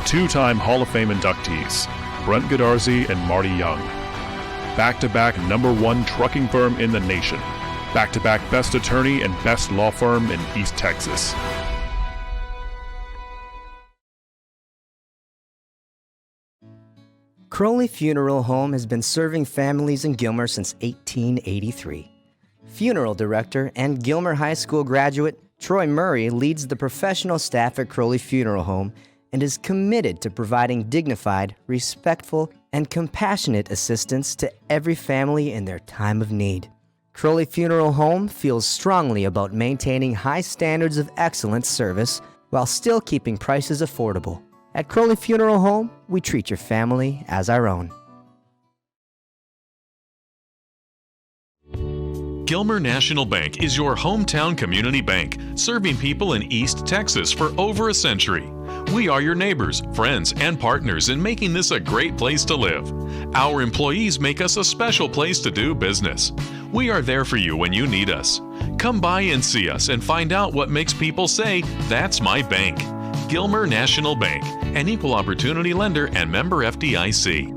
Two-time Hall of Fame inductees, Brent Godarzi and Marty Young. Back-to-back #1 trucking firm in the nation. Back-to-back best attorney and best law firm in East Texas. Crowley Funeral Home has been serving families in Gilmer since 1883. Funeral director and Gilmer High School graduate Troy Murray leads the professional staff at Crowley Funeral Home and is committed to providing dignified, respectful, and compassionate assistance to every family in their time of need. Crowley Funeral Home feels strongly about maintaining high standards of excellent service while still keeping prices affordable. At Crowley Funeral Home, we treat your family as our own. Gilmer National Bank is your hometown community bank, serving people in East Texas for over a century. We are your neighbors, friends, and partners in making this a great place to live. Our employees make us a special place to do business. We are there for you when you need us. Come by and see us and find out what makes people say, "That's my bank." Gilmer National Bank, an equal opportunity lender and member FDIC.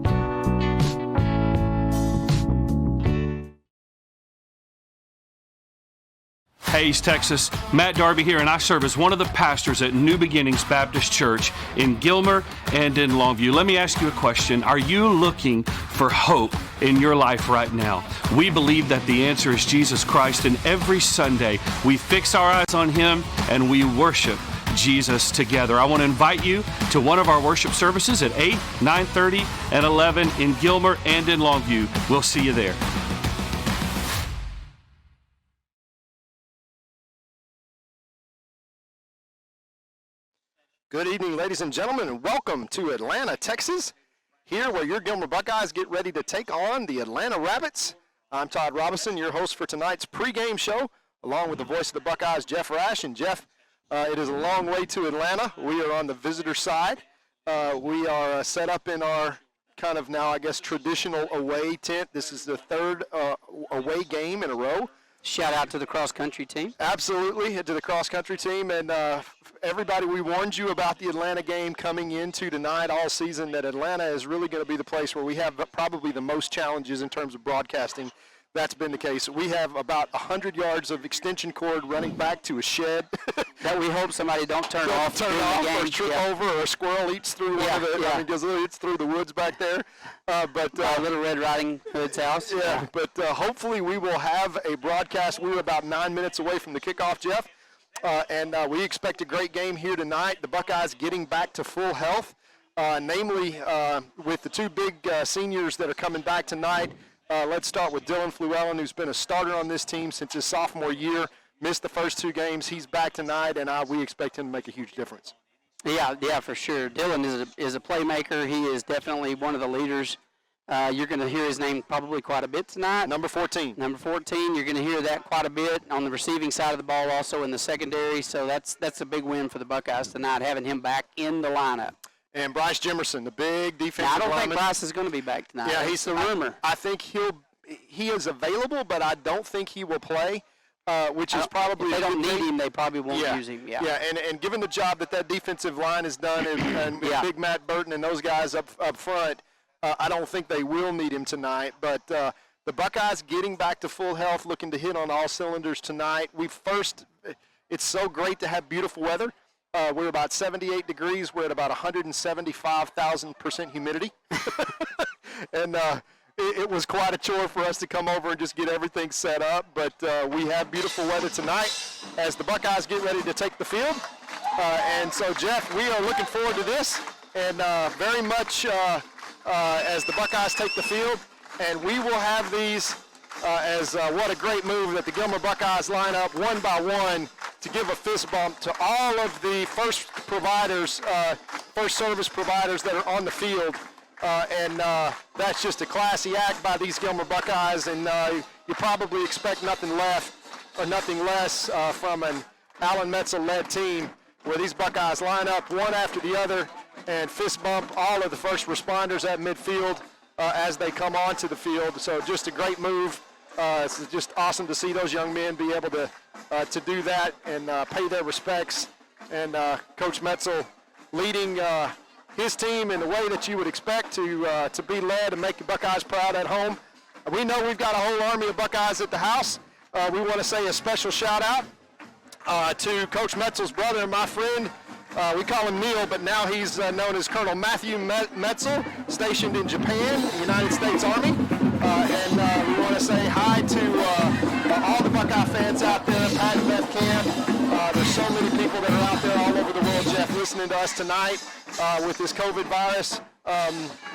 Hey, East Texas, Matt Darby here, and I serve as one of the pastors at New Beginnings Baptist Church in Gilmer and in Longview. Let me ask you a question. Are you looking for hope in your life right now? We believe that the answer is Jesus Christ, and every Sunday we fix our eyes on Him and we worship Jesus together. I want to invite you to one of our worship services at 8, 9:30, and 11 in Gilmer and in Longview. We'll see you there. Good evening, ladies and gentlemen, and welcome to Atlanta, Texas, here where your Gilmer Buckeyes get ready to take on the Atlanta Rabbits. I'm Todd Robinson, your host for tonight's pregame show, along with the voice of the Buckeyes, Jeff Rash. And Jeff, it is a long way to Atlanta. We are on the visitor side. We are set up in our kind of now, I guess, traditional away tent. This is the third away game in a row. Shout out to the cross-country team. Absolutely, to the cross-country team. And everybody, we warned you about the Atlanta game coming into tonight all season, that Atlanta is really going to be the place where we have probably the most challenges in terms of broadcasting. That's been the case. We have about 100 yards of extension cord running back to a shed. That we hope somebody don't turn off or trip over, or a squirrel eats through one of the, I mean, it's through the woods back there. But Little Red Riding Hood's house. Yeah, but hopefully we will have a broadcast. We were about 9 minutes away from the kickoff, Jeff, and we expect a great game here tonight. The Buckeyes getting back to full health, namely with the two big seniors that are coming back tonight. Let's start with Dylan Fluellen, who's been a starter on this team since his sophomore year. Missed the first two games. He's back tonight, and we expect him to make a huge difference. Yeah, for sure. Dylan is a playmaker. He is definitely one of the leaders. You're going to hear his name probably quite a bit tonight. Number 14. Number 14. You're going to hear that quite a bit on the receiving side of the ball, also in the secondary. So that's a big win for the Buckeyes tonight, having him back in the lineup. And Bryce Jimerson, the big defensive lineman. I don't think lineman. Bryce is going to be back tonight. Yeah, he's the rumor. I think he is available, but I don't think he will play. Which is probably, if they don't need him, they probably won't use him. Yeah, and given the job that defensive line has done, and Big Matt Burton and those guys up front, I don't think they will need him tonight. But the Buckeyes getting back to full health, looking to hit on all cylinders tonight. It's so great to have beautiful weather. We're about 78 degrees. We're at about 175,000% humidity, and it was quite a chore for us to come over and just get everything set up, but we have beautiful weather tonight as the Buckeyes get ready to take the field. And so, Jeff, we are looking forward to this, and very much as the Buckeyes take the field. And we will have these as what a great move that the Gilmer Buckeyes line up one by one to give a fist bump to all of the first service providers that are on the field. And that's just a classy act by these Gilmer Buckeyes, and you probably expect nothing less from an Alan Metzel-led team, where these Buckeyes line up one after the other and fist bump all of the first responders at midfield as they come onto the field. So just a great move. It's just awesome to see those young men be able to do that and pay their respects. And Coach Metzel leading his team in the way that you would expect to be led and make the Buckeyes proud at home. We know we've got a whole army of Buckeyes at the house. We want to say a special shout out to Coach Metzel's brother and my friend. We call him Neil, but now he's known as Colonel Matthew Metzel, stationed in Japan, the United States Army. And we want to say hi to all the Buckeye fans out there, Pat and Beth Camp. There's so many people that are out there all over the world, Jeff, listening to us tonight with this COVID virus.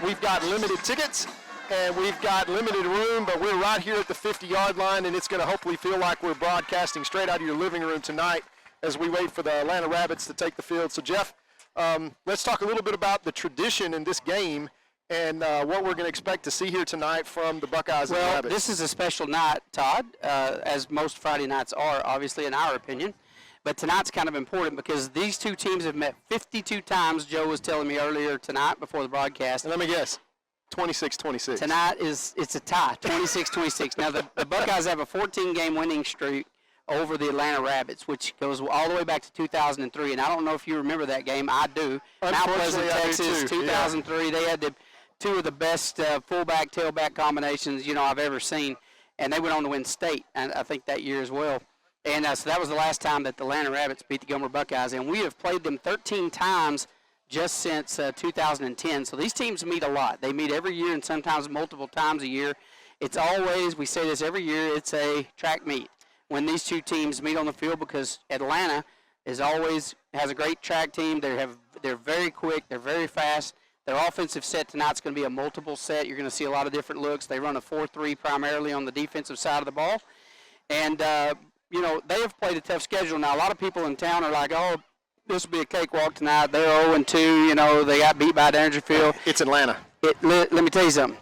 We've got limited tickets and we've got limited room, but we're right here at the 50-yard line, and it's going to hopefully feel like we're broadcasting straight out of your living room tonight as we wait for the Atlanta Rabbits to take the field. So, Jeff, let's talk a little bit about the tradition in this game and what we're going to expect to see here tonight from the Buckeyes and the Rabbits. Well, this is a special night, Todd, as most Friday nights are, obviously, in our opinion. But tonight's kind of important because these two teams have met 52 times, Joe was telling me earlier tonight before the broadcast. And let me guess, 26-26. Tonight it's a tie, 26-26. Now, the Buckeyes have a 14-game winning streak over the Atlanta Rabbits, which goes all the way back to 2003. And I don't know if you remember that game. I do. Mount Pleasant, Texas, 2003. Yeah. They had two of the best fullback, tailback combinations, I've ever seen. And they went on to win state, and I think that year as well. And so that was the last time that the Atlanta Rabbits beat the Gilmer Buckeyes. And we have played them 13 times just since 2010. So these teams meet a lot. They meet every year and sometimes multiple times a year. It's always, we say this every year, it's a track meet when these two teams meet on the field, because Atlanta has a great track team. They're very quick. They're very fast. Their offensive set tonight's going to be a multiple set. You're going to see a lot of different looks. They run a 4-3 primarily on the defensive side of the ball. And, they have played a tough schedule. Now, a lot of people in town are like, oh, this will be a cakewalk tonight. They're 0-2. They got beat by Dangerfield. It's Atlanta. Let me tell you something.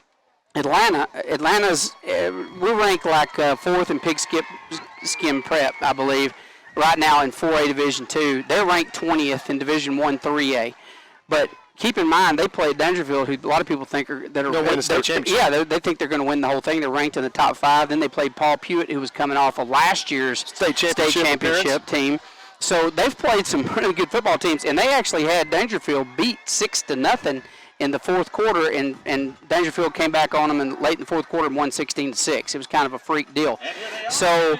Atlanta's we're ranked like fourth in pigskin prep, I believe, right now in 4A Division II. They're ranked 20th in Division I 3A. But keep in mind, they played Dangerfield, who a lot of people think are going to win the state championship. Yeah, they think they're going to win the whole thing. They're ranked in the top 5. Then they played Paul Pewitt, who was coming off of last year's state championship team. So they've played some really good football teams, and they actually had Dangerfield beat 6-0 in the fourth quarter, and Dangerfield came back on them late in the fourth quarter and won 16-6. It was kind of a freak deal. So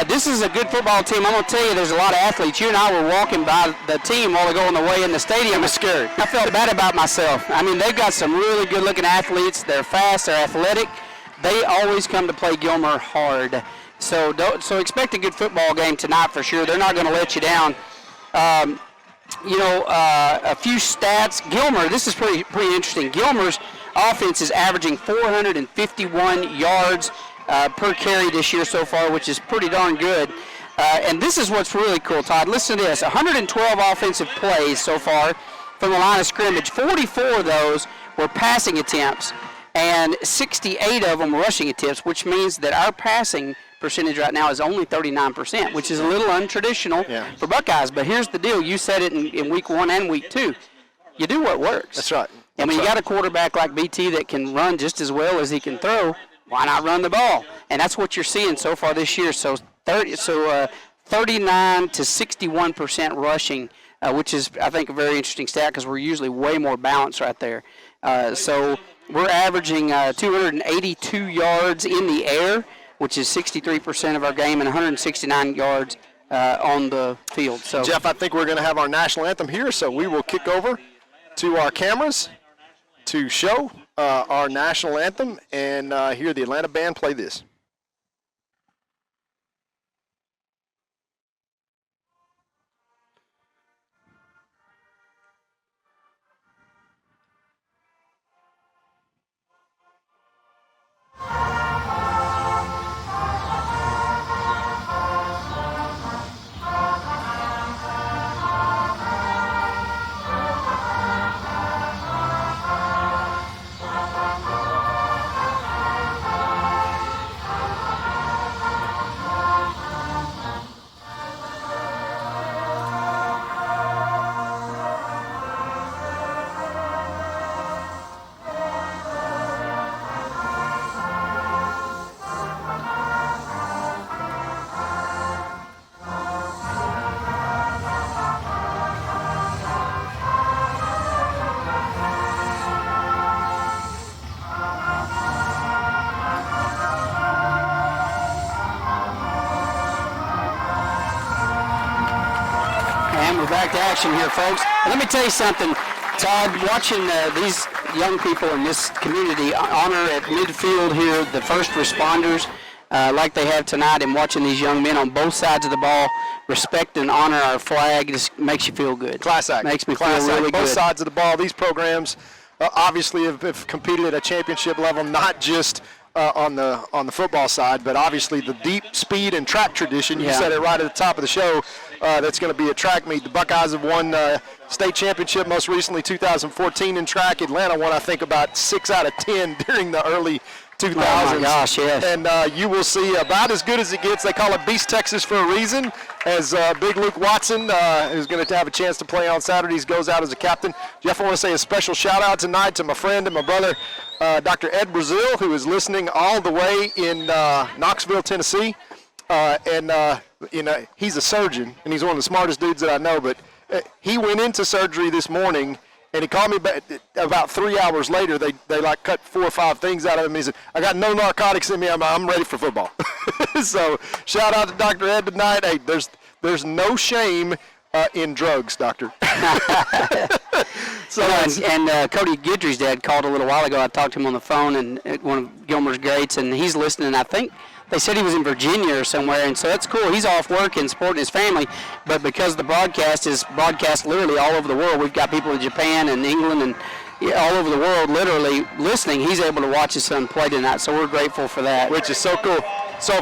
this is a good football team. I'm going to tell you, there's a lot of athletes. You and I were walking by the team while they go on the way in the stadium. I was scared. I felt bad about myself. I mean, they've got some really good-looking athletes. They're fast. They're athletic. They always come to play Gilmer hard. So expect a good football game tonight for sure. They're not going to let you down. A few stats. Gilmer, this is pretty interesting. Gilmer's offense is averaging 451 yards per carry this year so far, which is pretty darn good. And this is what's really cool, Todd. Listen to this. 112 offensive plays so far from the line of scrimmage. 44 of those were passing attempts, and 68 of them rushing attempts, which means that our passing percentage right now is only 39%, which is a little untraditional for Buckeyes. But here's the deal. You said it in week 1 and week 2. You do what works. That's right. And when you got a quarterback like BT that can run just as well as he can throw, why not run the ball? And that's what you're seeing so far this year. So 39 to 61% rushing, which is, I think, a very interesting stat because we're usually way more balanced right there. So we're averaging 282 yards in the air, which is 63% of our game, and 169 yards on the field. So, Jeff, I think we're going to have our national anthem here, so we will kick over to our cameras to show our national anthem and hear the Atlanta band play this. And we're back to action here, folks. And let me tell you something, Todd, watching these young people in this community honor at midfield here the first responders like they have tonight, and watching these young men on both sides of the ball respect and honor our flag just makes you feel good. Class act. Makes me Class feel really act. good. Both sides of the ball. These programs obviously have competed at a championship level, not just on the football side, but obviously the deep speed and track tradition. You said it right at the top of the show. That's going to be a track meet. The Buckeyes have won state championship most recently 2014 in track. Atlanta won, I think, about 6 out of 10 during the early 2000s. Oh my gosh, yes. And you will see about as good as it gets. They call it Beast Texas for a reason, as Big Luke Watson, who's going to have a chance to play on Saturdays, goes out as a captain. Jeff, I want to say a special shout-out tonight to my friend and my brother, Dr. Ed Brazil, who is listening all the way in Knoxville, Tennessee. He's a surgeon, and he's one of the smartest dudes that I know, but he went into surgery this morning, and he called me back about 3 hours later. They like cut 4 or 5 things out of him. He said, I got no narcotics in me. I'm ready for football. So shout out to Dr. Ed tonight. Hey, there's no shame in drugs, doctor. So and Cody Guidry's dad called a little while ago. I talked to him on the phone, and one of Gilmer's greats, and he's listening. I think they said he was in Virginia or somewhere, and so that's cool. He's off work and supporting his family, but because the broadcast is broadcast literally all over the world, we've got people in Japan and England and all over the world literally listening. He's able to watch his son play tonight, so we're grateful for that. Which is so cool. So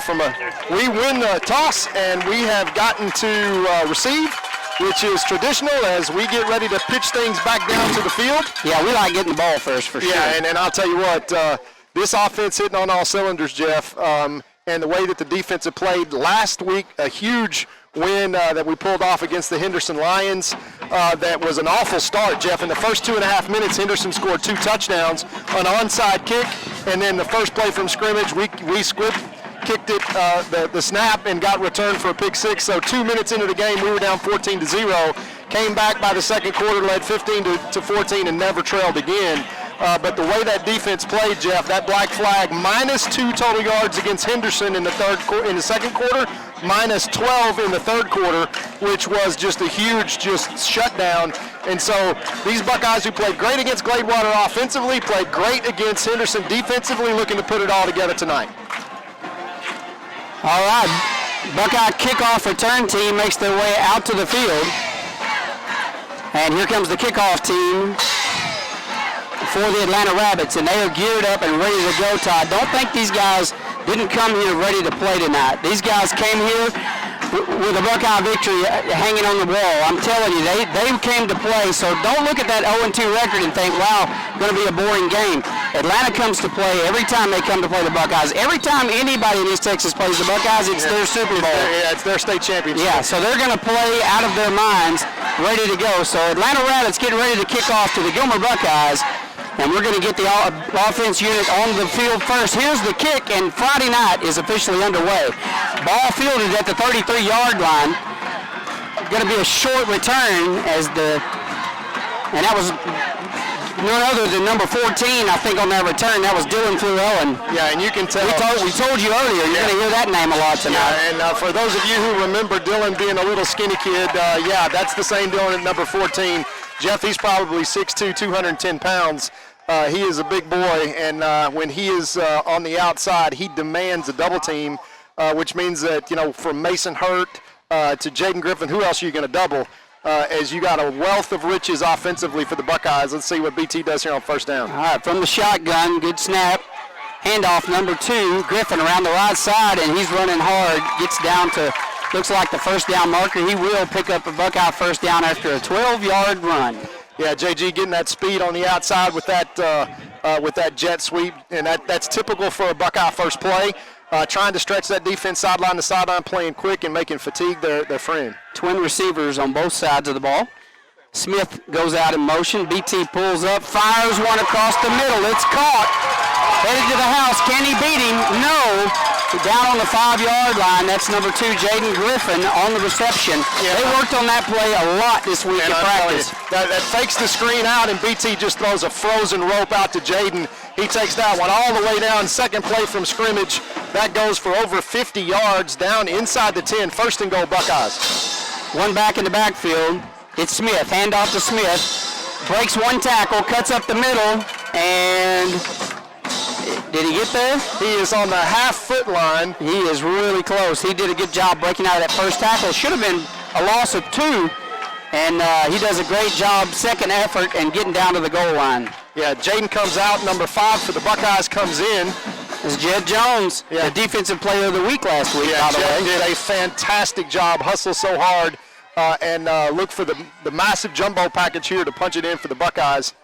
we win the toss, and we have gotten to receive, which is traditional as we get ready to pitch things back down to the field. Yeah, we like getting the ball first for sure. Yeah, and I'll tell you what, this offense hitting on all cylinders, Jeff, and the way that the defense had played last week, a huge win that we pulled off against the Henderson Lions. That was an awful start, Jeff. In the first 2.5 minutes, Henderson scored 2 touchdowns, an onside kick, and then the first play from scrimmage, we kicked it, the snap, and got returned for a pick 6. So 2 minutes into the game, we were down 14-0. Came back by the second quarter, led 15-14, and never trailed again. But the way that defense played, Jeff, that black flag, -2 total yards against Henderson in the second quarter, -12 in the third quarter, which was just a huge shutdown. And so these Buckeyes, who played great against Gladewater offensively, played great against Henderson defensively, looking to put it all together tonight. All right, Buckeye kickoff return team makes their way out to the field. And here comes the kickoff team for the Atlanta Rabbits, and they are geared up and ready to go, Todd. Don't think these guys didn't come here ready to play tonight. These guys came here with a Buckeye victory hanging on the wall. I'm telling you, they came to play, so don't look at that 0-2 record and think, wow, going to be a boring game. Atlanta comes to play every time they come to play the Buckeyes. Every time anybody in East Texas plays the Buckeyes, it's their Super Bowl. It's their state championship. Yeah, so they're going to play out of their minds, ready to go. So Atlanta Rabbits getting ready to kick off to the Gilmer Buckeyes. And we're going to get the offense unit on the field first. Here's the kick, and Friday night is officially underway. Ball fielded at the 33-yard line. Going to be a short return and that was none other than number 14, I think, on that return. That was Dylan Flurellen. Yeah, and you can tell. We told you earlier, you're going to hear that name a lot tonight. Yeah, and for those of you who remember Dylan being a little skinny kid, that's the same Dylan at number 14. Jeff, he's probably 6'2", 210 pounds. He is a big boy, and when he is on the outside, he demands a double team, which means that, from Mason Hurt to Jaden Griffin, who else are you going to double? As you got a wealth of riches offensively for the Buckeyes. Let's see what BT does here on first down. All right, from the shotgun, good snap. Handoff number 2, Griffin around the right side, and he's running hard. Gets down to, looks like the first down marker. He will pick up a Buckeye first down after a 12-yard run. Yeah, JG getting that speed on the outside with that jet sweep, and that's typical for a Buckeye first play. Trying to stretch that defense sideline to sideline, playing quick and making fatigue their friend. Twin receivers on both sides of the ball. Smith goes out in motion. BT pulls up, fires one across the middle. It's caught. Headed to the house. Can he beat him? No. Down on the 5-yard line. That's number 2, Jaden Griffin, on the reception. Yeah. They worked on that play a lot this week in practice. That fakes the screen out, and BT just throws a frozen rope out to Jaden. He takes that one all the way down. Second play from scrimmage. That goes for over 50 yards down inside the 10. First and goal, Buckeyes. One back in the backfield. It's Smith. Handoff to Smith. Breaks one tackle, cuts up the middle, and did he get there? He is on the half-foot line. He is really close. He did a good job breaking out of that first tackle. Should have been a loss of 2, and he does a great job, second effort, and getting down to the goal line. Yeah, Jaden comes out. Number 5 for the Buckeyes comes in. It's Jed Jones, the defensive player of the week last week, by the way. Jed did a fantastic job, hustle so hard, and look for the massive jumbo package here to punch it in for the Buckeyes.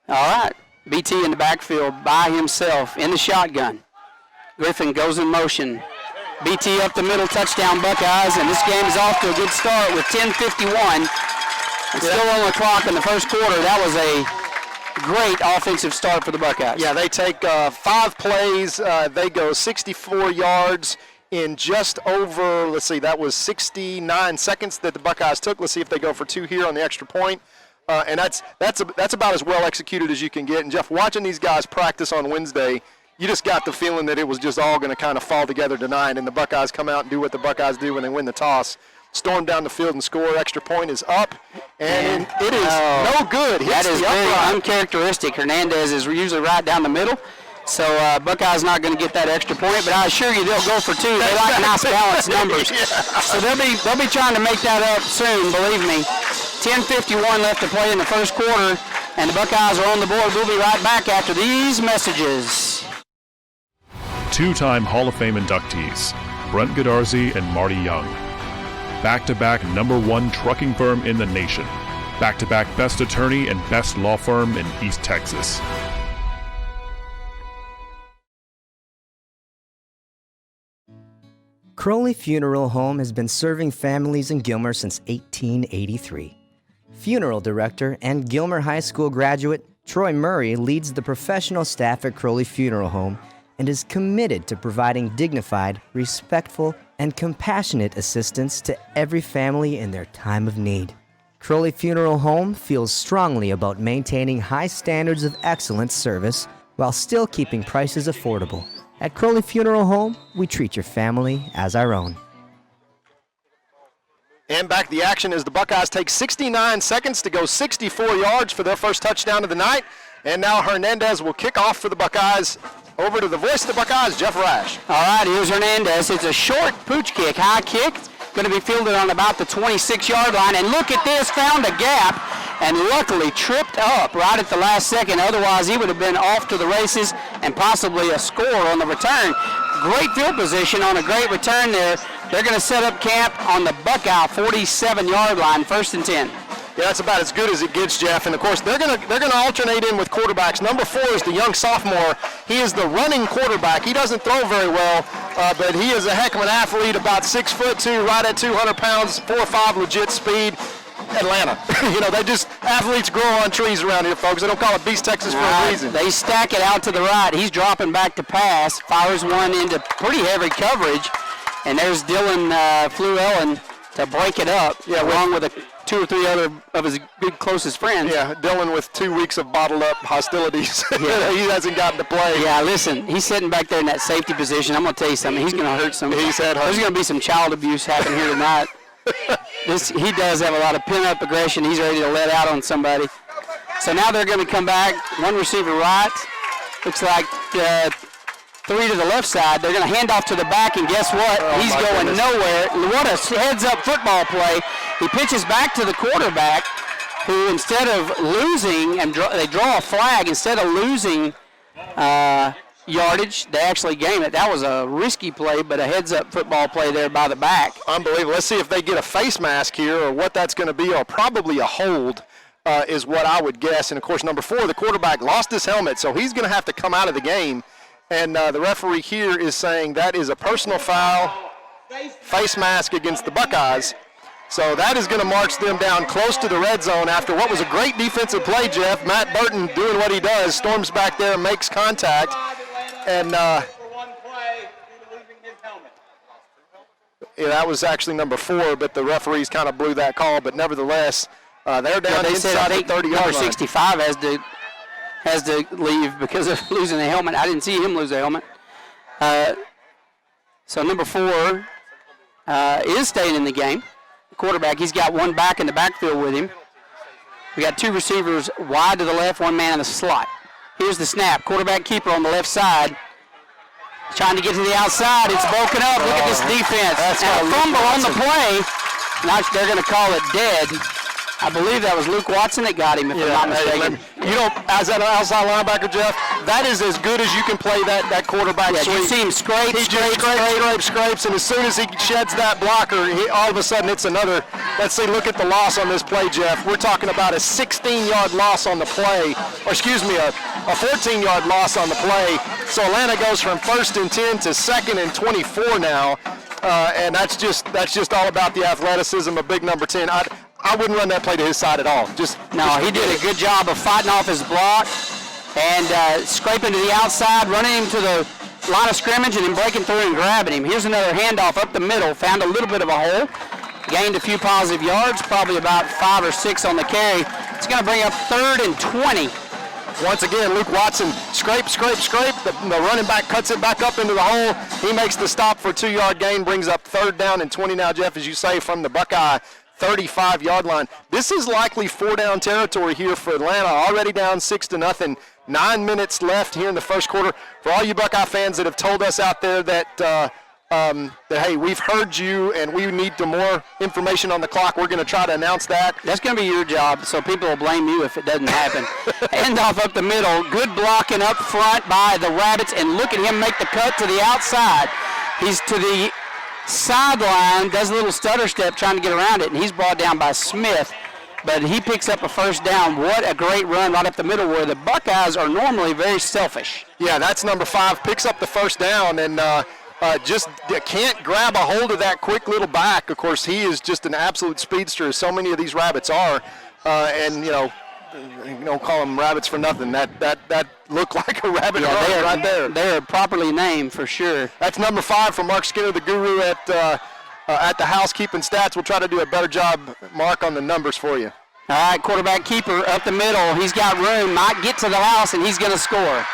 All right, BT in the backfield by himself in the shotgun. Griffin goes in motion. BT up the middle, touchdown Buckeyes, and this game is off to a good start with 10:51. It's still on the clock in the first quarter. That was a great offensive start for the Buckeyes. Yeah, they take 5 plays. They go 64 yards in just over, let's see, that was 69 seconds that the Buckeyes took. Let's see if they go for 2 here on the extra point. And that's about as well executed as you can get. And, Jeff, watching these guys practice on Wednesday, you just got the feeling that it was just all going to kind of fall together tonight, and the Buckeyes come out and do what the Buckeyes do when they win the toss. Storm down the field and score. Extra point is up, and it is no good. That is very uncharacteristic. Hernandez is usually right down the middle, so Buckeyes not going to get that extra point. But I assure you, they'll go for 2. They like nice balanced numbers, so they'll be trying to make that up soon. Believe me. 10:51 left to play in the first quarter, and the Buckeyes are on the board. We'll be right back after these messages. 2-time Hall of Fame inductees, Brent Godarzi and Marty Young. Back-to-back #1 trucking firm in the nation. Back-to-back best attorney and best law firm in East Texas. Crowley Funeral Home has been serving families in Gilmer since 1883. Funeral director and Gilmer High School graduate Troy Murray leads the professional staff at Crowley Funeral Home and is committed to providing dignified, respectful, and compassionate assistance to every family in their time of need. Crowley Funeral Home feels strongly about maintaining high standards of excellent service while still keeping prices affordable. At Crowley Funeral Home, we treat your family as our own. And back the action as the Buckeyes take 69 seconds to go 64 yards for their first touchdown of the night. And now Hernandez will kick off for the Buckeyes. Over to the voice of the Buckeyes, Jeff Rash. All right, here's Hernandez. It's a short pooch kick, high kick. Going to be fielded on about the 26-yard line. And look at this, found a gap and luckily tripped up right at the last second. Otherwise, he would have been off to the races and possibly a score on the return. Great field position on a great return there. They're going to set up camp on the Buckeye 47-yard line, 1st and 10. Yeah, that's about as good as it gets, Jeff. And of course, they're going to alternate in with quarterbacks. Number 4 is the young sophomore. He is the running quarterback. He doesn't throw very well, but he is a heck of an athlete. About 6'2", right at 200 pounds, 4.5 legit speed. Atlanta. Athletes grow on trees around here, folks. They don't call it Beast Texas for a reason. They stack it out to the right. He's dropping back to pass, fires one into pretty heavy coverage, and there's Dylan Fluellen to break it up, along with 2 or 3 other of his good closest friends. Yeah, Dylan with 2 weeks of bottled up hostilities. He hasn't gotten to play. Yeah, listen, he's sitting back there in that safety position. I'm going to tell you something. He's going to hurt some. There's going to be some child abuse happening here tonight. He does have a lot of pin-up aggression. He's ready to let out on somebody. So now they're going to come back. 1 receiver right. Looks like 3 to the left side. They're going to hand off to the back, and guess what? He's going nowhere. What a heads-up football play. He pitches back to the quarterback, who instead of losing, and they draw a flag, instead of losing yardage, they actually gain it. That was a risky play, but a heads-up football play there by the back. Unbelievable. Let's see if they get a face mask here or what that's going to be, or probably a hold is what I would guess. And, of course, number 4, the quarterback, lost his helmet, so he's going to have to come out of the game. And the referee here is saying that is a personal foul, face mask against the Buckeyes. So that is going to march them down close to the red zone after what was a great defensive play, Jeff. Matt Burton doing what he does, storms back there and makes contact. And that was actually number 4, but the referees kind of blew that call. But nevertheless, they're down inside the 30-yard line. Number 65 has to leave because of losing the helmet. I didn't see him lose the helmet. So number 4 is staying in the game. quarterback. He's got one back in the backfield with him. We got two receivers wide to the left, one man in the slot. Here's the snap. Quarterback keeper on the left side. Trying to get to the outside. It's broken up. Look at this defense. Now a fumble on the play. Now they're going to call it dead. I believe that was Luke Watson that got him, if I'm not mistaken. You know, as an outside linebacker, Jeff, that is as good as you can play that quarterback sweep. You see him scrape, and as soon as he sheds that blocker, all of a sudden it's another. Let's see, look at the loss on this play, Jeff. We're talking about a 16-yard loss on the play, or excuse me, a 14-yard loss on the play. So Atlanta goes from 1st and 10 to 2nd and 24 now, and that's just all about the athleticism of big number 10. I wouldn't run that play to his side at all. He did a good job of fighting off his block and scraping to the outside, running him to the line of scrimmage, and then breaking through and grabbing him. Here's another handoff up the middle. Found a little bit of a hole. Gained a few positive yards, probably about 5 or 6 on the carry. It's going to bring up 3rd and 20. Once again, Luke Watson scrape. The running back cuts it back up into the hole. He makes the stop for a 2-yard gain, brings up 3rd down and 20 now, Jeff, as you say, from the Buckeye 35-yard line. This is likely 4-down territory here for Atlanta. Already down 6-0. 9 minutes left here in the first quarter. For all you Buckeye fans that have told us out there that hey, we've heard you and we need more information on the clock, we're going to try to announce that. That's going to be your job, so people will blame you if it doesn't happen. Handoff up the middle. Good blocking up front by the Rabbits, and look at him make the cut to the outside. He's to the sideline, does a little stutter step trying to get around it, and he's brought down by Smith, but he picks up a 1st down. What a great run right up the middle, where the Buckeyes are normally very selfish. Yeah, that's number 5, picks up the 1st down, and just can't grab a hold of that quick little back. Of course, he is just an absolute speedster, as so many of these Rabbits are, and you don't call them Rabbits for nothing. That looked like a rabbit right there. They're properly named for sure. That's number 5 from Mark Skinner, the guru at the housekeeping stats. We'll try to do a better job, Mark, on the numbers for you. All right, quarterback keeper up the middle. He's got room, might get to the house, and he's going to score.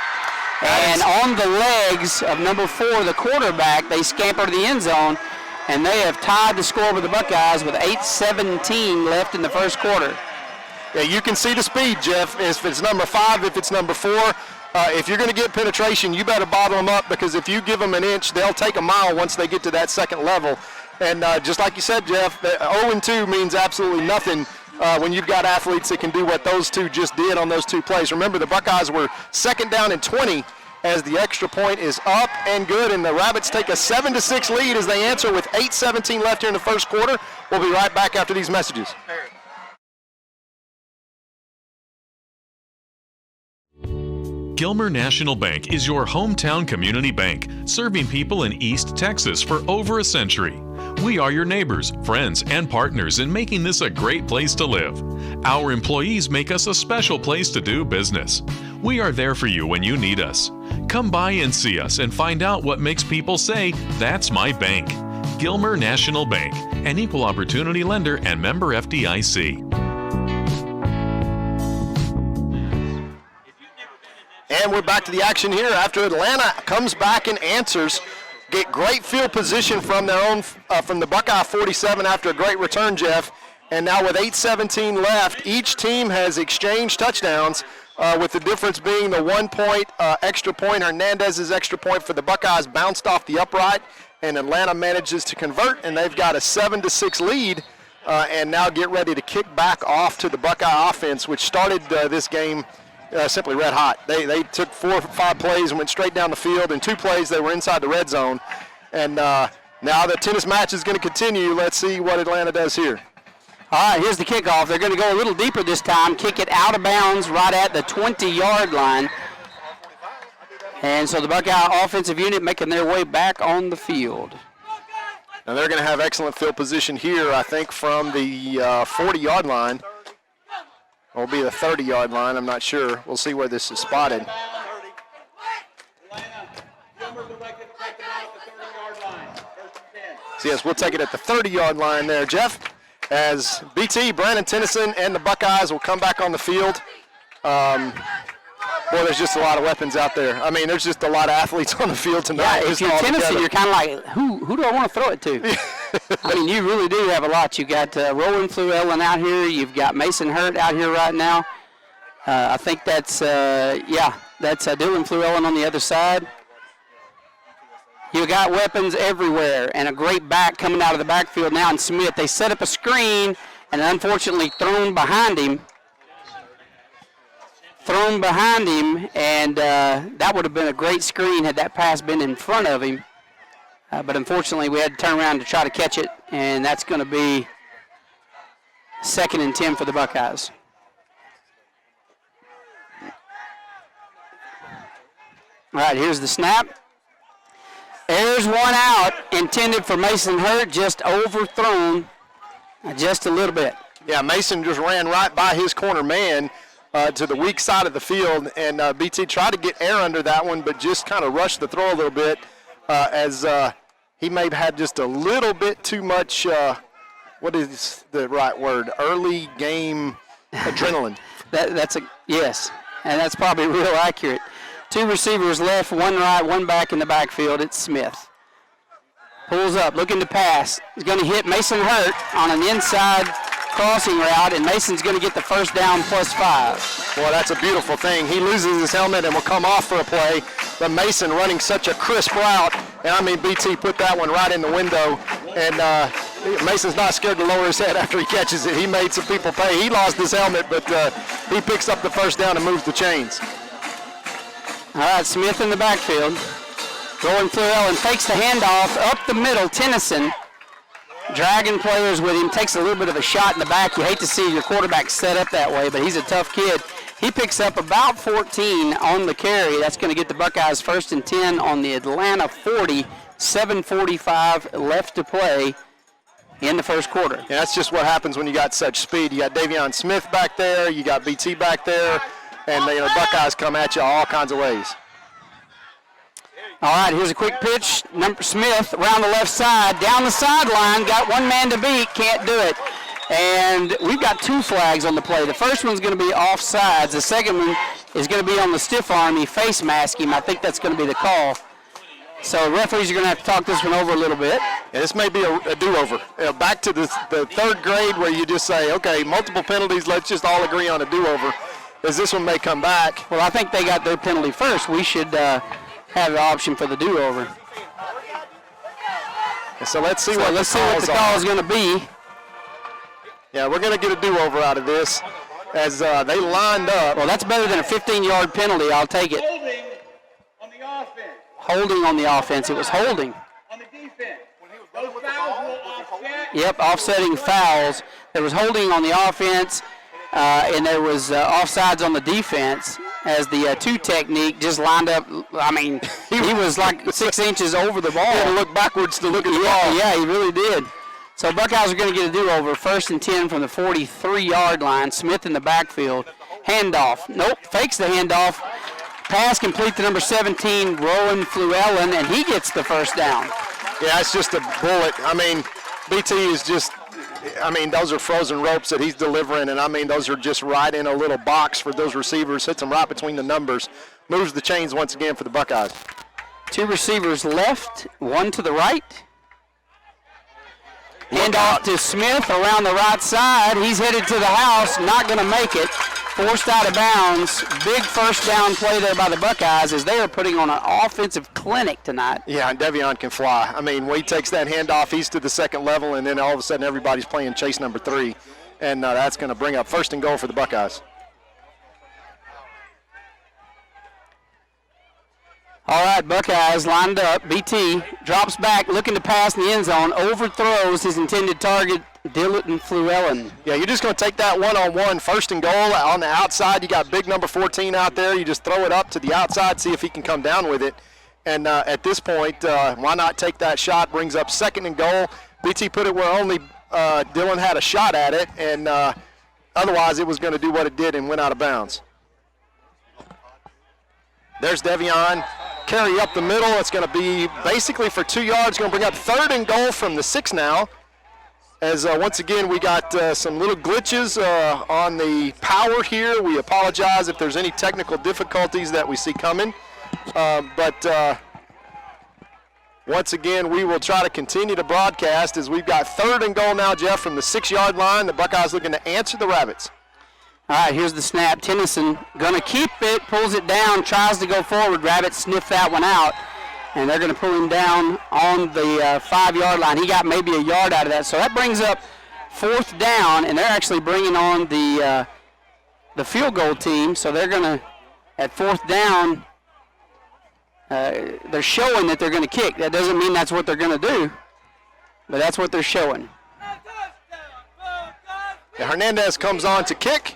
And on the legs of number 4, the quarterback, they scamper to the end zone, and they have tied the score with the Buckeyes with 8:17 left in the first quarter. Yeah, you can see the speed, Jeff. If it's number 5, if it's number 4, if you're going to get penetration, you better bottle them up, because if you give them an inch, they'll take a mile once they get to that second level. And just like you said, Jeff, 0-2 means absolutely nothing when you've got athletes that can do what those two just did on those 2 plays. Remember, the Buckeyes were 2nd down and 20 as the extra point is up and good, and the Rabbits take a 7-6 lead as they answer with 8:17 left here in the first quarter. We'll be right back after these messages. Gilmer National Bank is your hometown community bank, serving people in East Texas for over a century. We are your neighbors, friends, and partners in making this a great place to live. Our employees make us a special place to do business. We are there for you when you need us. Come by and see us and find out what makes people say, "That's my bank." Gilmer National Bank, an equal opportunity lender and member FDIC. And we're back to the action here after Atlanta comes back and answers. Get great field position from their own, from the Buckeye 47 after a great return, Jeff. And now with 8:17 left, each team has exchanged touchdowns, with the difference being the 1-point extra point. Hernandez's extra point for the Buckeyes bounced off the upright, and Atlanta manages to convert, and they've got a 7-6 lead, and now get ready to kick back off to the Buckeye offense, which started this game simply red hot. They took 4 or 5 plays and went straight down the field. In 2 plays, they were inside the red zone. And now the tennis match is going to continue. Let's see what Atlanta does here. All right, here's the kickoff. They're going to go a little deeper this time, kick it out of bounds right at the 20-yard line. And so the Buckeye offensive unit making their way back on the field. Now they're going to have excellent field position here, I think, from the 40-yard line. Or it'll be the 30-yard line, I'm not sure. We'll see where this is spotted. So yes, we'll take it at the 30-yard line there, Jeff, as BT, Brandon Tennyson, and the Buckeyes will come back on the field. Boy, there's just a lot of weapons out there. I mean, there's just a lot of athletes on the field tonight. Yeah, if you're Tennessee, you're kind of like, who do I want to throw it to? I mean, you really do have a lot. You've got Rowan Fluellen out here. You've got Mason Hurt out here right now. I think that's Dylan Fluellen on the other side. You got weapons everywhere and a great back coming out of the backfield now in Smith. They set up a screen and unfortunately thrown behind him, and that would have been a great screen had that pass been in front of him. But unfortunately, we had to turn around to try to catch it, and that's going to be 2nd and 10 for the Buckeyes. All right, here's the snap. There's one out, intended for Mason Hurt, just overthrown just a little bit. Yeah, Mason just ran right by his corner man to the weak side of the field, and BT tried to get air under that one, but just kind of rushed the throw a little bit as he may have had just a little bit too much, what is the right word, early game adrenaline. Yes, and that's probably real accurate. 2 receivers left, 1 right, 1 back in the backfield. It's Smith. Pulls up, looking to pass. He's going to hit Mason Hurt on an inside crossing route, and Mason's going to get the first down +5. Well, that's a beautiful thing. He loses his helmet and will come off for a play, but Mason running such a crisp route, and I mean, BT put that one right in the window, and Mason's not scared to lower his head after he catches it. He made some people pay. He lost his helmet, but he picks up the first down and moves the chains. All right, Smith in the backfield. Rowan Fluellen takes the handoff up the middle. Tennyson dragging players with him, takes a little bit of a shot in the back. You hate to see your quarterback set up that way, but he's a tough kid. He picks up about 14 on the carry. That's going to get the Buckeyes 1st and 10 on the Atlanta 40. 7:45 left to play in the first quarter. Yeah, that's just what happens when you got such speed. You got Davion Smith back there, you got BT back there, and the Buckeyes come at you all kinds of ways. All right, here's a quick pitch. Smith around the left side, down the sideline, got 1 man to beat, can't do it. And we've got 2 flags on the play. The first one's going to be offsides. The second one is going to be on the stiff arm. He face mask him. I think that's going to be the call. So referees are going to have to talk this one over a little bit. Yeah, this may be a do-over. Back to the 3rd grade where you just say, okay, multiple penalties, let's just all agree on a do-over, as this one may come back. Well, I think they got their penalty first. We should have the option for the do-over. And so let's see what the call is going to be. Yeah, we're going to get a do-over out of this as they lined up. Well, that's better than a 15-yard penalty. I'll take it. Holding on the offense. It was holding. On the defense. Those fouls will offset. Yep, offsetting fouls. There was holding on the offense, and there was offsides on the defense as the 2 technique just lined up. I mean, he was like 6 inches over the ball. He had to look backwards to look at the ball. Yeah, he really did. So Buckeyes are going to get a do-over. 1st and 10 from the 43-yard line. Smith in the backfield. Handoff. Nope, fakes the handoff. Pass complete to number 17, Rowan Fluellen, and he gets the first down. Yeah, it's just a bullet. I mean, BT is just, those are frozen ropes that he's delivering, and those are just right in a little box for those receivers. Hits them right between the numbers. Moves the chains once again for the Buckeyes. 2 receivers left, 1 to the right. Handoff to Smith around the right side. He's headed to the house, not going to make it. Forced out of bounds. Big first down play there by the Buckeyes as they are putting on an offensive clinic tonight. Yeah, and Devion can fly. When he takes that handoff, he's to the 2nd level, and then all of a sudden everybody's playing chase number 3. And that's going to bring up 1st and goal for the Buckeyes. All right, Buckeyes lined up. BT drops back, looking to pass in the end zone, overthrows his intended target, Dylan Fluellen. Yeah, you're just going to take that one-on-one, 1st and goal. On the outside, you got big number 14 out there. You just throw it up to the outside, see if he can come down with it. And at this point, why not take that shot? Brings up 2nd and goal. BT put it where only Dylan had a shot at it, and otherwise it was going to do what it did and went out of bounds. There's Devion. Carry up the middle. It's going to be basically for 2 yards. Going to bring up 3rd and goal from the 6 now. As once again, we got some little glitches on the power here. We apologize if there's any technical difficulties that we see coming. But 3rd and goal from the 6 now. As once again, we got some little glitches on the power here. We apologize if there's any technical difficulties that we see coming. But 3rd and goal from the 6 now. As once again, we got some little glitches on the power here. We apologize if there's any technical difficulties that we see coming. once again, we will try to continue to broadcast as we've got 3rd and goal now, Jeff, from the 6-yard line. The Buckeyes looking to answer the Rabbits. All right, here's the snap. Tennyson going to keep it, pulls it down, tries to go forward. Rabbits sniff that one out, and they're going to pull him down on the 5-yard line. He got maybe a yard out of that, so that brings up 4th down, and they're actually bringing on the field goal team. So they're going to, at 4th down, they're showing that they're going to kick. That doesn't mean that's what they're going to do, but that's what they're showing. Yeah, Hernandez comes on to kick.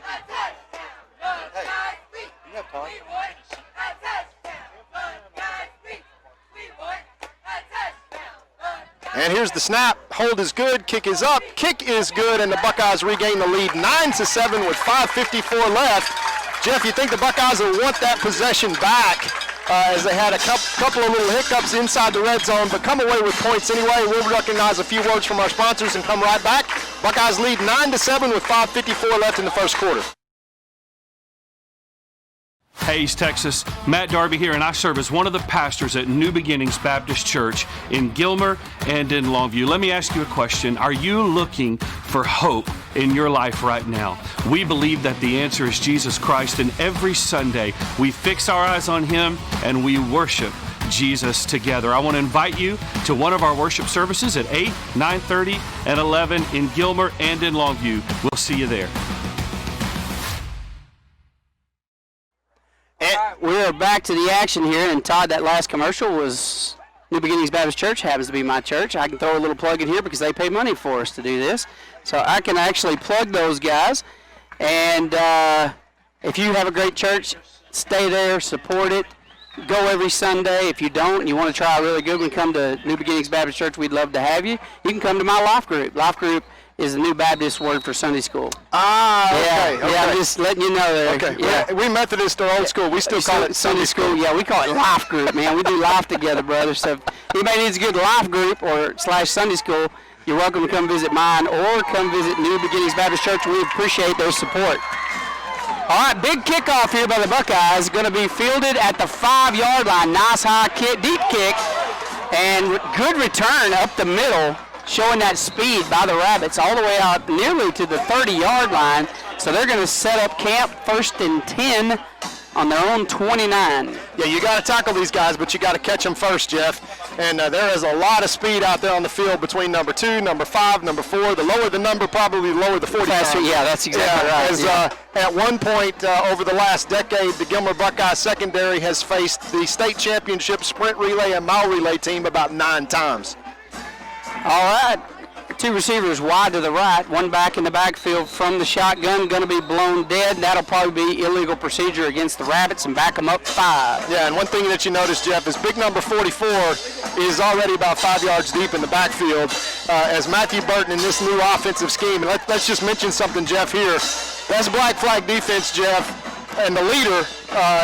And here's the snap. Hold is good. Kick is up. Kick is good, and the Buckeyes regain the lead 9-7 with 5:54 left. Jeff, you think the Buckeyes will want that possession back as they had a couple of little hiccups inside the red zone, but come away with points anyway. We'll recognize a few words from our sponsors and come right back. Buckeyes lead 9-7 with 5:54 left in the first quarter. Hey, East Texas. Matt Darby here, and I serve as one of the pastors at New Beginnings Baptist Church in Gilmer and in Longview. Let me ask you a question. Are you looking for hope in your life right now? We believe that the answer is Jesus Christ, and every Sunday we fix our eyes on Him and we worship Jesus together. I want to invite you to one of our worship services at 8, 9:30, and 11 in Gilmer and in Longview. We'll see you there. We're back to the action here, and Todd, that last commercial was New Beginnings Baptist Church, happens to be my church. I can throw a little plug in here because they pay money for us to do this. So I can actually plug those guys. And if you have a great church, stay there, support it. Go every Sunday. If you don't and you want to try a really good one, come to New Beginnings Baptist Church. We'd love to have you. You can come to my life group. Life group is the New Baptist word for Sunday school. Okay. Yeah, I'm just letting you know there. Okay, yeah. we Methodist or old school, we still call it Sunday school. Yeah, we call it life group, man. We do life together, brother. So if anybody needs a good life group or / Sunday school, you're welcome to come visit mine or come visit New Beginnings Baptist Church. We appreciate their support. All right, big kickoff here by the Buckeyes. Going to be fielded at the 5-yard line. Nice high kick, deep kick, and good return up the middle, showing that speed by the Rabbits all the way out nearly to the 30-yard line. So they're going to set up camp 1st and 10 on their own 29. Yeah, you got to tackle these guys, but you got to catch them first, Jeff. And there is a lot of speed out there on the field between number 2, number 5, number 4. The lower the number, probably the lower the 40 pounds. Yeah, that's exactly right. As, at one point over the last decade, the Gilmer Buckeyes secondary has faced the state championship sprint relay and mile relay team about 9 times. All right, 2 receivers wide to the right, one back in the backfield from the shotgun, going to be blown dead. That'll probably be illegal procedure against the Rabbits and back them up 5. Yeah, and one thing that you notice, Jeff, is big number 44 is already about 5 yards deep in the backfield as Matthew Burton in this new offensive scheme. And let's just mention something, Jeff, here. That's black flag defense, Jeff. And the leader,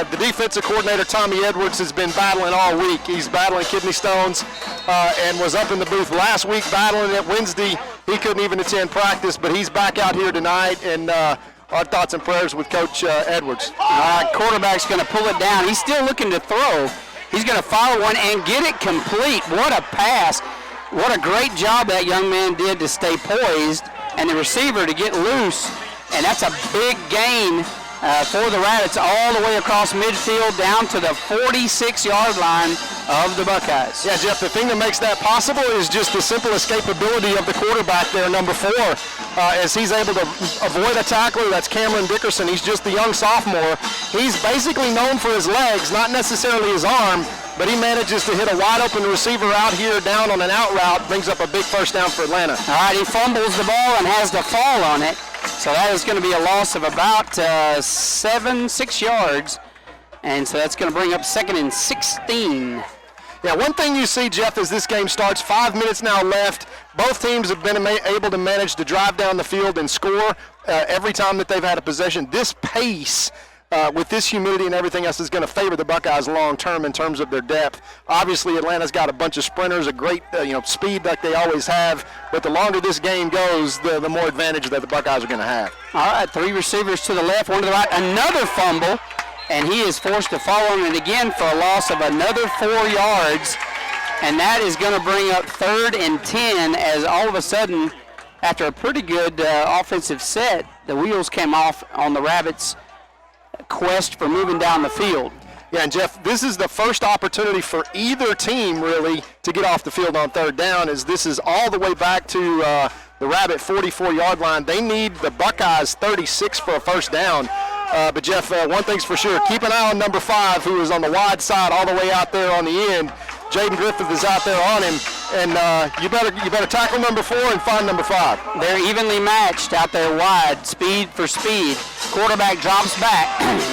the defensive coordinator, Tommy Edwards, has been battling all week. He's battling kidney stones and was up in the booth last week battling it. Wednesday, he couldn't even attend practice, but he's back out here tonight. And our thoughts and prayers with Coach Edwards. Quarterback's going to pull it down. He's still looking to throw. He's going to follow one and get it complete. What a pass. What a great job that young man did to stay poised and the receiver to get loose. And that's a big gain for the Rabbits all the way across midfield down to the 46-yard line of the Buckeyes. Yeah, Jeff, the thing that makes that possible is just the simple escapability of the quarterback there, number 4, as he's able to avoid a tackler. That's Cameron Dickerson. He's just a young sophomore. He's basically known for his legs, not necessarily his arm, but he manages to hit a wide-open receiver out here down on an out route, brings up a big first down for Atlanta. All right, he fumbles the ball and has to fall on it. So that is going to be a loss of about 6 yards. And so that's going to bring up 2nd and 16. Yeah, one thing you see, Jeff, as this game starts, 5 minutes now left. Both teams have been able to manage to drive down the field and score every time that they've had a possession. This pace with this humidity and everything else is going to favor the Buckeyes long term in terms of their depth. Obviously, Atlanta's got a bunch of sprinters, a great speed like they always have. But the longer this game goes, the more advantage that the Buckeyes are going to have. All right, 3 receivers to the left, 1 to the right, another fumble, and he is forced to fall on it again for a loss of another 4 yards. And that is going to bring up 3rd and 10 as all of a sudden, after a pretty good offensive set, the wheels came off on the Rabbits' quest for moving down the field. Yeah, and Jeff, this is the first opportunity for either team, really, to get off the field on 3rd down, as this is all the way back to the Rabbit 44-yard line. They need the Buckeyes 36 for a first down. But, Jeff, one thing's for sure, keep an eye on number 5, who is on the wide side all the way out there on the end. Jaden Griffith is out there on him, and you better tackle number 4 and find number 5. They're evenly matched out there wide, speed for speed. Quarterback drops back,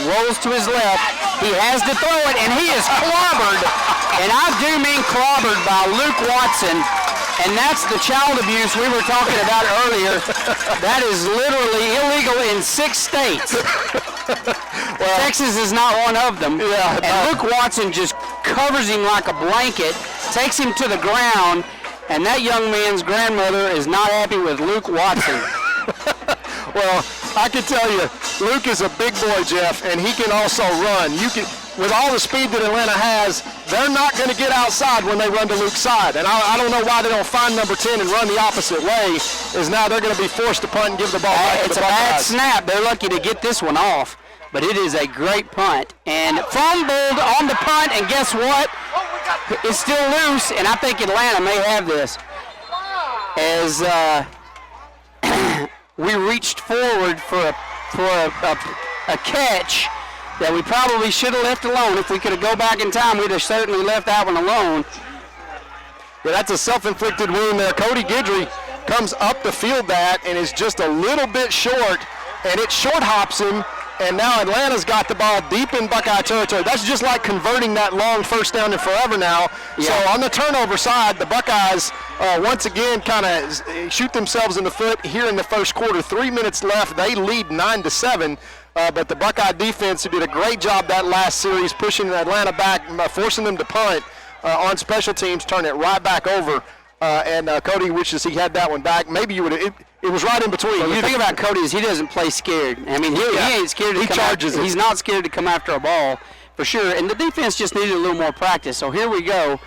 rolls to his left. He has to throw it, and he is clobbered, and I do mean clobbered, by Luke Watson. And that's the child abuse we were talking about earlier. That is literally illegal in 6 states. Well, Texas is not one of them. Yeah, and Luke Watson just covers him like a blanket, takes him to the ground, and that young man's grandmother is not happy with Luke Watson. Well, I can tell you, Luke is a big boy, Jeff, and he can also run. With all the speed that Atlanta has, they're not going to get outside when they run to Luke's side. And I don't know why they don't find number 10 and run the opposite way, is now they're going to be forced to punt and give the ball back to the Buckeyes. It's a bad snap. They're lucky to get this one off. But it is a great punt. And fumbled on the punt, and guess what? It's still loose, and I think Atlanta may have this. As we reached forward for a catch that we probably should have left alone. If we could have go back in time, we'd have certainly left that one alone. Yeah, that's a self-inflicted wound there. Cody Guidry comes up the field and is just a little bit short, and it short hops him, and now Atlanta's got the ball deep in Buckeye territory. That's just like converting that long first down in forever now. Yeah. So on the turnover side, the Buckeyes once again kind of shoot themselves in the foot here in the first quarter. 3 minutes left. They lead 9-7. But the Buckeye defense, who did a great job that last series, pushing Atlanta back, forcing them to punt on special teams, turn it right back over. And Cody wishes he had that one back. Maybe you would have. It was right in between. Well, the thing about Cody is he doesn't play scared. I mean, he ain't scared to come charges He's not scared to come after a ball, for sure. And the defense just needed a little more practice. So here we go.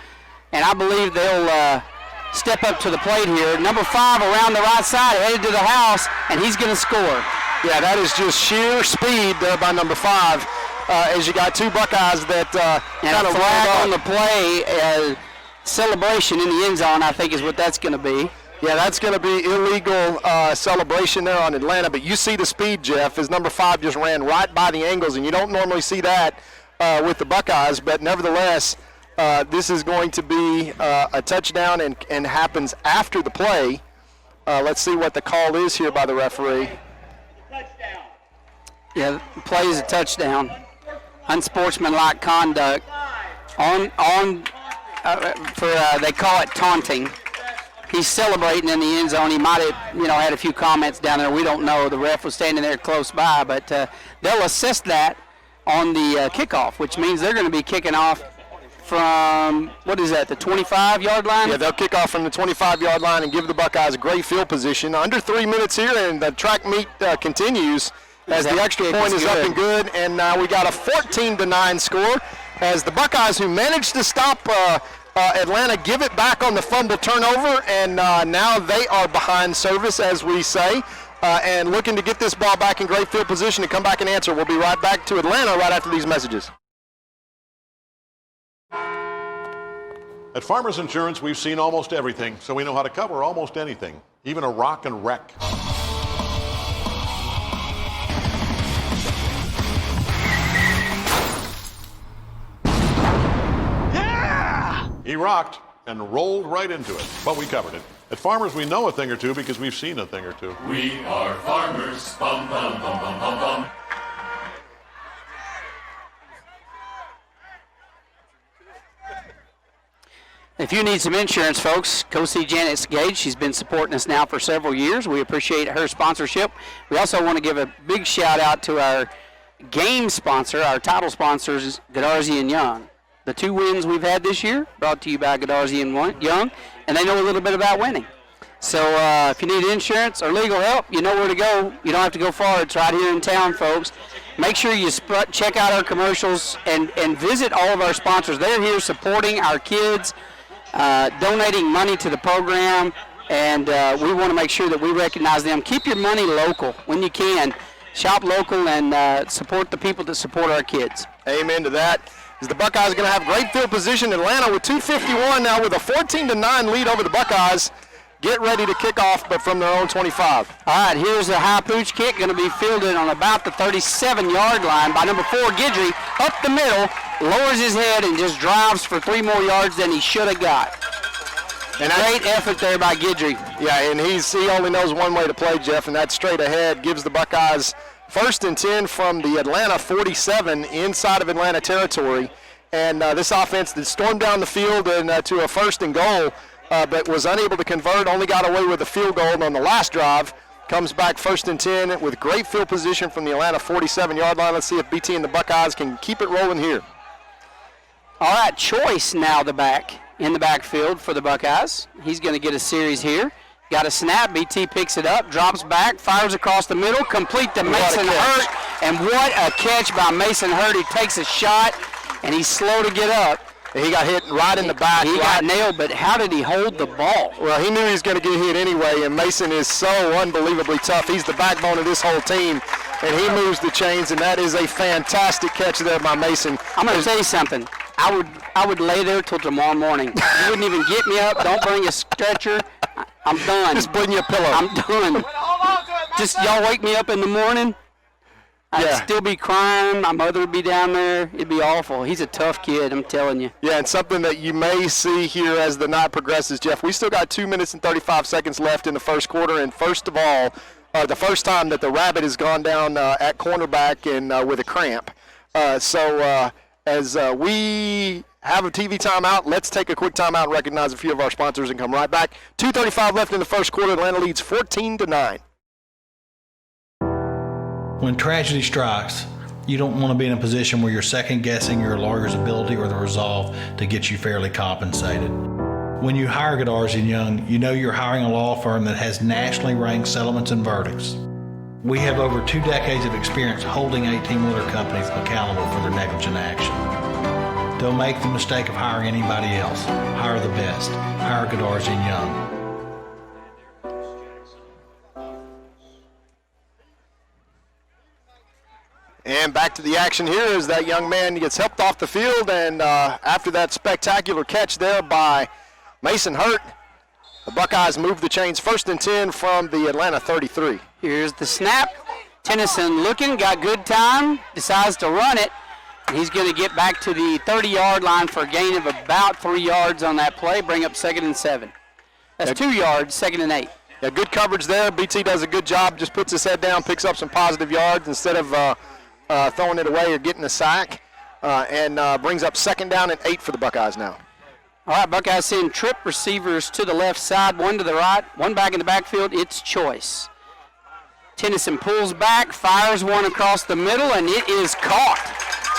And I believe they'll step up to the plate here. Number 5 around the right side, headed to the house, and he's going to score. Yeah, that is just sheer speed there by number 5. As you got 2 Buckeyes that kind of flag on the play. Celebration in the end zone, I think, is what that's going to be. Yeah, that's going to be illegal celebration there on Atlanta. But you see the speed, Jeff, as number 5 just ran right by the angles, and you don't normally see that with the Buckeyes. But nevertheless, this is going to be a touchdown and happens after the play. Let's see what the call is here by the referee. Touchdown. Yeah, the play is a touchdown. Unsportsmanlike conduct they call it taunting. He's celebrating in the end zone. He might have, had a few comments down there. We don't know. The ref was standing there close by, but they'll assess that on the kickoff, which means they're going to be kicking off from, what is that, the 25-yard line? Yeah, they'll kick off from the 25-yard line and give the Buckeyes a great field position. Under 3 minutes here, and the track meet continues as the extra point is up and good. And now we got a 14-9 score as the Buckeyes, who managed to stop Atlanta, give it back on the fumble turnover, and now they are behind service, as we say, and looking to get this ball back in great field position and come back and answer. We'll be right back to Atlanta right after these messages. At Farmers Insurance, we've seen almost everything, so we know how to cover almost anything, even a rock and wreck. Yeah! He rocked and rolled right into it, but we covered it. At Farmers, we know a thing or two because we've seen a thing or two. We are farmers. Bum, bum, bum, bum, bum, bum. If you need some insurance, folks, go see Janet Gage. She's been supporting us now for several years. We appreciate her sponsorship. We also want to give a big shout out to our game sponsor, our title sponsors, Godarzi and Young. The 2 wins we've had this year, brought to you by Godarzi and Young, and they know a little bit about winning. So if you need insurance or legal help, you know where to go. You don't have to go far. It's right here in town, folks. Make sure you check out our commercials and visit all of our sponsors. They're here supporting our kids. donating money to the program, and we want to make sure that we recognize them. Keep your money local when you can. Shop local and support the people that support our kids. Amen to that. As the Buckeyes are going to have great field position. Atlanta with 2:51 now with a 14-9 lead over the Buckeyes. Get ready to kick off, but from their own 25. All right, here's a high pooch kick, going to be fielded on about the 37-yard line by number 4, Guidry, up the middle, lowers his head, and just drives for 3 more yards than he should have got. And great effort there by Guidry. Yeah, and he only knows one way to play, Jeff, and that's straight ahead. Gives the Buckeyes 1st and 10 from the Atlanta 47 inside of Atlanta territory. And this offense that stormed down the field and to a 1st and goal, but was unable to convert, only got away with a field goal on the last drive. Comes back 1st and 10 with great field position from the Atlanta 47-yard line. Let's see if BT and the Buckeyes can keep it rolling here. All right, Choice now in the backfield for the Buckeyes. He's going to get a series here. Got a snap. BT picks it up, drops back, fires across the middle, complete to Mason Hurt. And what a catch by Mason Hurt. He takes a shot, and he's slow to get up. He got hit right in the back. He got nailed, but how did he hold the ball? Well, he knew he was going to get hit anyway, and Mason is so unbelievably tough. He's the backbone of this whole team, and he moves the chains, and that is a fantastic catch there by Mason. I'm going to tell you something. I would lay there till tomorrow morning. You wouldn't even get me up. Don't bring a stretcher. I'm done. Just bring you a pillow. I'm done. Just y'all wake me up in the morning. I'd still be crying. My mother would be down there. It'd be awful. He's a tough kid, I'm telling you. Yeah, and something that you may see here as the night progresses, Jeff, we still got 2 minutes and 35 seconds left in the first quarter. And first of all, the first time that the Rabbit has gone down at cornerback and with a cramp. As we have a TV timeout, let's take a quick timeout and recognize a few of our sponsors and come right back. 2:35 left in the first quarter. Atlanta leads 14-9. When tragedy strikes, you don't want to be in a position where you're second-guessing your lawyer's ability or the resolve to get you fairly compensated. When you hire Godarzi & Young, you know you're hiring a law firm that has nationally ranked settlements and verdicts. We have over 2 decades of experience holding 18-wheeler companies accountable for their negligent action. Don't make the mistake of hiring anybody else. Hire the best. Hire Godarzi & Young. And back to the action here as that young man gets helped off the field, and after that spectacular catch there by Mason Hurt, the Buckeyes move the chains 1st and 10 from the Atlanta 33. Here's the snap. Tennyson looking, got good time, decides to run it. He's going to get back to the 30-yard line for a gain of about 3 yards on that play, bring up 2nd and 7. That's 2 yards, 2nd and 8. Yeah, good coverage there. BT does a good job, just puts his head down, picks up some positive yards instead of throwing it away or getting a sack, and brings up 2nd down and 8 for the Buckeyes now. All right, Buckeyes send trip receivers to the left side, one to the right, one back in the backfield. It's Choice. Tennyson pulls back, fires one across the middle, and it is caught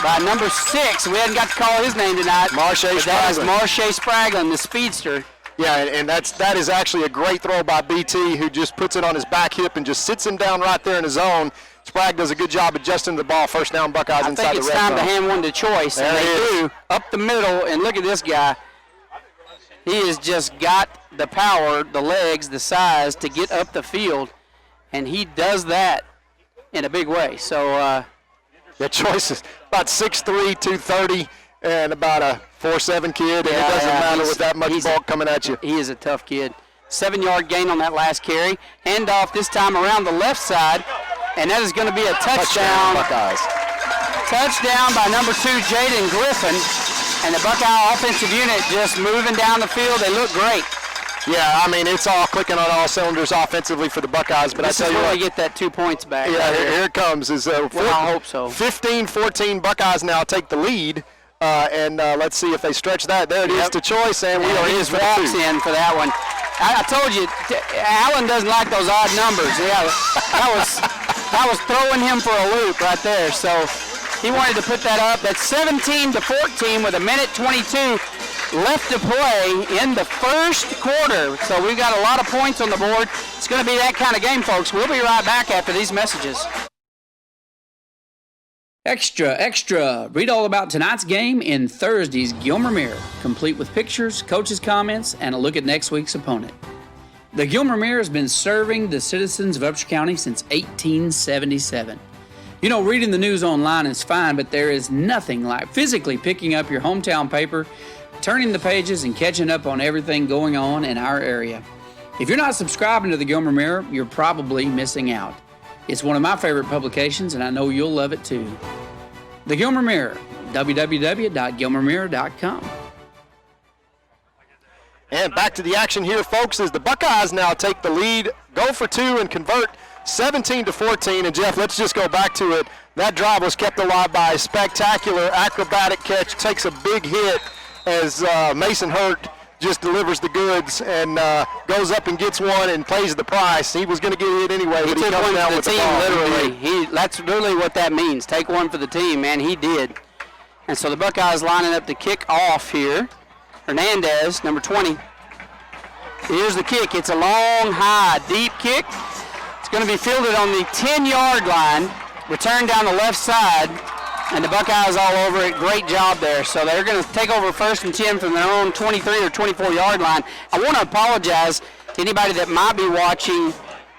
by number 6. We hadn't got to call his name tonight. Marshe Spraglin. That is Marshe Spraglin, the speedster. Yeah, and that is actually a great throw by BT, who just puts it on his back hip and just sits him down right there in his zone. Sprague does a good job adjusting the ball. 1st down Buckeyes inside the red zone. I think it's time to hand one to Choice, and they do. Up the middle, and look at this guy. He has just got the power, the legs, the size to get up the field, and he does that in a big way. So, the Choice is about 6'3", 230, and about a 4'7" kid, and it doesn't matter with that much bulk coming at you. He is a tough kid. 7-yard gain on that last carry. Handoff this time around the left side, and that is going to be a touchdown. Buckeyes. Touchdown by number 2, Jaden Griffin. And the Buckeye offensive unit just moving down the field. They look great. Yeah, I mean, it's all clicking on all cylinders offensively for the Buckeyes. But this I tell you what, what, they get that 2 points back. Yeah, here it comes. I hope so. 15-14 Buckeyes now take the lead. And let's see if they stretch that. There it is to Choice, and we are in for walks in for that one. I told you, Allen doesn't like those odd numbers. Yeah, that was throwing him for a loop right there. So he wanted to put that up. That's 17-14 with 1:22 left to play in the first quarter. So we've got a lot of points on the board. It's going to be that kind of game, folks. We'll be right back after these messages. Extra, extra! Read all about tonight's game in Thursday's Gilmer Mirror, complete with pictures, coaches' comments, and a look at next week's opponent. The Gilmer Mirror has been serving the citizens of Upshur County since 1877. You know, reading the news online is fine, but there is nothing like physically picking up your hometown paper, turning the pages, and catching up on everything going on in our area. If you're not subscribing to the Gilmer Mirror, you're probably missing out. It's one of my favorite publications, and I know you'll love it too. The Gilmer Mirror, www.gilmermirror.com. And back to the action here, folks, as the Buckeyes now take the lead, go for two, and convert 17-14. And, Jeff, let's just go back to it. That drive was kept alive by a spectacular acrobatic catch, takes a big hit as Mason Hurt just delivers the goods and goes up and gets one and pays the price. He was going to get hit anyway, but he comes down with the ball. Literally. That's literally what that means. Take one for the team, man. He did. And so the Buckeyes lining up to kick off here. Hernandez, number 20. Here's the kick. It's a long, high, deep kick. It's going to be fielded on the 10-yard line, returned down the left side, and the Buckeyes all over it. Great job there. So they're going to take over 1st and 10 from their own 23 or 24-yard line. I want to apologize to anybody that might be watching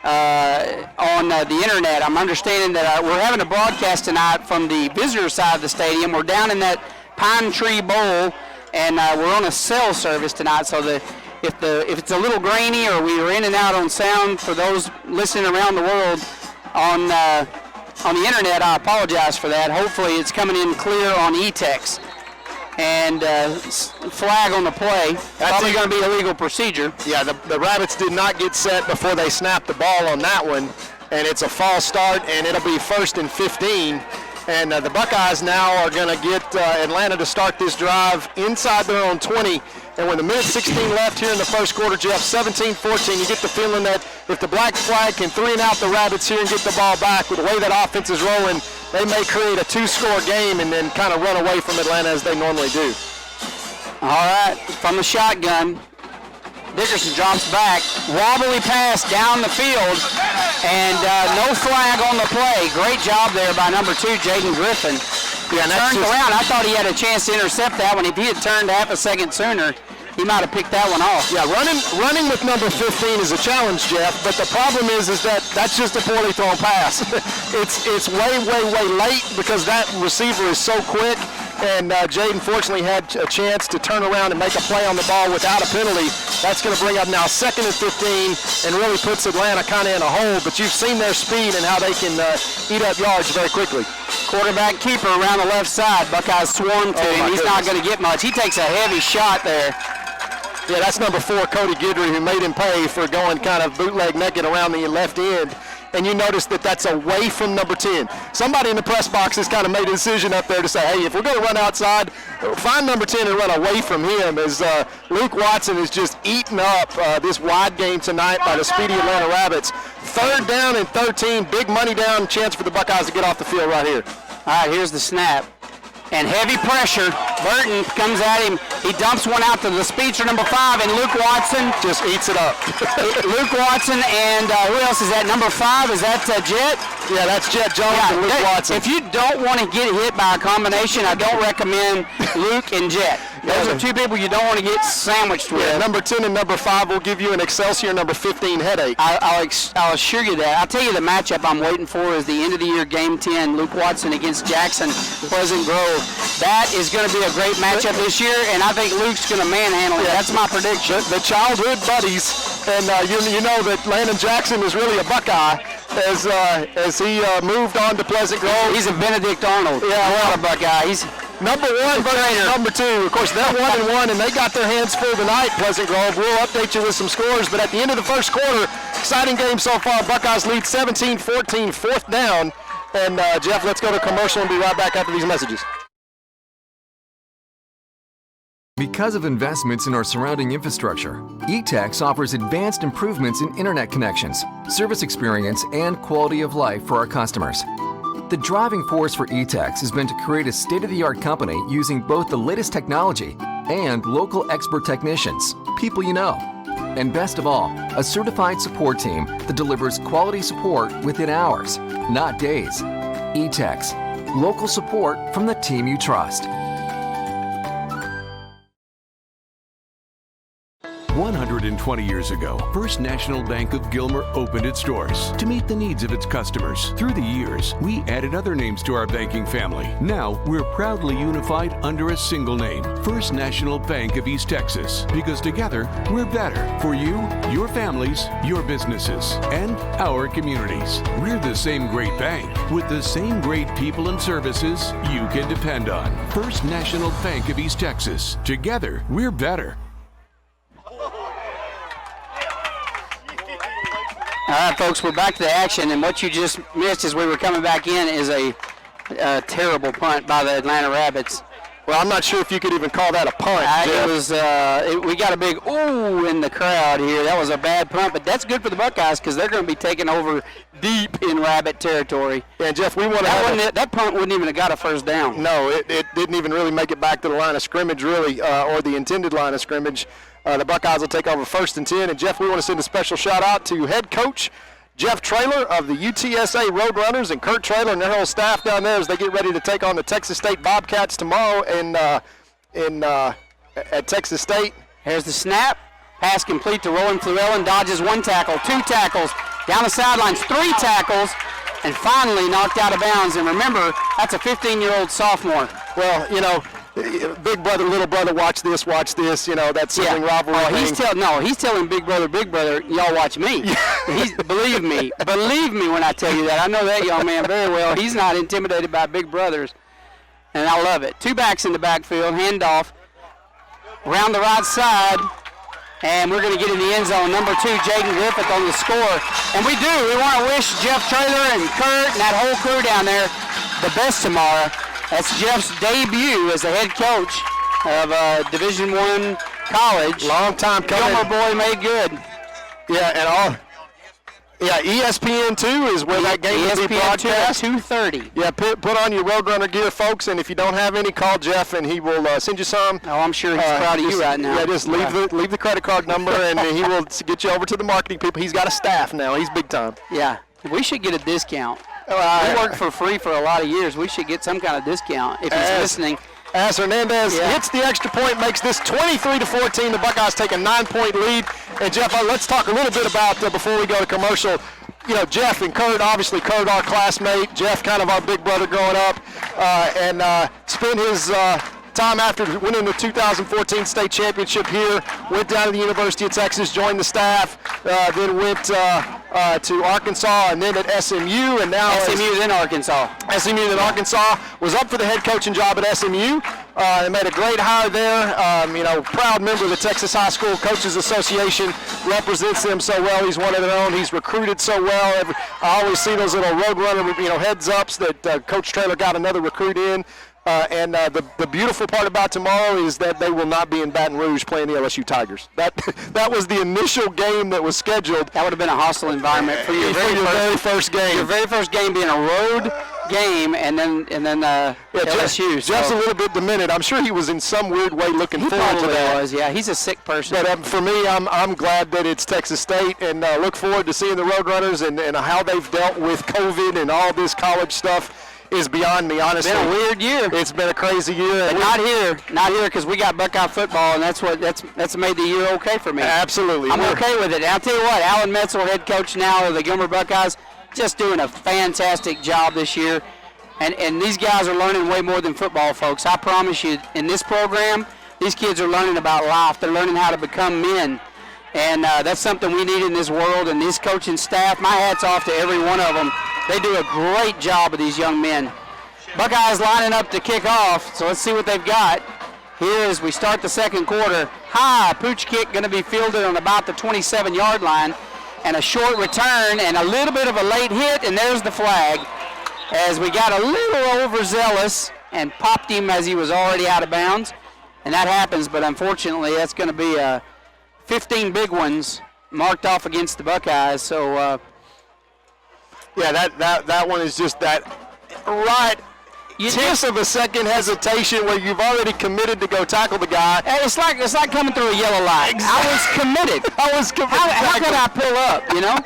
on the internet. I'm understanding that we're having a broadcast tonight from the visitor side of the stadium. We're down in that Pine Tree Bowl, and we're on a cell service tonight. So if it's a little grainy or we are in and out on sound for those listening around the world on the internet, I apologize for that. Hopefully it's coming in clear on E-Tex. And flag on the play. That's probably going to be a legal procedure. Yeah, the Rabbits did not get set before they snapped the ball on that one. And it's a false start, and it'll be 1st and 15. And the Buckeyes now are going to get Atlanta to start this drive inside their own 20. And with a minute 16 left here in the first quarter, Jeff, 17-14, you get the feeling that if the black flag can 3-and-out the Rabbits here and get the ball back, with the way that offense is rolling, they may create a 2-score game and then kind of run away from Atlanta as they normally do. All right, from the shotgun, Dickerson drops back, wobbly pass down the field, and no flag on the play. Great job there by number 2, Jaden Griffin. Yeah, turned around. I thought he had a chance to intercept that one. If he had turned half a second sooner, he might have picked that one off. Yeah, running with number 15 is a challenge, Jeff, but the problem is that that's just a poorly thrown pass. It's way late because that receiver is so quick, and Jaden fortunately had a chance to turn around and make a play on the ball without a penalty. That's going to bring up now 2nd and 15 and really puts Atlanta kind of in a hole, but you've seen their speed and how they can eat up yards very quickly. Quarterback keeper around the left side. Buckeyes swarm to him. He's not going to get much. He takes a heavy shot there. Yeah, that's number 4, Cody Guidry, who made him pay for going kind of bootleg naked around the left end. And you notice that that's away from number 10. Somebody in the press box has kind of made a decision up there to say, hey, if we're going to run outside, find number 10 and run away from him, as Luke Watson is just eating up this wide game tonight by the speedy Atlanta Rabbits. 3rd down and 13, big money down chance for the Buckeyes to get off the field right here. All right, here's the snap. And heavy pressure. Burton comes at him. He dumps one out to the speedster, number 5, and Luke Watson just eats it up. Luke Watson and who else is that? Number 5, is that Jet? Yeah, that's Jet Jones and Luke Watson. If you don't want to get hit by a combination, I don't recommend Luke and Jet. Those are 2 people you don't want to get sandwiched with. Yeah, number 10 and number 5 will give you an Excelsior number 15 headache. I'll assure you that. I'll tell you the matchup I'm waiting for is the end of the year game 10, Luke Watson against Jackson Pleasant Grove. That is going to be a great matchup this year, and I think Luke's going to manhandle it. That's my prediction. The childhood buddies, and you know that Landon Jackson is really a Buckeye as he moved on to Pleasant Grove. He's a Benedict Arnold. Yeah, not a Buckeye. He's number 1 versus number 2. Of course, they're 1-1, and they got their hands full tonight, Pleasant Grove. We'll update you with some scores, but at the end of the first quarter, exciting game so far. Buckeyes lead 17-14, 4th down. And, Jeff, let's go to commercial and be right back after these messages. Because of investments in our surrounding infrastructure, E-Tex offers advanced improvements in internet connections, service experience, and quality of life for our customers. The driving force for E-Tex has been to create a state-of-the-art company using both the latest technology and local expert technicians, people you know. And best of all, a certified support team that delivers quality support within hours, not days. E-Tex. Local support from the team you trust. 120 years ago, First National Bank of Gilmer opened its doors to meet the needs of its customers. Through the years, we added other names to our banking family. Now, we're proudly unified under a single name, First National Bank of East Texas, because together, we're better for you, your families, your businesses, and our communities. We're the same great bank with the same great people and services you can depend on. First National Bank of East Texas. Together, we're better. All right, folks, we're back to the action, and what you just missed as we were coming back in is a terrible punt by the Atlanta Rabbits. Well, I'm not sure if you could even call that a punt. We got a big ooh in the crowd here. That was a bad punt, but that's good for the Buckeyes because they're going to be taking over deep in Rabbit territory. Yeah, Jeff, we want to that punt wouldn't even have got a first down. No, it didn't even really make it back to the line of scrimmage, really, or the intended line of scrimmage. The Buckeyes will take over 1st and 10. And, Jeff, we want to send a special shout-out to head coach Jeff Traylor of the UTSA Roadrunners and Kurt Traylor and their whole staff down there as they get ready to take on the Texas State Bobcats tomorrow at Texas State. Here's the snap. Pass complete to Rowan Flewellen. Dodges 1 tackle, 2 tackles, down the sidelines, 3 tackles, and finally knocked out of bounds. And remember, that's a 15-year-old sophomore. Well, you know, big brother, little brother, watch this, you know, that sibling rivalry thing. He's telling big brother, y'all watch me. Believe me when I tell you that. I know that young man very well. He's not intimidated by big brothers, and I love it. 2 backs in the backfield, handoff, around the right side, and we're going to get in the end zone. Number 2, Jaden Griffith on the score, and we do. We want to wish Jeff Traylor and Kurt and that whole crew down there the best tomorrow. That's Jeff's debut as the head coach of Division I college. Long time coming. Gilmer boy made good. Yeah, ESPN 2 is where that game will be broadcast. 2:30. Yeah, put on your Roadrunner gear, folks, and if you don't have any, call Jeff and he will send you some. Oh, I'm sure he's proud of you right now. Yeah, just leave the credit card number and he will get you over to the marketing people. He's got a staff now. He's big time. Yeah, we should get a discount. We worked for free for a lot of years. We should get some kind of discount if he's listening. As Hernandez hits the extra point, makes this 23-14. The Buckeyes take a 9-point lead. And Jeff, let's talk a little bit about before we go to commercial. You know, Jeff and Kurt, obviously Kurt, our classmate. Jeff, kind of our big brother growing up, and spent his time after winning the 2014 state championship here. Went down to the University of Texas, joined the staff, then went to Arkansas, and then at SMU, and now SMU then Arkansas. SMU then Arkansas. Was up for the head coaching job at SMU. They made a great hire there. You know, proud member of the Texas High School Coaches Association. Represents them so well. He's one of their own. He's recruited so well. I always see those little Roadrunner, heads ups that Coach Traylor got another recruit in. And the beautiful part about tomorrow is that they will not be in Baton Rouge playing the LSU Tigers. That was the initial game that was scheduled. That would have been a hostile environment for your very first game. Your very first game being a road game, and then LSU. Jeff's a little bit demented. I'm sure he was in some weird way looking forward to that. He was, yeah. He's a sick person. But for me, I'm glad that it's Texas State, and look forward to seeing the Roadrunners and how they've dealt with COVID and all this college stuff. Is beyond me, honestly. It's been a weird year. It's been a crazy year. But not here, because we got Buckeye football, and that's made the year okay for me. Absolutely. I'm okay with it. And I'll tell you what, Alan Metzel, head coach now of the Gilmer Buckeyes, just doing a fantastic job this year. And these guys are learning way more than football, folks. I promise you, in this program, these kids are learning about life. They're learning how to become men. And that's something we need in this world. And this coaching staff, my hat's off to every one of them. They do a great job with these young men. Buckeyes lining up to kick off, so let's see what they've got. Here as we start the second quarter. High pooch kick going to be fielded on about the 27-yard line. And a short return and a little bit of a late hit, and there's the flag. As we got a little overzealous and popped him as he was already out of bounds. And that happens, but unfortunately that's going to be 15 big ones marked off against the Buckeyes. So, yeah, that one is just that right tenth of a second hesitation where you've already committed to go tackle the guy. Hey, it's like coming through a yellow light. Exactly. I was committed. How could I pull up, you know?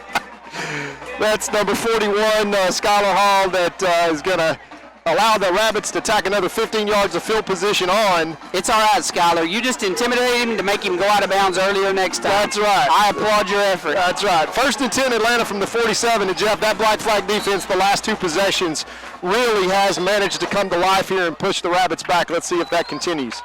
That's number 41, Skylar Hall, that is going to allow the Rabbits to tack another 15 yards of field position on. It's all right, Skyler. You just intimidated him to make him go out of bounds earlier next time. That's right. I applaud your effort. That's right. 1st and 10 Atlanta from the 47. And Jeff, that black flag defense the last 2 possessions really has managed to come to life here and push the Rabbits back. Let's see if that continues.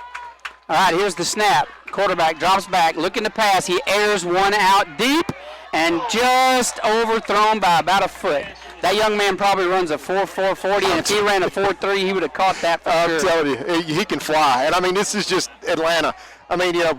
All right, here's the snap. Quarterback drops back, looking to pass. He airs one out deep and just overthrown by about a foot. That young man probably runs a 4.4 40, and if he ran a 4.3, he would have caught that for sure. I'm telling you, he can fly. And, I mean, this is just Atlanta. I mean, you know,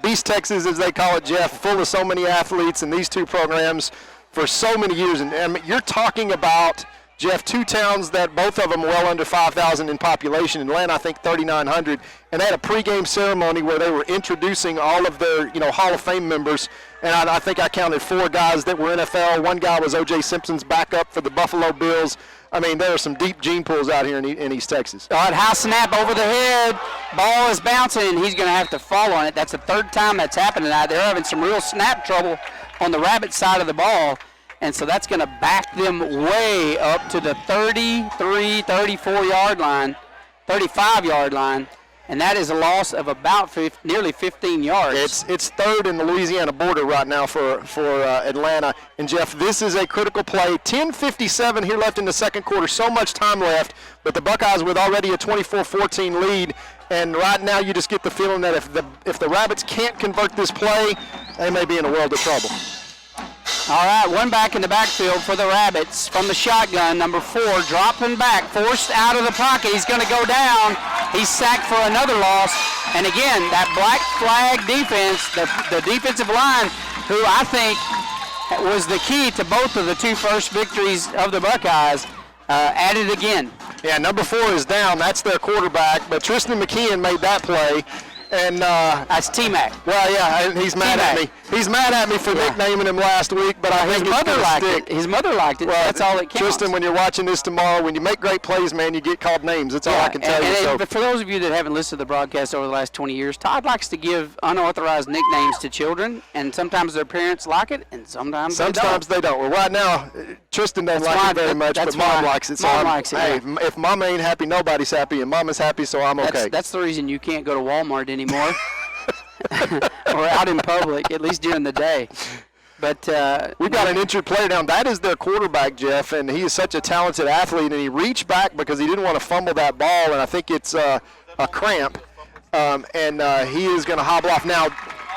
Beast Texas, as they call it, Jeff, full of so many athletes in these 2 programs for so many years. And I mean, you're talking about, Jeff, 2 towns that both of them well under 5,000 in population. Atlanta, I think, 3,900. And they had a pregame ceremony where they were introducing all of their, you know, Hall of Fame members. And I think I counted 4 guys that were NFL. 1 guy was O.J. Simpson's backup for the Buffalo Bills. I mean, there are some deep gene pools out here in East Texas. All right, high snap over the head. Ball is bouncing, and he's going to have to fall on it. That's the 3rd time that's happened tonight. They're having some real snap trouble on the Rabbit side of the ball. And so that's going to back them way up to the 33, 34-yard line, 35-yard line. And that is a loss of about nearly 15 yards. It's 3rd in the Louisiana border right now for Atlanta. And, Jeff, this is a critical play. 10:57 here left in the 2nd quarter. So much time left. But the Buckeyes with already a 24-14 lead. And right now you just get the feeling that if the Rabbits can't convert this play, they may be in a world of trouble. All right, 1 back in the backfield for the Rabbits from the shotgun. Number 4 dropping back, forced out of the pocket. He's going to go down. He's sacked for another loss. And again, that black flag defense, the defensive line, who I think was the key to both of the 2 first victories of the Buckeyes, added again. Yeah, number 4 is down. That's their quarterback. But Tristan McKeon made that play. And that's T-Mac. Well, yeah, he's mad T-Mac. at me. He's mad at me for nicknaming him last week, but I think his mother liked it. His mother liked it. Well, that's all that counts. Tristan, when you're watching this tomorrow, when you make great plays, man, you get called names. That's all I can tell you. But for those of you that haven't listened to the broadcast over the last 20 years, Todd likes to give unauthorized nicknames to children, and sometimes their parents like it, and sometimes they don't. Well, right now, Tristan doesn't like it very much, but Mom likes it. Mom likes it. Hey, if Mama ain't happy, nobody's happy, and Mama's happy, so I'm okay. That's the reason you can't go to Walmart anymore. Or out in public, at least during the day. But we've got an injured player down. That is their quarterback, Jeff, and he is such a talented athlete. And he reached back because he didn't want to fumble that ball, and I think it's a cramp. And he is going to hobble off. Now,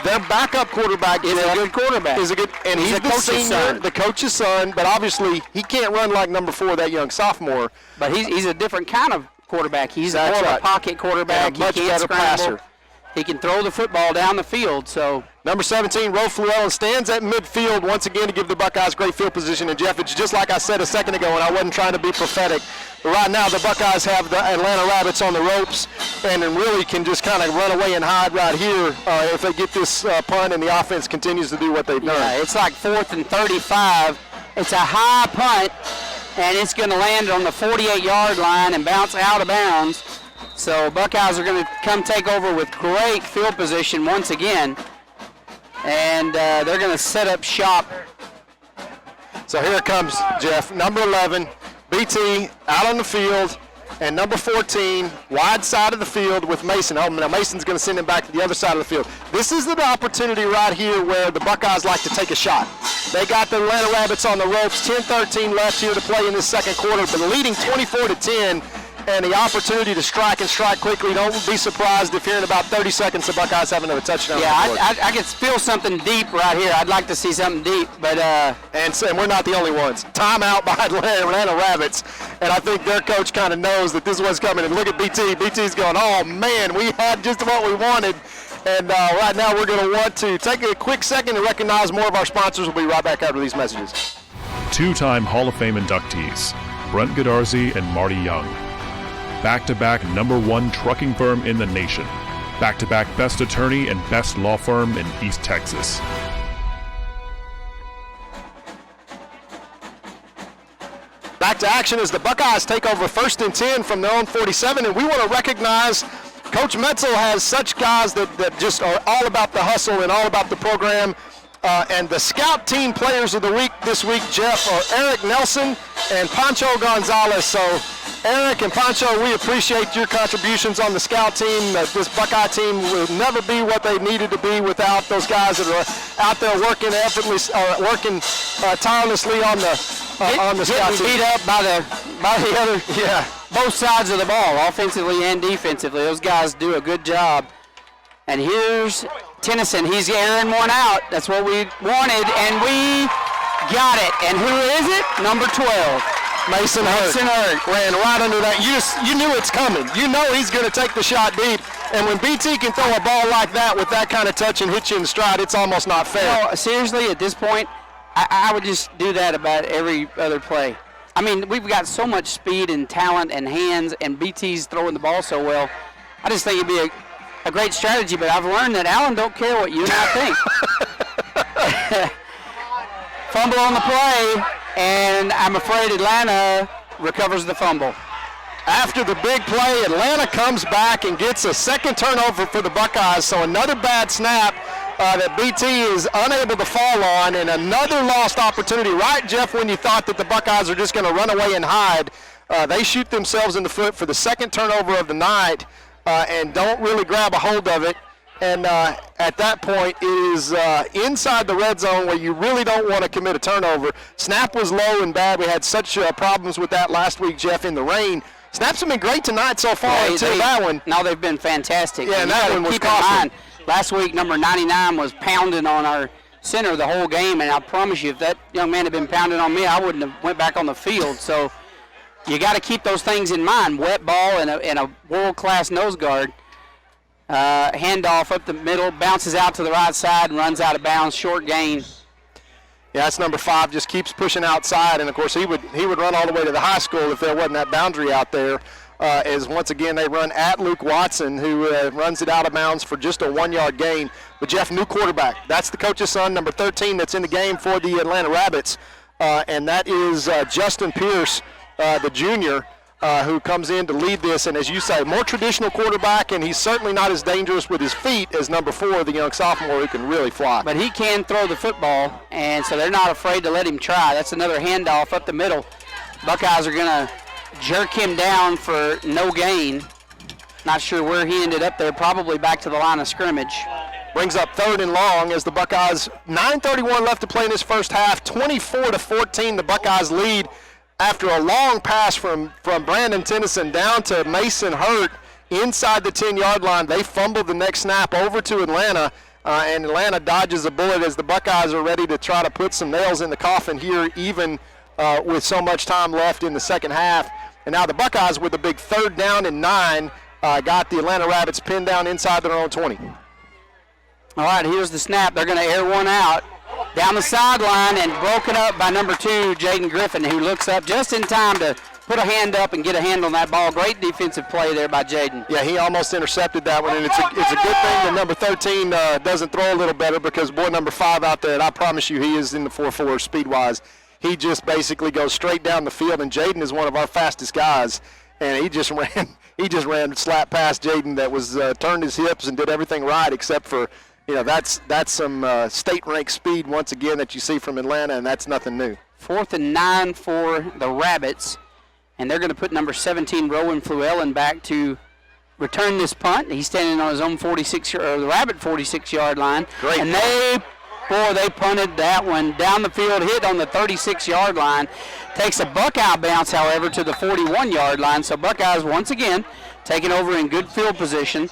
their backup quarterback is a good quarterback. He's the senior, the coach's son. But obviously, he can't run like number 4, that young sophomore. But he's a different kind of quarterback. He's more of a pocket quarterback. Much better passer. He can throw the football down the field. So number 17, Ro Fluellen, stands at midfield once again to give the Buckeyes great field position. And, Jeff, it's just like I said a second ago, and I wasn't trying to be prophetic. But right now the Buckeyes have the Atlanta Rabbits on the ropes and really can just kind of run away and hide right here if they get this punt and the offense continues to do what they've done. Yeah, it's like 4th and 35. It's a high punt, and it's going to land on the 48-yard line and bounce out of bounds. So Buckeyes are going to come take over with great field position once again, and they're going to set up shop. So here it comes, Jeff. Number 11, BT out on the field, and number 14, wide side of the field with Mason. Oh, now Mason's going to send him back to the other side of the field. This is the opportunity right here where the Buckeyes like to take a shot. They got the Atlanta Rabbits on the ropes, 10-13 left here to play in this 2nd quarter, but leading 24-10. And the opportunity to strike and strike quickly. Don't be surprised if here in about 30 seconds the Buckeyes have another touchdown. Yeah, I can feel something deep right here. I'd like to see something deep, but and we're not the only ones. Timeout by Atlanta Rabbits, and I think their coach kind of knows that this is what's coming. And look at BT. BT's going, oh man, we had just what we wanted. And right now we're going to want to take a quick second to recognize more of our sponsors. We'll be right back after these messages. 2-time Hall of Fame inductees, Brent Godarzy and Marty Young. Back-to-back #1 trucking firm in the nation. Back-to-back best attorney and best law firm in East Texas. Back to action as the Buckeyes take over 1st and 10 from their own 47, and we want to recognize Coach Metzel has such guys that just are all about the hustle and all about the program. And the scout team players of the week this week, Jeff, are Eric Nelson and Pancho Gonzalez. So, Eric and Pancho, we appreciate your contributions on the scout team. This Buckeye team will never be what they needed to be without those guys that are out there working tirelessly on the scout team. Beat up by the other, both sides of the ball, offensively and defensively. Those guys do a good job. And here's Tennyson. He's airing one out. That's what we wanted, and we got it. And who is it? Number 12. Mason Hurt ran right under that. You knew it's coming. You know he's going to take the shot deep. And when BT can throw a ball like that with that kind of touch and hit you in the stride, it's almost not fair. No, seriously, at this point, I would just do that about every other play. I mean, we've got so much speed and talent and hands, and BT's throwing the ball so well. I just think it'd be a great strategy, but I've learned that Allen don't care what you and I think. Fumble on the play, and I'm afraid Atlanta recovers the fumble. After the big play, Atlanta comes back and gets a second turnover for the Buckeyes, so another bad snap that BT is unable to fall on, and another lost opportunity. Right, Jeff, when you thought that the Buckeyes are just going to run away and hide, they shoot themselves in the foot for the second turnover of the night and don't really grab a hold of it. And at that point, it is inside the red zone where you really don't want to commit a turnover. Snap was low and bad. We had such problems with that last week, Jeff, in the rain. Snaps have been great tonight so far until that one. No, they've been fantastic. Yeah, and that one was keep in mind, last week, number 99 was pounding on our center the whole game, and I promise you, if that young man had been pounding on me, I wouldn't have went back on the field. So you got to keep those things in mind. Wet ball and a world-class nose guard. Handoff up the middle, bounces out to the right side and runs out of bounds, short gain. Yeah, that's number 5, just keeps pushing outside, and of course he would run all the way to the high school if there wasn't that boundary out there. As once again they run at Luke Watson, who runs it out of bounds for just a 1-yard gain. But Jeff, new quarterback. That's the coach's son, number 13, that's in the game for the Atlanta Rabbits, and that is Justin Pierce, the junior. Who comes in to lead this, and as you say, more traditional quarterback, and he's certainly not as dangerous with his feet as number 4, the young sophomore who can really fly. But he can throw the football, and so they're not afraid to let him try. That's another handoff up the middle. Buckeyes are going to jerk him down for no gain. Not sure where he ended up there, probably back to the line of scrimmage. Brings up 3rd and long as the Buckeyes, 9:31 left to play in this first half, 24-14 the Buckeyes lead. After a long pass from Brandon Tennyson down to Mason Hurt inside the 10-yard line, they fumbled the next snap over to Atlanta, and Atlanta dodges a bullet as the Buckeyes are ready to try to put some nails in the coffin here, even with so much time left in the second half. And now the Buckeyes, with a big 3rd down and 9, got the Atlanta Rabbits pinned down inside their own 20. All right, here's the snap. They're going to air one out. Down the sideline and broken up by number 2, Jaden Griffin, who looks up just in time to put a hand up and get a hand on that ball. Great defensive play there by Jaden. Yeah, he almost intercepted that one, and it's a good thing that number 13 doesn't throw a little better, because boy, number 5 out there, and I promise you he is in the 4.4 speed-wise. He just basically goes straight down the field, and Jaden is one of our fastest guys, and he just ran slap past Jaden that was turned his hips and did everything right except for, that's some state-ranked speed once again that you see from Atlanta, and that's nothing new. 4th and 9 for the Rabbits, and they're going to put number 17, Rowan Fluellen, back to return this punt. He's standing on his own the Rabbit 46-yard line. Great. And they punted that one down the field, hit on the 36-yard line. Takes a Buckeye bounce, however, to the 41-yard line. So Buckeyes once again taking over in good field position.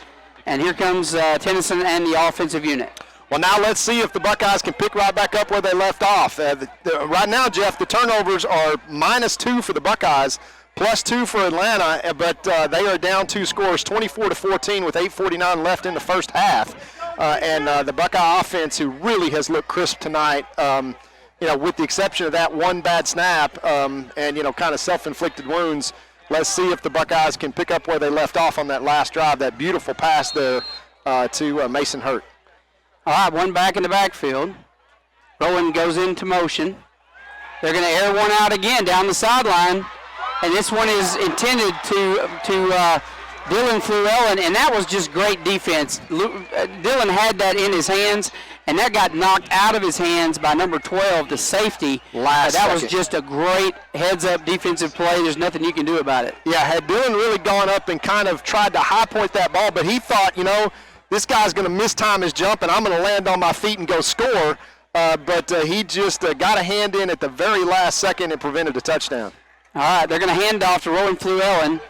And here comes Tennyson and the offensive unit. Well, now let's see if the Buckeyes can pick right back up where they left off. Right now, Jeff, the turnovers are -2 for the Buckeyes, +2 for Atlanta, but they are down 2 scores, 24-14 with 8:49 left in the first half. And the Buckeye offense, who really has looked crisp tonight, with the exception of that one bad snap and, kind of self-inflicted wounds. Let's see if the Buckeyes can pick up where they left off on that last drive, that beautiful pass there to Mason Hurt. All right, one back in the backfield. Rowan goes into motion. They're going to air one out again down the sideline, and this one is intended to Dylan Fluellen, and that was just great defense. Dylan had that in his hands, and that got knocked out of his hands by number 12, the safety. That was just a great heads-up defensive play. There's nothing you can do about it. Yeah, had Dylan really gone up and kind of tried to high point that ball, but he thought, this guy's going to mistime his jump, and I'm going to land on my feet and go score. But he just got a hand in at the very last second and prevented a touchdown. All right, they're going to hand off to Rowan Fluellen.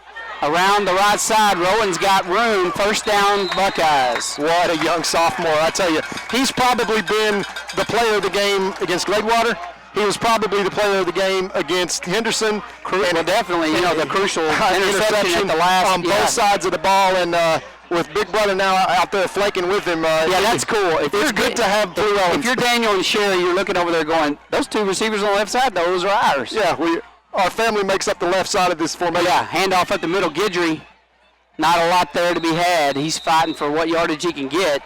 Around the right side, Rowan's got room. First down, Buckeyes. What a young sophomore. I tell you, he's probably been the player of the game against Gladewater. He was probably the player of the game against Henderson. Well, definitely, the crucial interception at the last. On both sides of the ball, and with Big Brother now out there flaking with him. That's cool. It's good to have Fluellen. If you're Daniel and Sherry, you're looking over there going, those two receivers on the left side, those are ours. Yeah, our family makes up the left side of this formation. Yeah, handoff up the middle. Guidry, not a lot there to be had. He's fighting for what yardage he can get,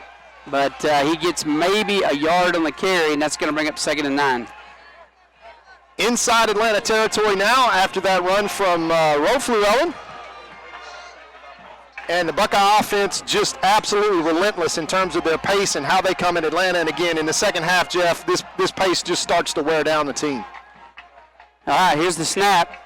but he gets maybe a yard on the carry, and that's going to bring up 2nd and 9. Inside Atlanta territory now after that run from Rowan Fluellen. And the Buckeye offense just absolutely relentless in terms of their pace and how they come in Atlanta. And again, in the second half, Jeff, this pace just starts to wear down the team. All right, here's the snap.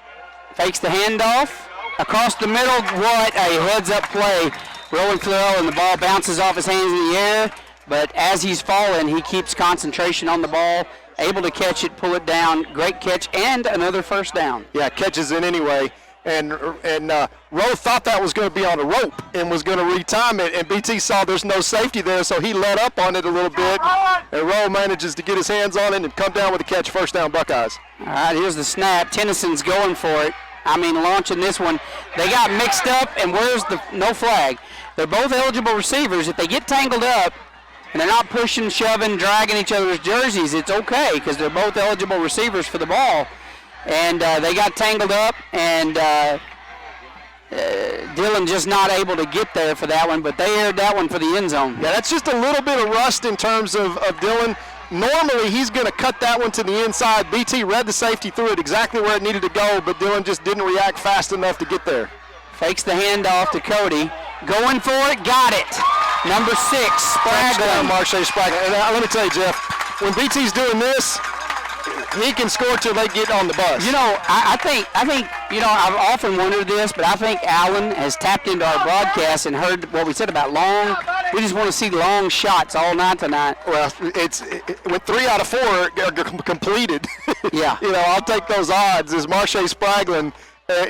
Fakes the handoff. Across the middle, what a heads-up play. Rowan Fluellen, and the ball bounces off his hands in the air. But as he's falling, he keeps concentration on the ball, able to catch it, pull it down. Great catch, and another first down. Yeah, catches it anyway. And Rowe thought that was going to be on a rope and was going to retime it, and BT saw there's no safety there, so he let up on it a little bit, and Rowe manages to get his hands on it and come down with a catch. First down, Buckeyes. All right, here's the snap. Tennyson's going for it. Launching this one. They got mixed up, and where's the no flag? They're both eligible receivers. If they get tangled up and they're not pushing, shoving, dragging each other's jerseys, it's okay because they're both eligible receivers for the ball. And they got tangled up, and Dylan just not able to get there for that one, but they aired that one for the end zone. Yeah, that's just a little bit of rust in terms of Dylan. Normally, he's going to cut that one to the inside. BT read the safety, threw it exactly where it needed to go, but Dylan just didn't react fast enough to get there. Fakes the handoff to Cody. Going for it, got it. Number 6, Spraglin. Marche Spraglin. And let me tell you, Jeff, when BT's doing this, he can score till they get on the bus. I think I've often wondered this, but I think Allen has tapped into our broadcast and heard what we said about long. We just want to see long shots all night tonight. Well, when 3 out of 4 are completed. Yeah. I'll take those odds as Marche Spraglin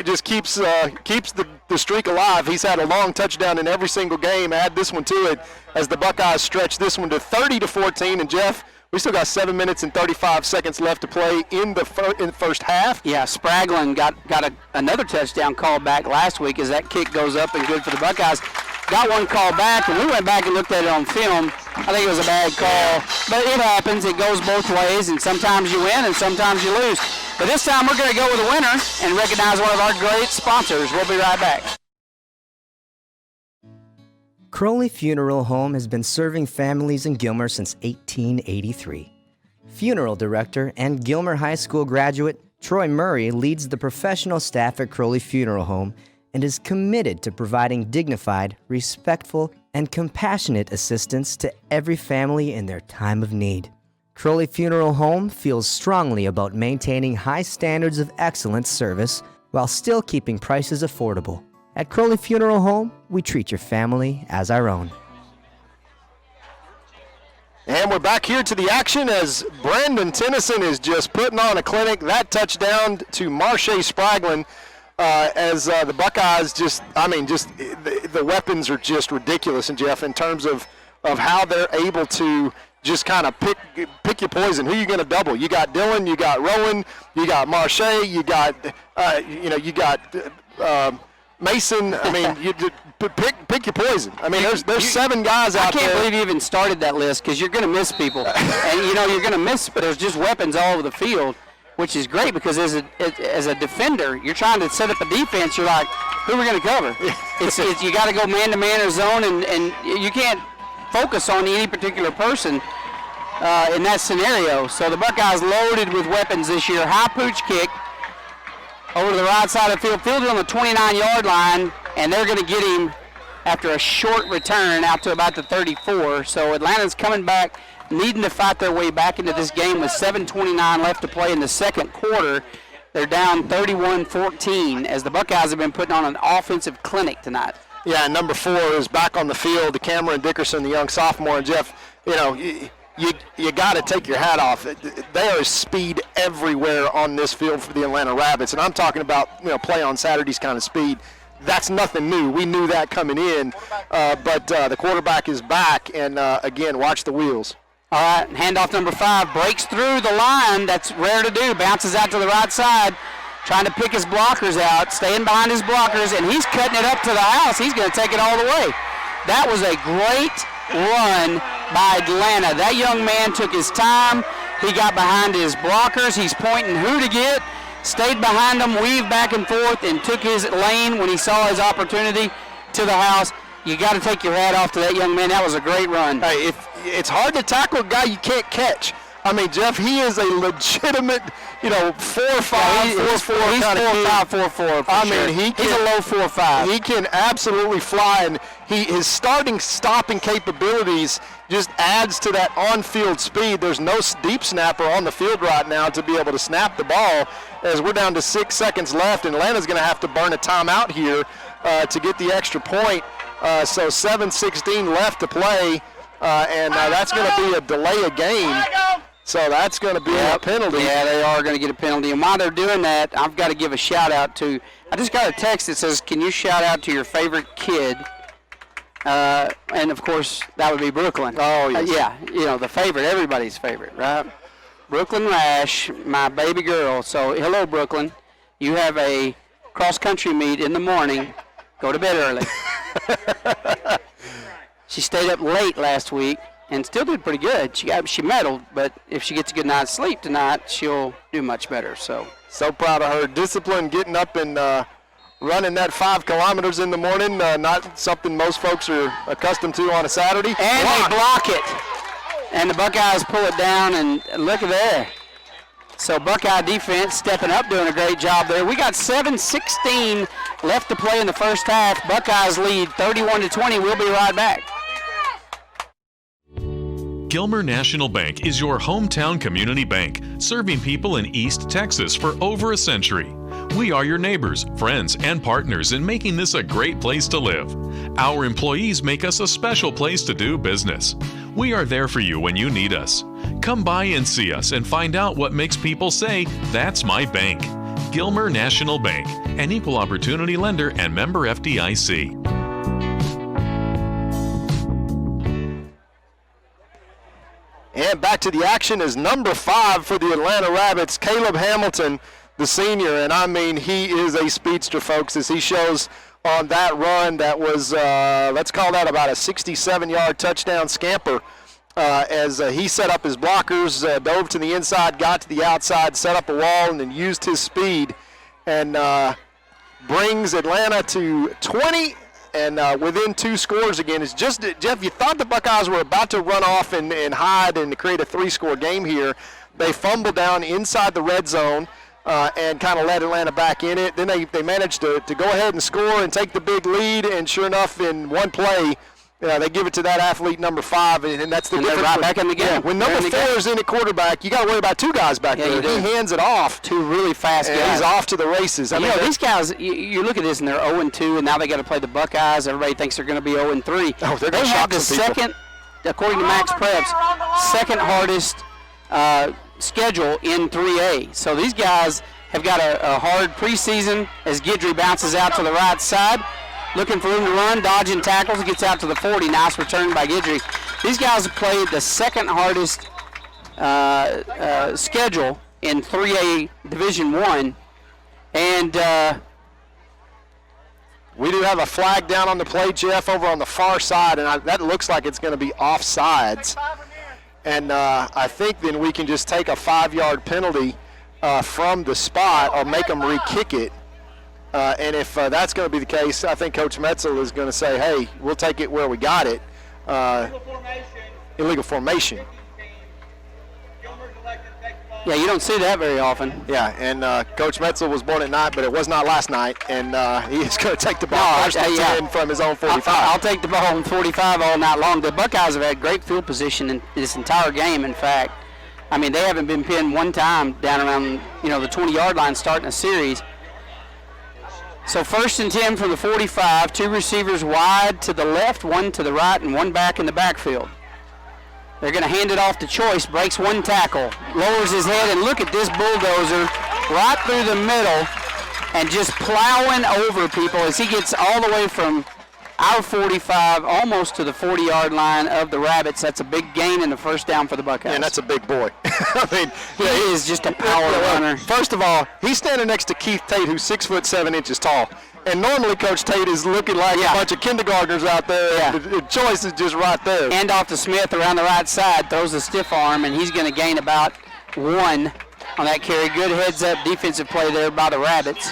just keeps the streak alive. He's had a long touchdown in every single game. Add this one to it as the Buckeyes stretch this one to 30-14. And Jeff, we still got 7 minutes and 35 seconds left to play in the first half. Yeah, Spraglin got another touchdown called back last week as that kick goes up and good for the Buckeyes. Got one call back, and we went back and looked at it on film. I think it was a bad call, but it happens. It goes both ways, and sometimes you win and sometimes you lose. But this time we're going to go with a winner and recognize one of our great sponsors. We'll be right back. Crowley Funeral Home has been serving families in Gilmer since 1883. Funeral director and Gilmer High School graduate Troy Murray leads the professional staff at Crowley Funeral Home and is committed to providing dignified, respectful, and compassionate assistance to every family in their time of need. Crowley Funeral Home feels strongly about maintaining high standards of excellent service while still keeping prices affordable. At Crowley Funeral Home, we treat your family as our own. And we're back here to the action as Brandon Tennyson is just putting on a clinic. That touchdown to Marche Spraglin as the Buckeyes the weapons are just ridiculous, and Jeff, in terms of how they're able to just kind of pick your poison. Who are you going to double? You got Dylan, you got Rowan, you got Marche, you got Mason. You pick your poison. There's 7 guys out there. I can't believe you even started that list because you're going to miss people, and you're going to miss. But there's just weapons all over the field, which is great because as a defender, you're trying to set up a defense. You're like, who are we going to cover? You got to go man to man or zone, and you can't focus on any particular person in that scenario. So the Buckeyes loaded with weapons this year. High pooch kick over to the right side of the field, fielded on the 29-yard line, and they're going to get him after a short return out to about the 34. So Atlanta's coming back. needing to fight their way back into this game with 7:29 left to play in the second quarter. They're down 31-14 as the Buckeyes have been putting on an offensive clinic tonight. Yeah, and number 4 is back on the field, Cameron Dickerson, the young sophomore. And Jeff, you got to take your hat off. There is speed everywhere on this field for the Atlanta Rabbits, and I'm talking about play on Saturdays kind of speed. That's nothing new. We knew that coming in, but the quarterback is back, and again, watch the wheels. All right, handoff number 5 breaks through the line. That's rare to do. Bounces out to the right side, trying to pick his blockers out, staying behind his blockers, and he's cutting it up to the house. He's going to take it all the way. That was a great run by Atlanta. That young man took his time. He got behind his blockers. He's pointing who to get, stayed behind them, weaved back and forth, and took his lane when he saw his opportunity to the house. You got to take your hat off to that young man. That was a great run. Hey, it's hard to tackle a guy you can't catch. I mean, Jeff, he is a legitimate, 4'5", 4'4" kind of kid. 4'5", 4'4". I mean, he's a low 4'5". He can absolutely fly, and his stopping capabilities just adds to that on-field speed. There's no deep snapper on the field right now to be able to snap the ball, as we're down to 6 seconds left, and Atlanta's going to have to burn a timeout here to get the extra point. So 7:16 left to play, and that's going to be a delay of game. So that's going to be a penalty. Yeah, they are going to get a penalty. And while they're doing that, I've got to give a shout-out to – I just got a text that says, can you shout out to your favorite kid? And, of course, that would be Brooklyn. Oh, yes. Yeah, the favorite, everybody's favorite, right? Brooklyn Rash, my baby girl. So, hello, Brooklyn. You have a cross-country meet in the morning. Go to bed early. She stayed up late last week and still did pretty good. She medaled, but if she gets a good night's sleep tonight, she'll do much better. So proud of her. Discipline, getting up and running that 5 kilometers in the morning, not something most folks are accustomed to on a Saturday. And they block it. And the Buckeyes pull it down, and look at there. So Buckeye defense stepping up, doing a great job there. We got 7:16 left to play in the first half. Buckeyes lead 31-20. We'll be right back. Gilmer National Bank is your hometown community bank, serving people in East Texas for over a century. We are your neighbors, friends, and partners in making this a great place to live. Our employees make us a special place to do business. We are there for you when you need us. Come by and see us and find out what makes people say, "That's my bank." Gilmer National Bank, an equal opportunity lender and member FDIC. And back to the action is number 5 for the Atlanta Rabbits, Caleb Hamilton, the senior. And I mean, he is a speedster, folks, as he shows on that run that was, let's call that about a 67-yard touchdown scamper. As he set up his blockers, dove to the inside, got to the outside, set up a wall, and then used his speed and brings Atlanta to 20 and within 2 scores again. It's just, Jeff, you thought the Buckeyes were about to run off and hide and create a 3-score game here. They fumbled down inside the red zone and kind of led Atlanta back in it. Then they managed to go ahead and score and take the big lead, and sure enough, in one play, they give it to that athlete, number 5, and that's the difference. Right back in the game. Yeah, when number 4 is in at quarterback, you got to worry about 2 guys back there. He hands it off. 2 really fast guys. He's off to the races. I mean, these guys, you look at this, and they're 0-2, and now they got to play the Buckeyes. Everybody thinks they're going to be 0-3. Oh, they're they have the second, according to Max Preps, second hardest schedule in 3A. So these guys have got a hard preseason as Guidry bounces out to the right side. Looking for room to run, dodging tackles, gets out to the 40. Nice return by Guidry. These guys have played the second hardest schedule in 3A Division I. And we do have a flag down on the play, Jeff, over on the far side, and that looks like it's going to be offsides. And I think then we can just take a 5-yard penalty from the spot or make them re-kick it. And if that's going to be the case, I think Coach Metzel is going to say, hey, we'll take it where we got it. Illegal formation. Yeah, you don't see that very often. Yeah, and Coach Metzel was born at night, but it was not last night, and he is going to take the ball first and 10 from his own 45. I'll take the ball on 45 all night long. The Buckeyes have had great field position in this entire game, in fact. I mean, they haven't been pinned one time down around, the 20-yard line starting a series. So 1st and 10 from the 45, 2 receivers wide to the left, 1 to the right, and 1 back in the backfield. They're going to hand it off to Choice, breaks 1 tackle, lowers his head, and look at this bulldozer right through the middle and just plowing over people as he gets all the way from our 45 almost to the 40-yard line of the Rabbits. That's a big gain and a first down for the Buckeyes. And that's a big boy. I mean, he is just a power runner. First of all, he's standing next to Keith Tate, who's 6 foot 7 inches tall. And normally Coach Tate is looking like a bunch of kindergartners out there. Yeah. The Choice is just right there. Hand off to Smith around the right side, throws a stiff arm, and he's going to gain about 1 on that carry. Good heads-up defensive play there by the Rabbits.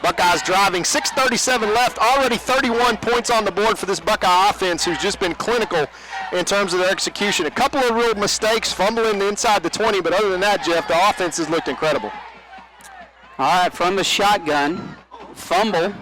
Buckeyes driving, 6:37 left, already 31 points on the board for this Buckeye offense, who's just been clinical in terms of their execution. A couple of real mistakes, fumbling inside the 20, but other than that, Jeff, the offense has looked incredible. All right, from the shotgun, fumble.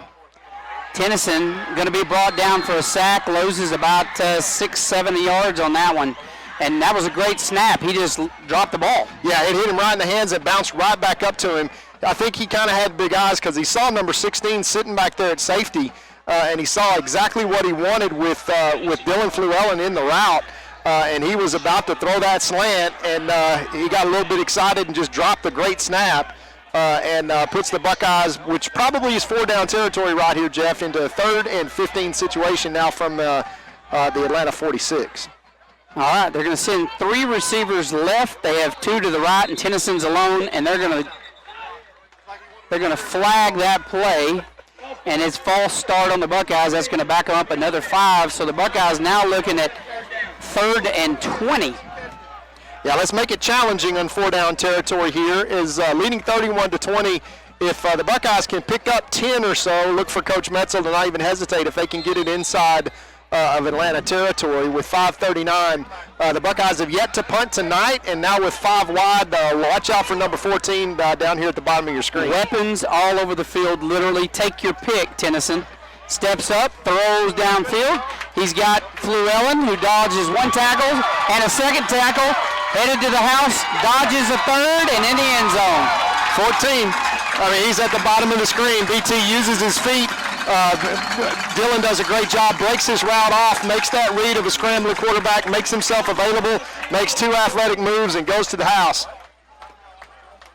Tennyson going to be brought down for a sack, loses about 6-7 yards on that one. And that was a great snap. He just dropped the ball. Yeah, it hit him right in the hands and bounced right back up to him. I think he kind of had big eyes because he saw number 16 sitting back there at safety, and he saw exactly what he wanted with Dylan Fluellen in the route. And he was about to throw that slant, and he got a little bit excited and just dropped the great snap. And puts the Buckeyes, which probably is 4-down territory right here, Jeff, into a 3rd and 15 situation now from the Atlanta 46. All right, they're going to send 3 receivers left. They have 2 to the right, and Tennyson's alone, and they're going to flag that play, and it's false start on the Buckeyes. That's going to back them up another 5. So the Buckeyes now looking at 3rd and 20. Yeah, let's make it challenging on 4-down territory here. Is leading 31-20. If the Buckeyes can pick up 10 or so, look for Coach Metzel to not even hesitate if they can get it inside of Atlanta territory with 5:39. The Buckeyes have yet to punt tonight, and now with 5 wide, watch out for number 14 down here at the bottom of your screen. Weapons all over the field, literally. Take your pick, Tennyson. Steps up, throws downfield. He's got Fluellen, who dodges 1 tackle and a 2nd tackle. Headed to the house, dodges a 3rd, and in the end zone. 14. I mean, he's at the bottom of the screen. BT uses his feet. Dylan does a great job, breaks his route off, makes that read of a scrambling quarterback, makes himself available, makes 2 athletic moves, and goes to the house.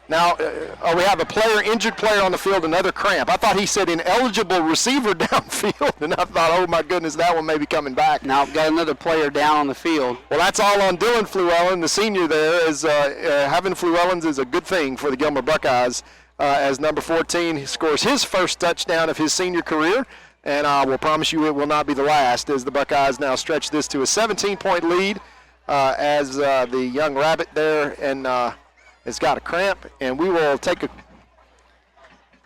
Now, we have a injured player on the field, another cramp. I thought he said ineligible receiver downfield, and I thought, oh my goodness, that one may be coming back. Now, got another player down on the field. Well, that's all on Dylan Fluellen, the senior there. Having Fluellens is a good thing for the Gilmer Buckeyes, as number 14 scores his first touchdown of his senior career, and I will promise you it will not be the last, as the Buckeyes now stretch this to a 17-point lead, as the young Rabbit there and has got a cramp, and we will take a.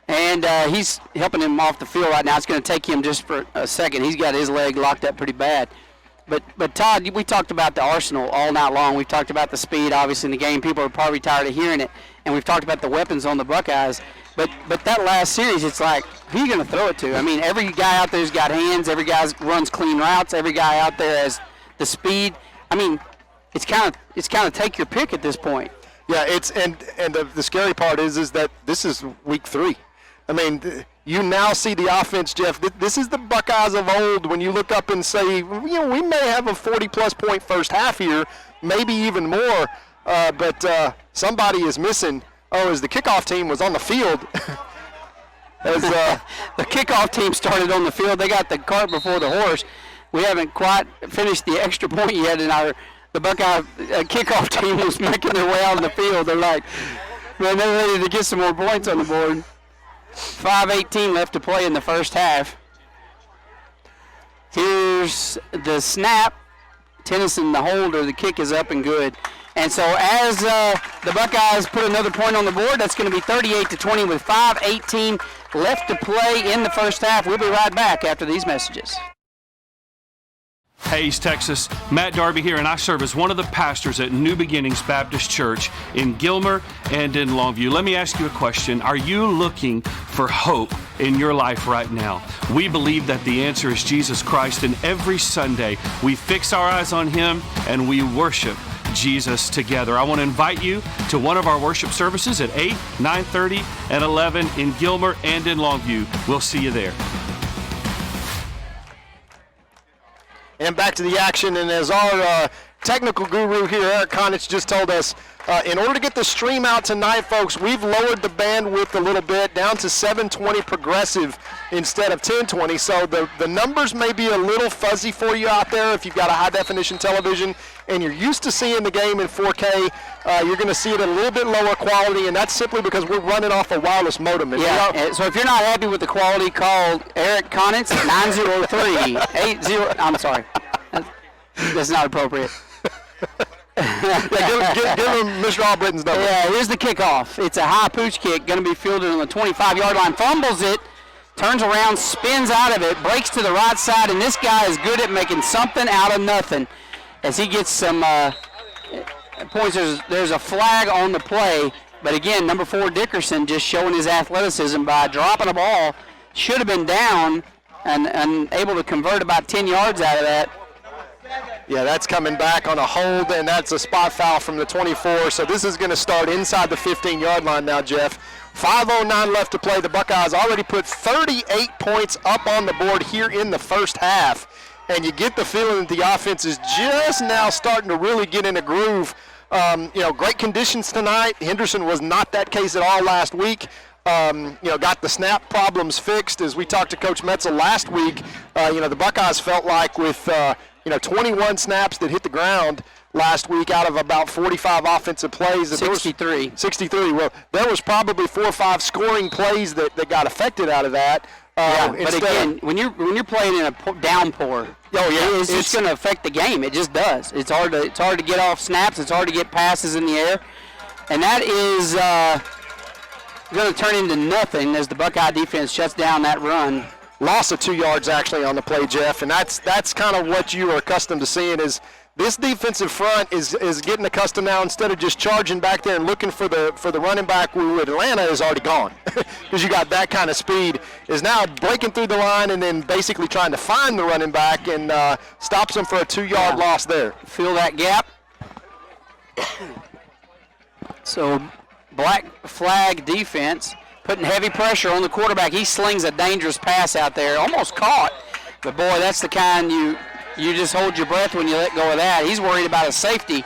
And he's helping him off the field right now. It's going to take him just for a second. He's got his leg locked up pretty bad. But Todd, we talked about the arsenal all night long. We've talked about the speed, obviously, in the game. People are probably tired of hearing it. And we've talked about the weapons on the Buckeyes. But that last series, it's like, who are you going to throw it to? I mean, every guy out there's got hands. Every guy runs clean routes. Every guy out there has the speed. I mean, it's kind of take your pick at this point. Yeah, the scary part is that this is week 3. I mean, you now see the offense, Jeff. This is the Buckeyes of old when you look up and say, we may have a 40-plus point first half here, maybe even more, but somebody is missing. Oh, as the kickoff team was on the field. The kickoff team started on the field. They got the cart before the horse. We haven't quite finished the extra point yet, and the Buckeye kickoff team was making their way out on the field. They're like, man, they're ready to get some more points on the board. 5:18 left to play in the first half. Here's the snap. Tennyson, the holder, the kick is up and good. And so as the Buckeyes put another point on the board, that's going to be 38-20 with 5:18 left to play in the first half. We'll be right back after these messages. Hey, East Texas. Matt Darby here, and I serve as one of the pastors at New Beginnings Baptist Church in Gilmer and in Longview. Let me ask you a question. Are you looking for hope in your life right now? We believe that the answer is Jesus Christ, and every Sunday we fix our eyes on Him and we worship Jesus together. I want to invite you to one of our worship services at 8, 9:30, and 11 in Gilmer and in Longview. We'll see you there. And back to the action, and as our technical guru here, Eric Conich, just told us, in order to get the stream out tonight, folks, we've lowered the bandwidth a little bit down to 720 progressive instead of 1020. So the numbers may be a little fuzzy for you out there if you've got a high-definition television and you're used to seeing the game in 4K. You're going to see it at a little bit lower quality, and that's simply because we're running off a wireless modem. So if you're not happy with the quality, call Eric Conitz at 903-80. I'm sorry. That's not appropriate. Give him Mr. Albritton's number. Yeah, here's the kickoff. It's a high pooch kick, going to be fielded on the 25-yard line. Fumbles it, turns around, spins out of it, breaks to the right side, and this guy is good at making something out of nothing. As he gets some points, there's a flag on the play. But again, number 4 Dickerson just showing his athleticism by dropping a ball. Should have been down and able to convert about 10 yards out of that. Yeah, that's coming back on a hold, and that's a spot foul from the 24. So this is going to start inside the 15-yard line now, Jeff. 5:09 left to play. The Buckeyes already put 38 points up on the board here in the first half. And you get the feeling that the offense is just now starting to really get in a groove. Great conditions tonight. Henderson was not that case at all last week. Got the snap problems fixed. As we talked to Coach Metzel last week, the Buckeyes felt like with 21 snaps that hit the ground last week out of about 45 offensive plays. 63. 63. Well, there was probably 4 or 5 scoring plays that got affected out of that. But again, when you're playing in a downpour, it's just going to affect the game. It just does. It's hard to get off snaps. It's hard to get passes in the air, and that is going to turn into nothing as the Buckeye defense shuts down that run. Loss of 2 yards actually on the play, Jeff, and that's kind of what you are accustomed to seeing. Is this defensive front is getting accustomed now, instead of just charging back there and looking for the running back who Atlanta is already gone because you got that kind of speed, is now breaking through the line and then basically trying to find the running back and stops him for a 2-yard loss there. Fill that gap. So black flag defense putting heavy pressure on the quarterback. He slings a dangerous pass out there, almost caught, but boy, that's the kind you just hold your breath when you let go of that. He's worried about his safety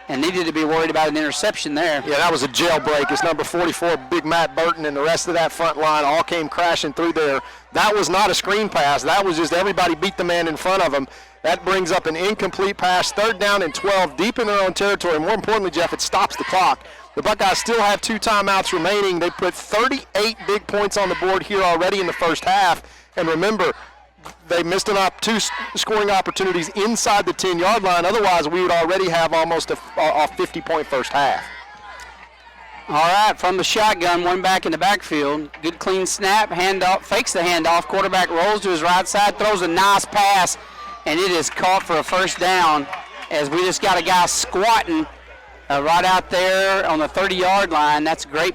and needed to be worried about an interception there. Yeah, that was a jailbreak. It's number 44, Big Matt Burton, and the rest of that front line all came crashing through there. That was not a screen pass. That was just everybody beat the man in front of him. That brings up an incomplete pass, 3rd down and 12, deep in their own territory. More importantly, Jeff, it stops the clock. The Buckeyes still have 2 timeouts remaining. They put 38 big points on the board here already in the first half. And remember, they missed 2 scoring opportunities inside the 10-yard line. Otherwise, we would already have almost a 50-point first half. All right, from the shotgun, one back in the backfield. Good clean snap, handoff, fakes the handoff. Quarterback rolls to his right side, throws a nice pass, and it is caught for a first down as we just got a guy squatting right out there on the 30-yard line. That's great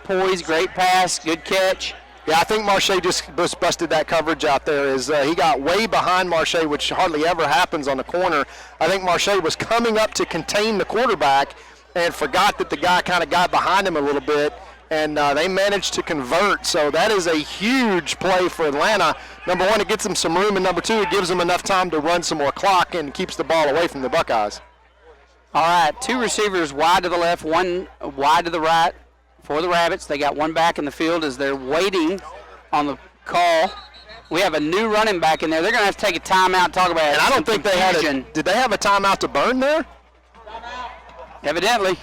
poise, great pass, good catch. Yeah, I think Marche just busted that coverage out there. As he got way behind Marche, which hardly ever happens on the corner. I think Marche was coming up to contain the quarterback and forgot that the guy kind of got behind him a little bit, and they managed to convert. So that is a huge play for Atlanta. Number one, it gets them some room, and number two, it gives them enough time to run some more clock and keeps the ball away from the Buckeyes. All right, 2 receivers wide to the left, 1 wide to the right for the Rabbits. They got 1 back in the field as they're waiting on the call. We have a new running back in there. They're going to have to take a timeout and talk about it. And I don't think they had did they have a timeout to burn there? Evidently.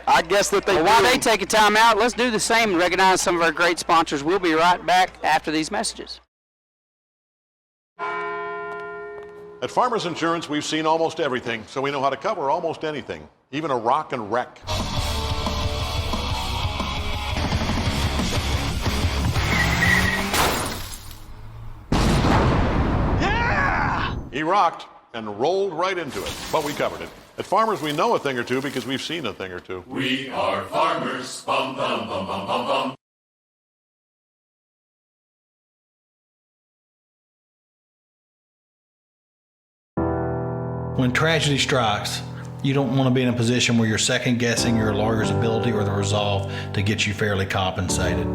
I guess that they while they take a timeout, let's do the same and recognize some of our great sponsors. We'll be right back after these messages. At Farmers Insurance, we've seen almost everything, so we know how to cover almost anything, even a rock and wreck. He rocked and rolled right into it, but we covered it. At Farmers, we know a thing or two because we've seen a thing or two. We are farmers. Bum, bum, bum, bum, bum, bum. When tragedy strikes, you don't want to be in a position where you're second guessing your lawyer's ability or the resolve to get you fairly compensated.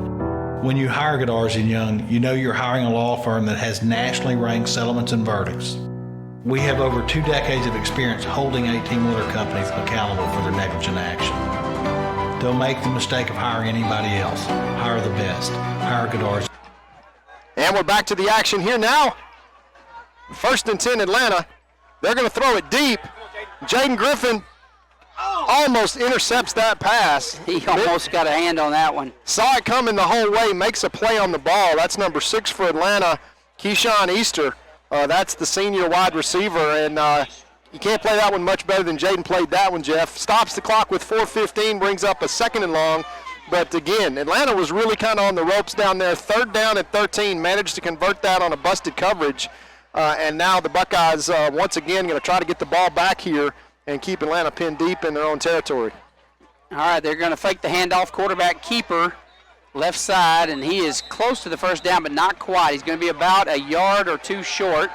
When you hire Godarzi & Young, you know you're hiring a law firm that has nationally ranked settlements and verdicts. We have over 2 decades of experience holding 18-wheeler companies accountable for their negligent action. Don't make the mistake of hiring anybody else. Hire the best. Hire Godarzi. And we're back to the action here now. 1st and 10 Atlanta. They're going to throw it deep. Jaden Griffin almost intercepts that pass. He almost got a hand on that one. Saw it coming the whole way, makes a play on the ball. That's number 6 for Atlanta, Keyshawn Easter. That's the senior wide receiver, and you can't play that one much better than Jaden played that one, Jeff. Stops the clock with 4:15, brings up a 2nd and long. But again, Atlanta was really kind of on the ropes down there. 3rd down at 13, managed to convert that on a busted coverage. And now the Buckeyes, once again, going to try to get the ball back here and keep Atlanta pinned deep in their own territory. All right, they're going to fake the handoff. Quarterback keeper, left side, and he is close to the 1st down, but not quite. He's going to be about a yard or 2 short.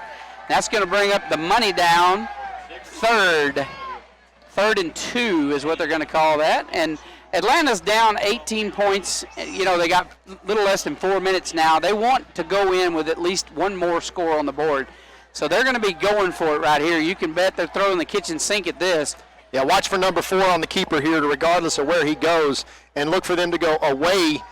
That's going to bring up the money down. 3rd and 2 is what they're going to call that. And Atlanta's down 18 points. You know, they got a little less than 4 minutes now. They want to go in with at least one more score on the board. So they're going to be going for it right here. You can bet they're throwing the kitchen sink at this. Yeah, watch for number 4 on the keeper here, regardless of where he goes, and look for them to go away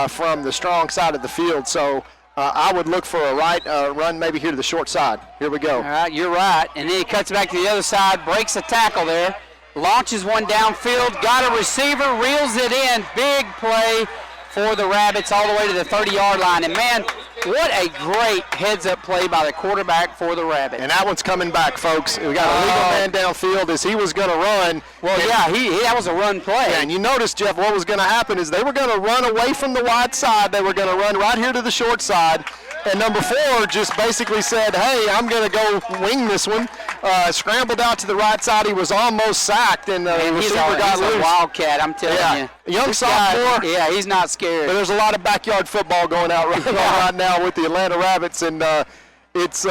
from the strong side of the field. So I would look for a right run maybe here to the short side. Here we go. All right, you're right. And then he cuts back to the other side, breaks a tackle there. Launches one downfield, got a receiver, reels it in. Big play for the Rabbits all the way to the 30-yard line. And, man, what a great heads-up play by the quarterback for the Rabbits. And that one's coming back, folks. We got a legal man downfield as he was going to run. Well, yeah, that was a run play. And you notice, Jeff, what was going to happen is they were going to run away from the wide side. They were going to run right here to the short side. And number 4 just basically said, hey, I'm going to go wing this one. Scrambled out to the right side. He was almost sacked, and the receiver got loose. He's a wildcat, I'm telling you. Young sophomore. Yeah, he's not scared. But there's a lot of backyard football going out right now with the Atlanta Rabbits, and it's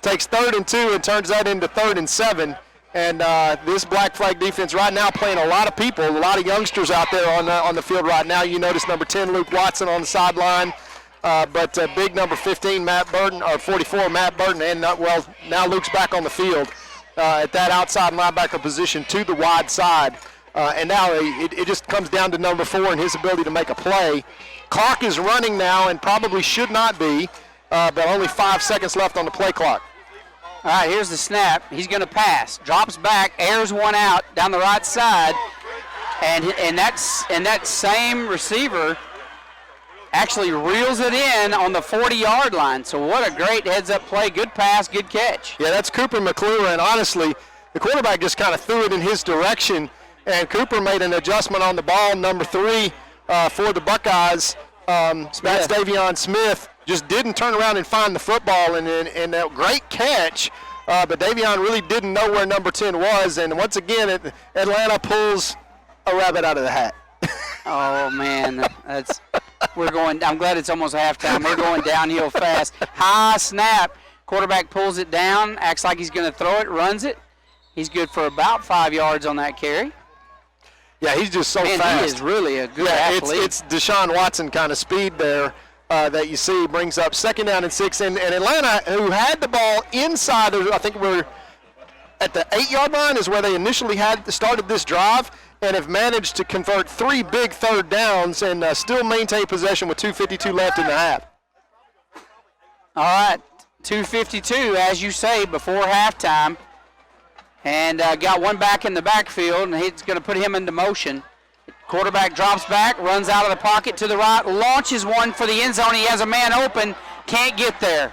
takes 3rd and 2 and turns that into 3rd and 7. And this Black Flag defense right now playing a lot of people, a lot of youngsters out there on the field right now. You notice number 10, Luke Watson, on the sideline. But big number 15, Matt Burton, or 44, Matt Burton, and now Luke's back on the field at that outside linebacker position to the wide side. And now it just comes down to number 4 and his ability to make a play. Clock is running now and probably should not be, but only 5 seconds left on the play clock. All right, here's the snap. He's going to pass, drops back, airs one out down the right side, and that same receiver actually reels it in on the 40-yard line. So what a great heads-up play. Good pass, good catch. Yeah, that's Cooper McClure, and honestly, the quarterback just kind of threw it in his direction, and Cooper made an adjustment on the ball. Number 3 for the Buckeyes, that's Davion Smith, just didn't turn around and find the football, and a great catch, but Davion really didn't know where number 10 was, and once again, Atlanta pulls a rabbit out of the hat. Oh, man, I'm glad it's almost halftime. We're going downhill fast. High snap. Quarterback pulls it down, acts like he's going to throw it, runs it. He's good for about 5 yards on that carry. Yeah, he's just so fast. He is really a good athlete. It's Deshaun Watson kind of speed there that you see. Brings up 2nd down and 6. And Atlanta, who had the ball inside, I think we're at the 8-yard line is where they initially started this drive, and have managed to convert 3 big 3rd downs and still maintain possession with 2:52 left in the half. All right, 2:52, as you say, before halftime. And got one back in the backfield, and he's going to put him into motion. Quarterback drops back, runs out of the pocket to the right, launches one for the end zone. He has a man open, can't get there.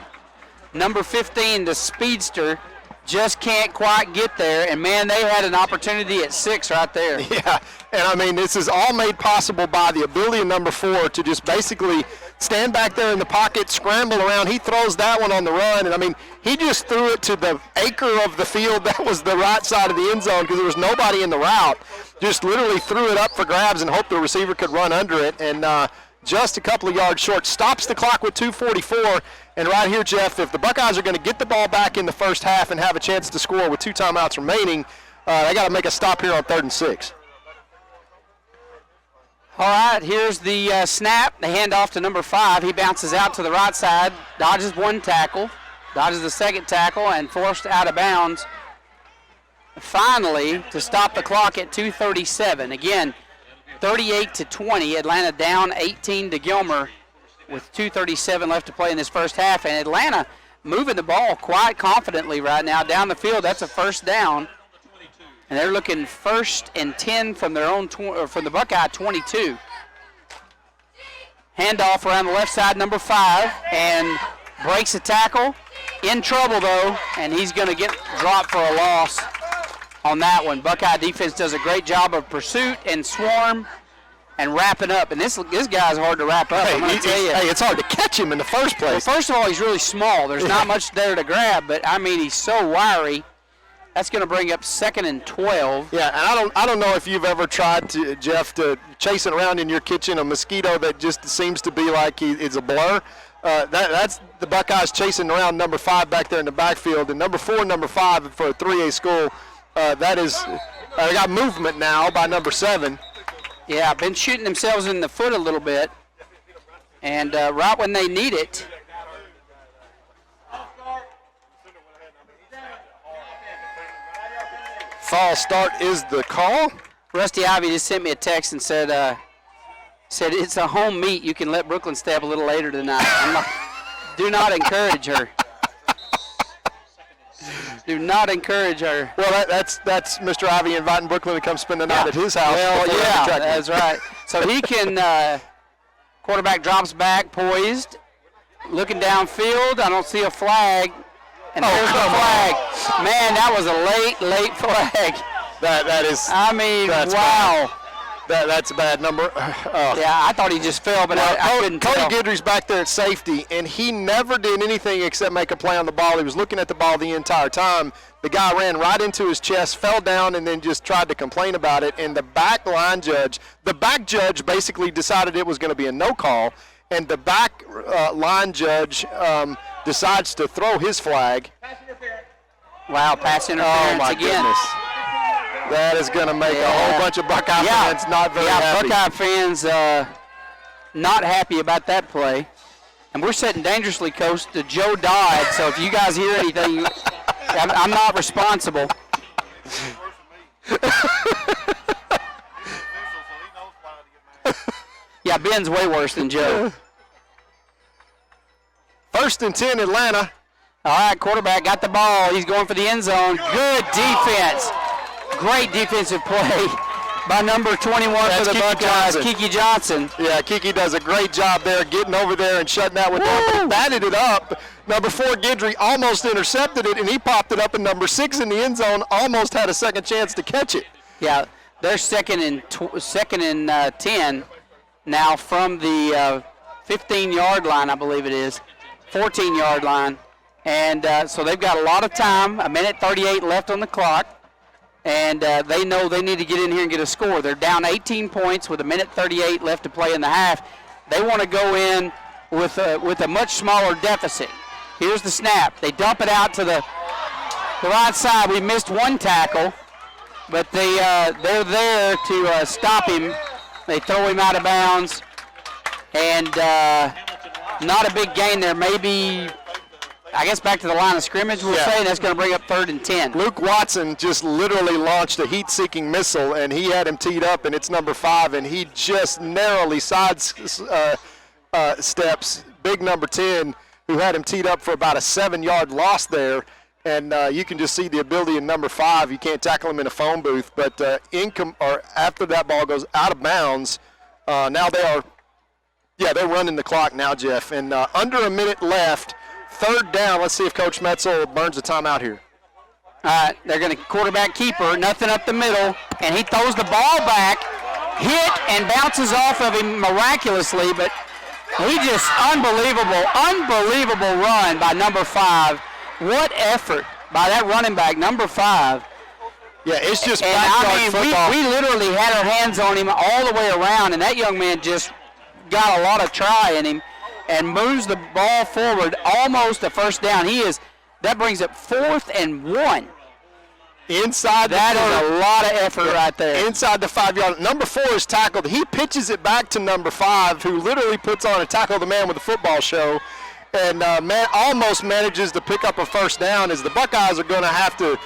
Number 15, the speedster, just can't quite get there, and man, they had an opportunity at 6 right there. Yeah, and I mean, this is all made possible by the ability of number 4 to just basically stand back there in the pocket, scramble around. He throws that one on the run, and I mean, he just threw it to the acre of the field that was the right side of the end zone because there was nobody in the route. Just literally threw it up for grabs and hoped the receiver could run under it, and just a couple of yards short. Stops the clock with 2:44, and right here, Jeff, if the Buckeyes are going to get the ball back in the first half and have a chance to score with 2 timeouts remaining, they got to make a stop here on 3rd and 6. All right, here's the snap. The handoff to number 5. He bounces out to the right side, dodges 1 tackle, dodges the 2nd tackle, and forced out of bounds. Finally, to stop the clock at 2:37. Again, 38-20. Atlanta down 18 to Gilmer with 2:37 left to play in this first half. And Atlanta moving the ball quite confidently right now down the field. That's a first down. And they're looking 1st and 10 from their own from the Buckeye 22. Handoff around the left side, number 5, and breaks a tackle. In trouble though, and he's going to get dropped for a loss on that one. Buckeye defense does a great job of pursuit and swarm and wrapping up. And this guy's hard to wrap up. I'm going to tell you. Hey, it's hard to catch him in the first place. Well, first of all, he's really small. There's not much there to grab, but I mean, he's so wiry. That's going to bring up 2nd and 12. Yeah, and I don't know if you've ever tried to, Jeff, to chasing around in your kitchen a mosquito that just seems to be like it's a blur. That's the Buckeyes chasing around number 5 back there in the backfield, and number 4 and number 5 for a 3A school. That is, they got movement now by number 7. Yeah, been shooting themselves in the foot a little bit, and right when they need it. False start is the call. Rusty Ivy just sent me a text and said it's a home meet. You can let Brooklyn stay up a little later tonight. Do not encourage her. Do not encourage her. Well, that's Mr. Ivy inviting Brooklyn to come spend the night at his house. Well, yeah, that's right. So he can, quarterback drops back, poised, looking downfield. I don't see a flag. And there's the flag. Man, that was a late flag. That is. I mean, wow. That's a bad number. Yeah, I thought he just fell, but I couldn't tell. Cody Guidry's back there at safety, and he never did anything except make a play on the ball. He was looking at the ball the entire time. The guy ran right into his chest, fell down, and then just tried to complain about it. And the back judge basically decided it was going to be a no call, and the back line judge decides to throw his flag. Wow, pass interference my again. Goodness. That is going to make a whole bunch of Buckeye fans not very happy. Buckeye fans not happy about that play. And we're sitting dangerously close to Joe Dodd, so if you guys hear anything, I'm not responsible. Yeah, Ben's way worse than Joe. 1st and 10, Atlanta. All right, quarterback got the ball. He's going for the end zone. Good defense. Great defensive play by number 21 for the Buckeyes, Kiki Johnson. Yeah, Kiki does a great job there getting over there and shutting that one down. But he batted it up. Number 4, Guidry, almost intercepted it, and he popped it up, and number 6 in the end zone almost had a second chance to catch it. Yeah, they're second and 10 now from the 15-yard line, I believe it is, 14-yard line. And so they've got a lot of time, 1:38 left on the clock. And they know they need to get in here and get a score. They're down 18 points with 1:38 left to play in the half. They want to go in with a much smaller deficit. Here's the snap. They dump it out to the right side. We missed 1 tackle, but they're there to stop him. They throw him out of bounds, and not a big gain there. Maybe, I guess, back to the line of scrimmage, we're saying that's going to bring up 3rd and 10. Luke Watson just literally launched a heat-seeking missile, and he had him teed up, and it's number 5, and he just narrowly steps big number 10, who had him teed up for about a 7-yard loss there. And you can just see the ability in number 5. You can't tackle him in a phone booth, but after that ball goes out of bounds, now they're running the clock now, Jeff. And under a minute left, 3rd down. Let's see if Coach Metzel burns a timeout here. All right, they're going to quarterback keeper, nothing up the middle, and he throws the ball back, hit and bounces off of him miraculously, but He just unbelievable run by number 5. What effort by that running back, number 5. Yeah, it's just backyard football. We literally had our hands on him all the way around, and that young man just got a lot of try in him and moves the ball forward almost a first down. That brings up 4th and 1. Inside that is a lot of effort right there. Inside the 5-yard. Number 4 is tackled. He pitches it back to number 5, who literally puts on a tackle the man with the football show, and almost manages to pick up a first down, as the Buckeyes are going to have to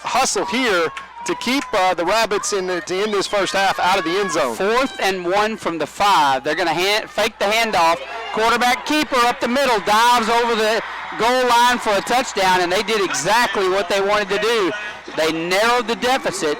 hustle here to keep the Rabbits to end this first half out of the end zone. 4th and 1 from the 5. They're going to fake the handoff. Quarterback keeper up the middle dives over the goal line for a touchdown, and they did exactly what they wanted to do. They narrowed the deficit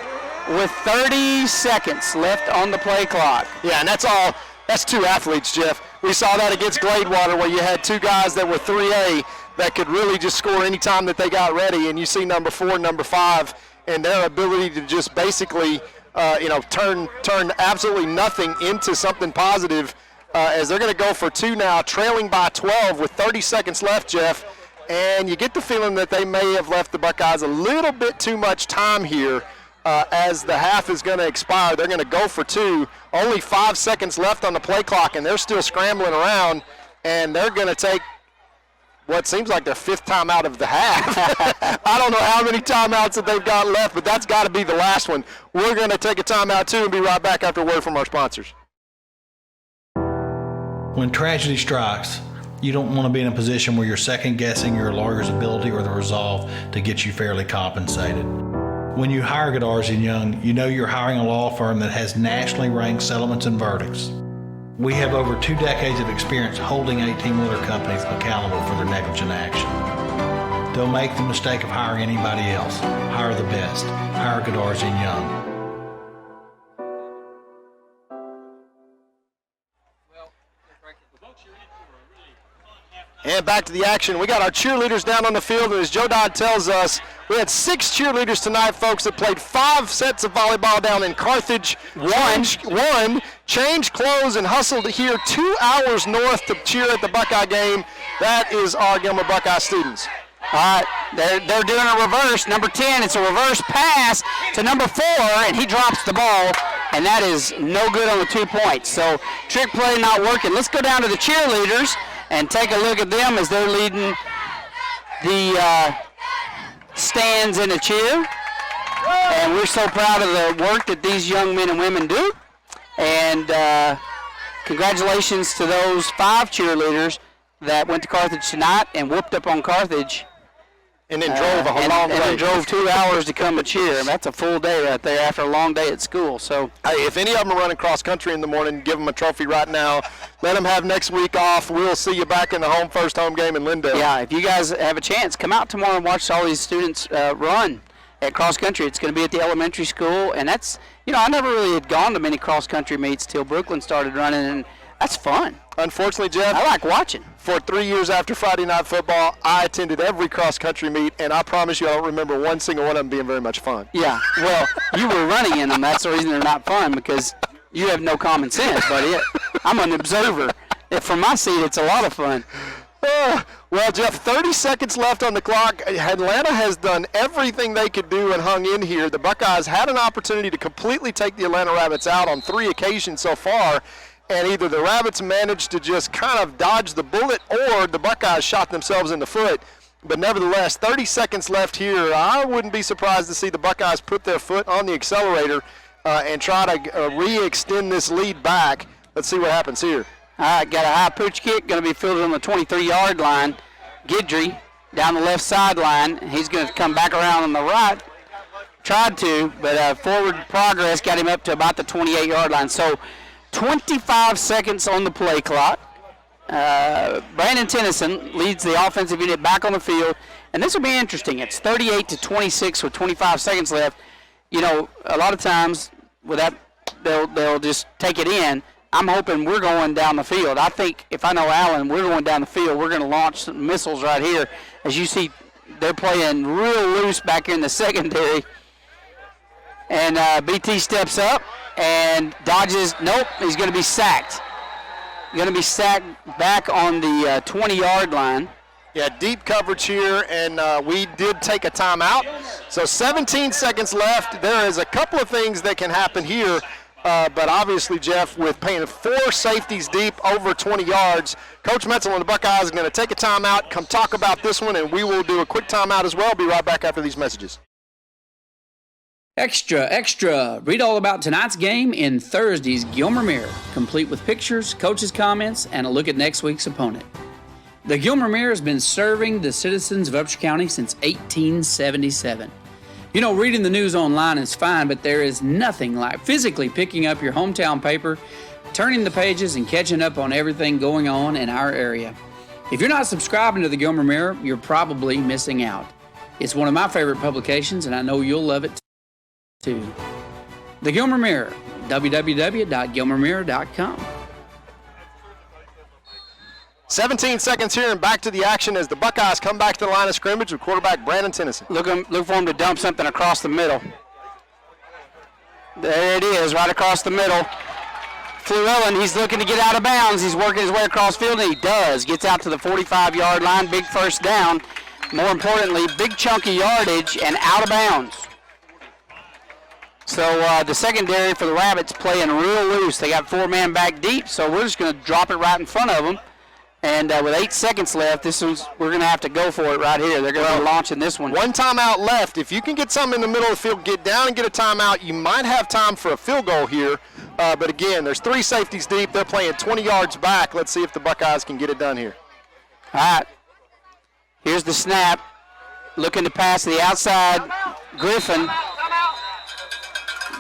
with 30 seconds left on the play clock. Yeah, and that's 2 athletes, Jeff. We saw that against Gladewater, where you had 2 guys that were 3A that could really just score any time that they got ready, and you see number 4 and number 5 and their ability to just basically turn absolutely nothing into something positive, as they're going to go for 2 now, trailing by 12 with 30 seconds left, Jeff. And you get the feeling that they may have left the Buckeyes a little bit too much time here as the half is going to expire. They're going to go for 2. Only 5 seconds left on the play clock, and they're still scrambling around, and they're going to take what seems like their 5th timeout of the half. I don't know how many timeouts that they've got left, but that's got to be the last one. We're going to take a timeout, too, and be right back after a word from our sponsors. When tragedy strikes, you don't want to be in a position where you're second-guessing your lawyer's ability or the resolve to get you fairly compensated. When you hire Godarzi & Young, you know you're hiring a law firm that has nationally ranked settlements and verdicts. We have over 2 decades of experience holding 18-wheeler companies accountable for their negligent action. Don't make the mistake of hiring anybody else. Hire the best. Hire Godarzi & Young. And back to the action. We got our cheerleaders down on the field, and as Joe Dodd tells us, we had 6 cheerleaders tonight, folks, that played 5 sets of volleyball down in Carthage. One changed clothes and hustled here 2 hours north to cheer at the Buckeye game. That is our Gilmer Buckeye students. All right, they're doing a reverse. Number 10, it's a reverse pass to number 4, and he drops the ball, and that is no good on the 2 points. So trick play not working. Let's go down to the cheerleaders and take a look at them as they're leading the stands in a cheer. And we're so proud of the work that these young men and women do. And congratulations to those 5 cheerleaders that went to Carthage tonight and whooped up on Carthage. And then drove a long way. And then drove 2 hours to come and cheer. That's a full day right there after a long day at school. So, hey, if any of them are running cross country in the morning, give them a trophy right now. Let them have next week off. We'll see you back in the first home game in Lindale. Yeah, if you guys have a chance, come out tomorrow and watch all these students run at cross country. It's going to be at the elementary school, and that's, I never really had gone to many cross country meets till Brooklyn started running, and that's fun. Unfortunately, Jeff, I like watching. For 3 years after Friday Night Football, I attended every cross-country meet, and I promise you I don't remember one single one of them being very much fun. Yeah, well, you were running in them. That's the reason they're not fun, because you have no common sense, buddy. I'm an observer. From my seat, it's a lot of fun. Well, Jeff, 30 seconds left on the clock. Atlanta has done everything they could do and hung in here. The Buckeyes had an opportunity to completely take the Atlanta Rabbits out on 3 occasions so far, and either the Rabbits managed to just kind of dodge the bullet or the Buckeyes shot themselves in the foot. But nevertheless, 30 seconds left here. I wouldn't be surprised to see the Buckeyes put their foot on the accelerator and try to re-extend this lead back. Let's see what happens here. All right, got a high pooch kick, going to be fielded on the 23-yard line. Guidry down the left sideline. He's going to come back around on the right. Tried to, but forward progress got him up to about the 28-yard line. So 25 seconds on the play clock. Brandon Tennyson leads the offensive unit back on the field, and this will be interesting. It's 38-26 with 25 seconds left. A lot of times with that, they'll just take it in. I'm hoping we're going down the field. I think if I know Allen, we're going down the field. We're going to launch some missiles right here. As you see, they're playing real loose back here in the secondary. And BT steps up and dodges. Nope, he's going to be sacked. going to be sacked back on the 20-yard line. Yeah, deep coverage here, and we did take a timeout. So 17 seconds left. There is a couple of things that can happen here, but obviously, Jeff, with paying 4 safeties deep over 20 yards, Coach Metzel and the Buckeyes are going to take a timeout, come talk about this one, and we will do a quick timeout as well. Be right back after these messages. Extra, extra. Read all about tonight's game in Thursday's Gilmer Mirror, complete with pictures, coaches' comments, and a look at next week's opponent. The Gilmer Mirror has been serving the citizens of Upshur County since 1877. You know, reading the news online is fine, but there is nothing like physically picking up your hometown paper, turning the pages, and catching up on everything going on in our area. If you're not subscribing to the Gilmer Mirror, you're probably missing out. It's one of my favorite publications, and I know you'll love it too. The Gilmer Mirror, www.gilmermirror.com. 17 seconds here and back to the action as the Buckeyes come back to the line of scrimmage with quarterback Brandon Tennyson. Look for him to dump something across the middle. There it is, right across the middle. Flewellen, he's looking to get out of bounds. He's working his way across field, and he does. Gets out to the 45-yard line, big first down. More importantly, big chunky yardage and out of bounds. So the secondary for the Rabbits playing real loose. They got 4-man back deep, so we're just going to drop it right in front of them. And with 8 seconds left, we're going to have to go for it right here. They're going to be launching this one. One timeout left. If you can get something in the middle of the field, get down and get a timeout, you might have time for a field goal here. But again, there's 3 safeties deep. They're playing 20 yards back. Let's see if the Buckeyes can get it done here. All right. Here's the snap. Looking to pass to the outside. Griffin.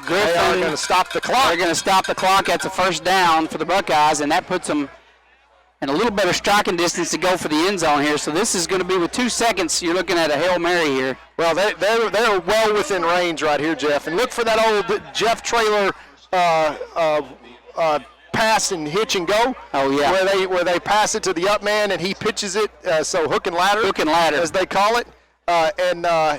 They are going to stop the clock. They're going to stop the clock. That's a first down for the Buckeyes, and that puts them and a little better striking distance to go for the end zone here. So this is going to be with 2 seconds. You're looking at a Hail Mary here. Well, they're well within range right here, Jeff. And look for that old Jeff Traylor pass and hitch and go. Oh yeah. Where they pass it to the up man and he pitches it. So hook and ladder. Hook and ladder, as they call it. And now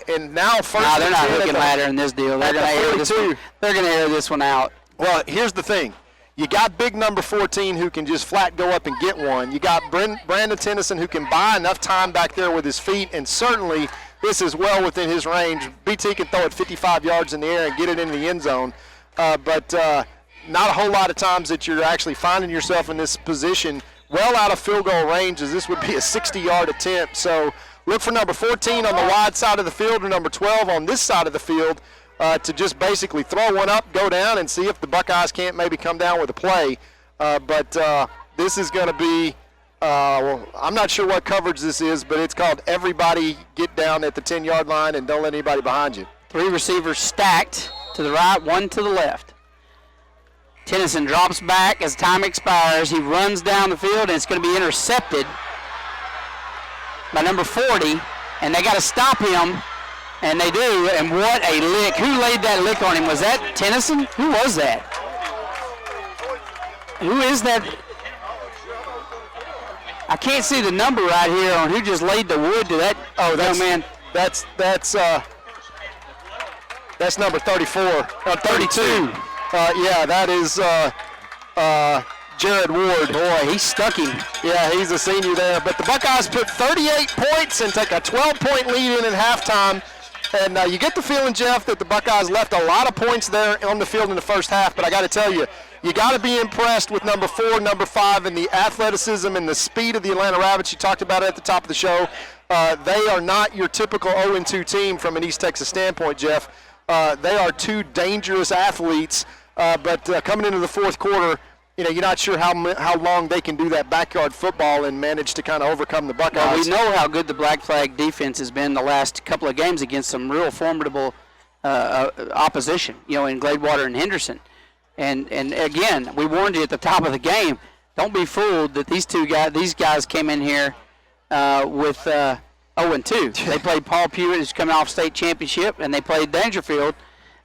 first. No, they're not hook and ladder in this deal. They're going to air this one. They're going to air this one out. Well, here's the thing. You got big number 14 who can just flat go up and get one. You got Brandon Tennyson who can buy enough time back there with his feet, and certainly this is well within his range. BT can throw it 55 yards in the air and get it in the end zone, but not a whole lot of times that you're actually finding yourself in this position well out of field goal range, as this would be a 60-yard attempt. So look for number 14 on the wide side of the field and number 12 on this side of the field. To just basically throw one up, go down, and see if the Buckeyes can't maybe come down with a play. But this is going to be, well, I'm not sure what coverage this is, but it's called everybody get down at the 10-yard line and don't let anybody behind you. 3 receivers stacked to the right, 1 to the left. Tennyson drops back as time expires. He runs down the field, and it's going to be intercepted by number 40, and they got to stop him. And they do, and what a lick. Who laid that lick on him? Was that Tennyson? Who was that? Who is that? I can't see the number right here on who just laid the wood to that. Oh, that's, man. That's number 34. 32. Yeah, that is Jared Ward. Boy, he stuck him. Yeah, he's a senior there. But the Buckeyes put 38 points and take a 12-point lead in at halftime. And you get the feeling, Jeff, that the Buckeyes left a lot of points there on the field in the first half. But I got to tell you, you got to be impressed with number 4, number 5, and the athleticism and the speed of the Atlanta Rabbits. You talked about it at the top of the show. They are not your typical 0-2 team from an East Texas standpoint, Jeff. They are 2 dangerous athletes. But coming into the fourth quarter, you know, you're not sure how long they can do that backyard football and manage to kind of overcome the Buckeyes. Well, we know how good the Black Flag defense has been the last couple of games against some real formidable opposition, you know, in Gladewater and Henderson. And again, we warned you at the top of the game, don't be fooled that these guys came in here with 0-2. They played Paul Pewitt, who's coming off state championship, and they played Dangerfield,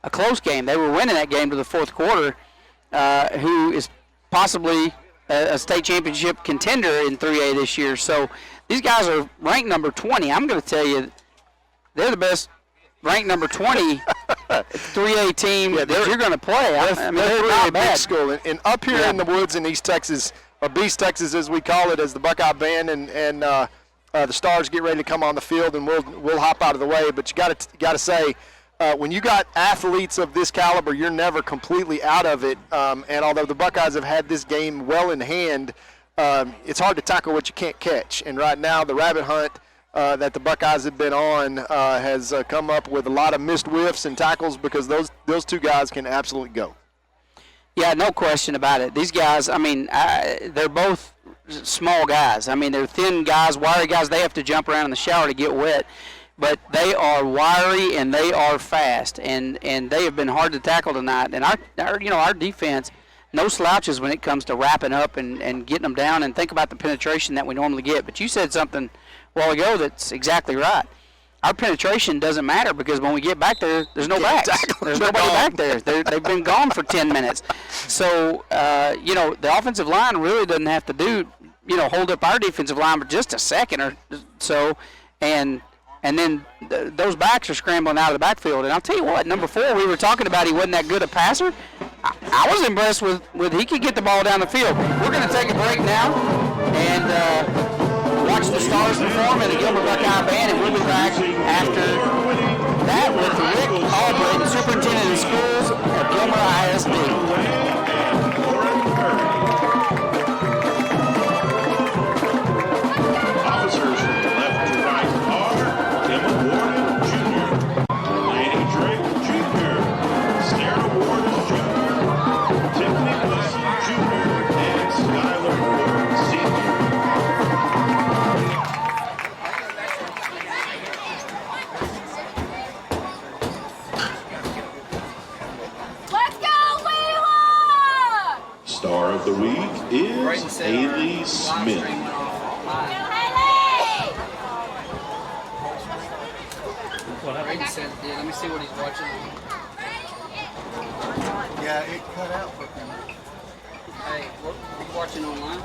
a close game. They were winning that game to the fourth quarter, who is possibly a state championship contender in 3A this year. So these guys are ranked number 20. I'm going to tell you, they're the best ranked number 20 3A team that you're going to play. I mean, they're not bad. Big school. And up here in the woods in East Texas, or Beast Texas as we call it, as the Buckeye band and the Stars get ready to come on the field, and we'll hop out of the way. But you got to say, when you got athletes of this caliber, you're never completely out of it. And although the Buckeyes have had this game well in hand, it's hard to tackle what you can't catch. And right now, the rabbit hunt that the Buckeyes have been on has come up with a lot of missed whiffs and tackles, because those two guys can absolutely go. Yeah, no question about it. These guys, I mean, they're both small guys. I mean, they're thin guys, wiry guys. They have to jump around in the shower to get wet. But they are wiry and they are fast, and they have been hard to tackle tonight. And our defense, no slouches when it comes to wrapping up and getting them down. And think about the penetration that we normally get. But you said something a while ago that's exactly right. Our penetration doesn't matter, because when we get back there, there's no backs. There's nobody back there. They've been gone for 10 minutes. So, the offensive line really doesn't have to hold up our defensive line for just a second or so, and then those backs are scrambling out of the backfield. And I'll tell you what, number 4, we were talking about he wasn't that good a passer. I was impressed with he could get the ball down the field. We're going to take a break now and watch the Stars perform in the Gilmer Buckeye Band, and we'll be back after that with Rick Albright, Superintendent of Schools at Gilmer ISD. Officers from left to right are Emma Warden Jr., Laney Drake Jr., Sarah Warden Jr., Tiffany Wilson Jr., and Skylar Warden Sr. Star of the week is Haley Smith. Let me see what he's watching. Yeah, it cut out for him. Hey, what are you watching online?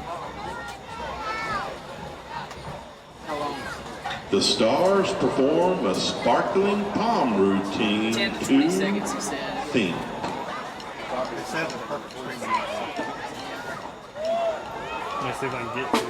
How long? The Stars perform a sparkling palm routine 10 to 20 seconds, he said. theme. It says a perfect screen. Let me see if I can get to it.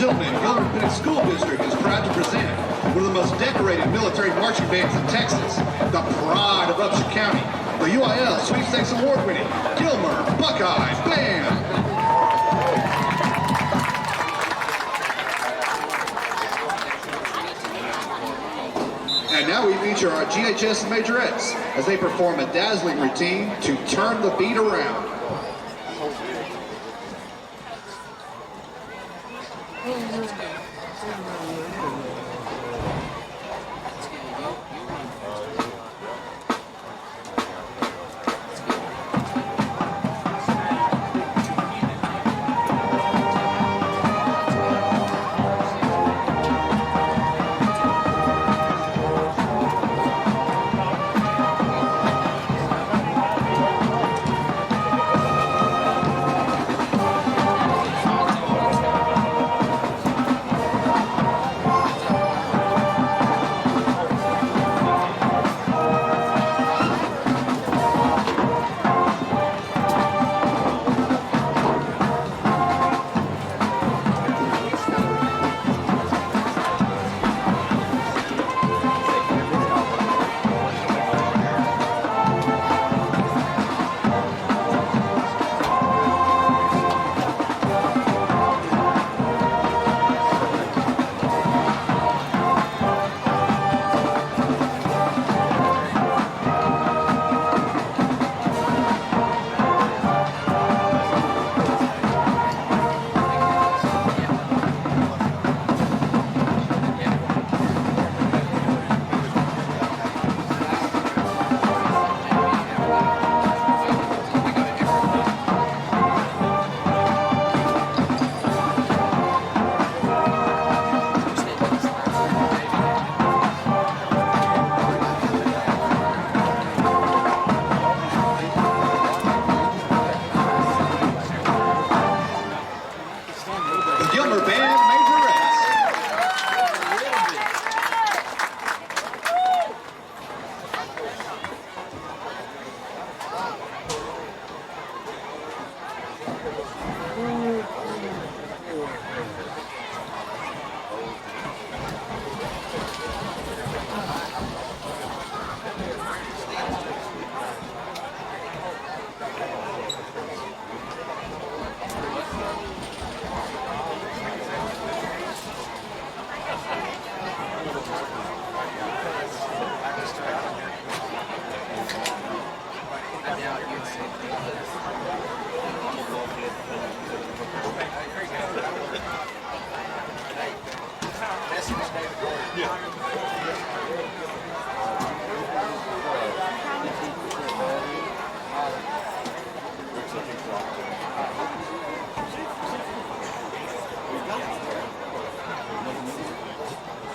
gentlemen, Gilmer Independent School District is proud to present one of the most decorated military marching bands in Texas, the pride of Upshur County, the UIL Sweepstakes Award-winning Gilmer Buckeyes Band. And now we feature our GHS majorettes as they perform a dazzling routine to turn the beat around.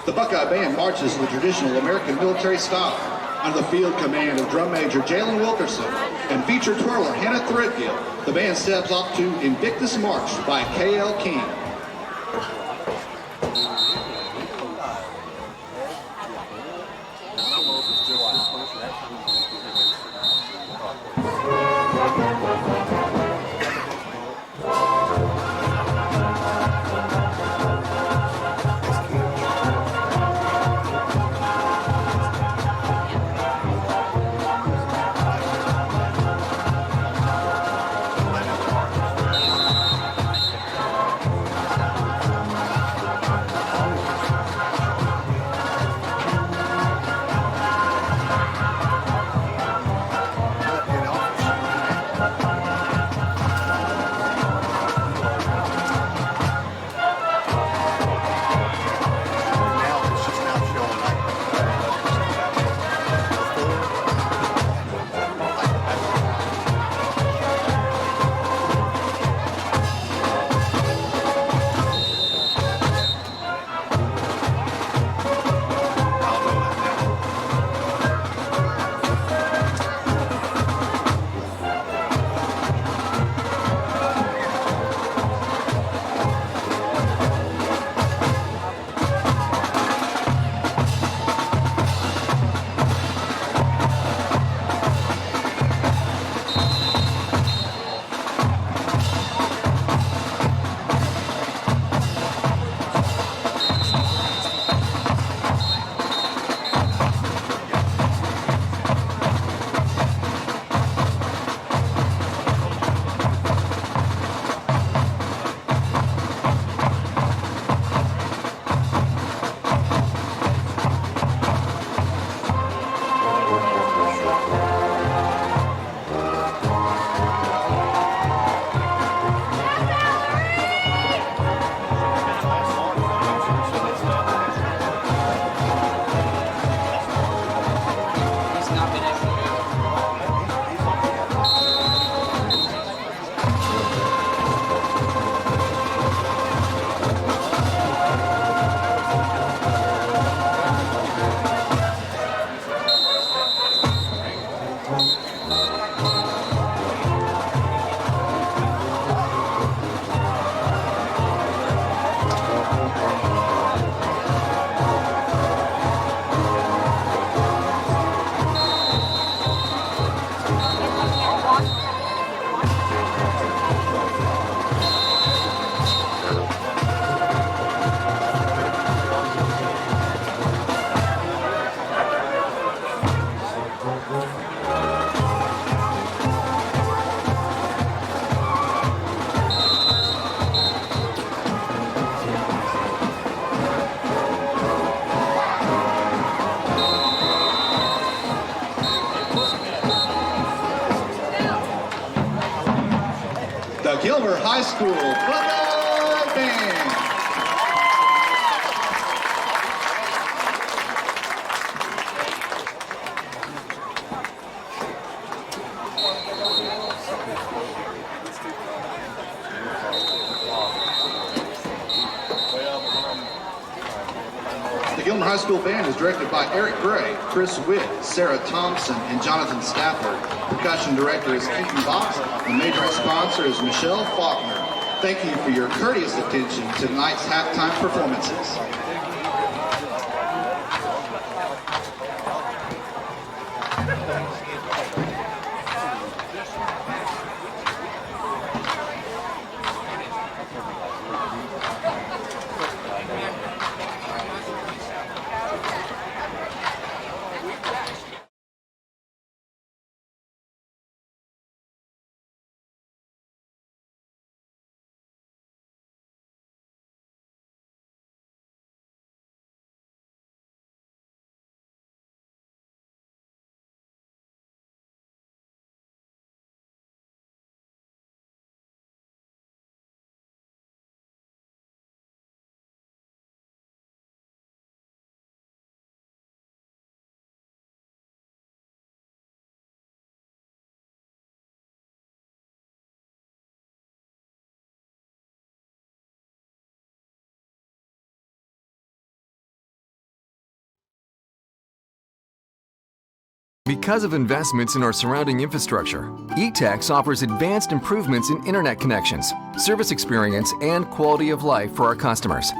The Buckeye Band marches in the traditional American military style under the field command of Drum Major Jalen Wilkerson and feature twirler Hannah Threadgill. The band steps off to Invictus March by K.L. King. the Gilmer High School Buckeye Band. The Gilmer High School Band is directed by Eric Gray, Chris Witt, Sarah Thompson, and Jonathan Stafford. Percussion director is Keaton Box. The major sponsor is Michelle Faulkner. Thank you for your courteous attention to tonight's halftime performances. Because of investments in our surrounding infrastructure, eTex offers advanced improvements in internet connections, service experience, and quality of life for our customers.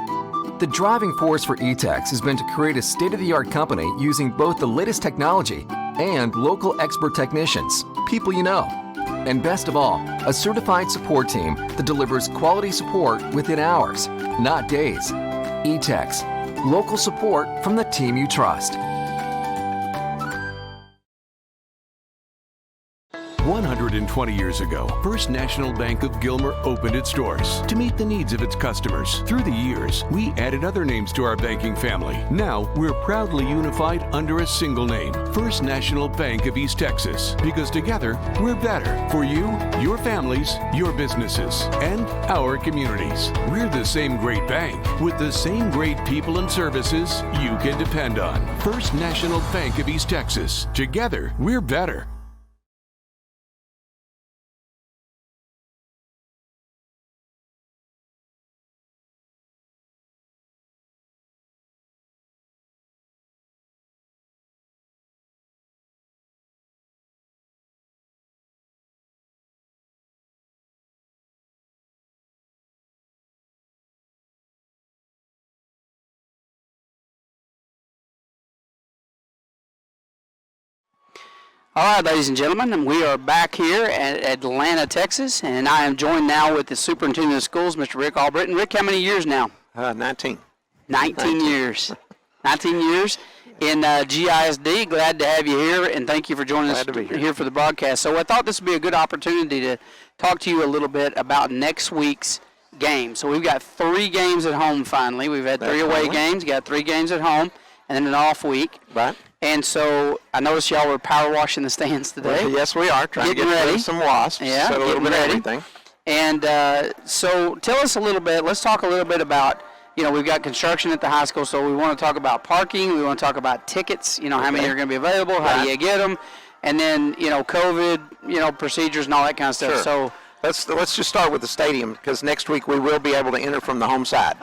The driving force for eTex has been to create a state-of-the-art company using both the latest technology and local expert technicians, people you know. And best of all, a certified support team that delivers quality support within hours, not days. eTex, local support from the team you trust. 120 years ago, First National Bank of Gilmer opened its doors to meet the needs of its customers. Through the years, we added other names to our banking family. Now, we're proudly unified under a single name, First National Bank of East Texas, because together, we're better for you, your families, your businesses, and our communities. We're the same great bank with the same great people and services you can depend on. First National Bank of East Texas. Together, we're better. All right, ladies and gentlemen, and we are back here at Atlanta, Texas, and I am joined now with the superintendent of schools, Mr. Rick Albritton. Rick, how many years now? 19. 19 years. 19 years in GISD. Glad to have you here, and thank you for joining us here for the broadcast. So I thought this would be a good opportunity to talk to you a little bit about next week's game. So we've got 3 games at home finally. We've had 3 away games, got 3 games at home, and then an off week. Right. And so I noticed y'all were power washing the stands today. Well, yes, we are trying to get rid of some wasps. Yeah, so a little bit of everything. And so tell us a little bit. Let's talk a little bit about, we've got construction at the high school, so we want to talk about parking. We want to talk about tickets. How many are going to be available? How do you get them? And then COVID, procedures and all that kind of stuff. Sure. So let's just start with the stadium, because next week we will be able to enter from the home side.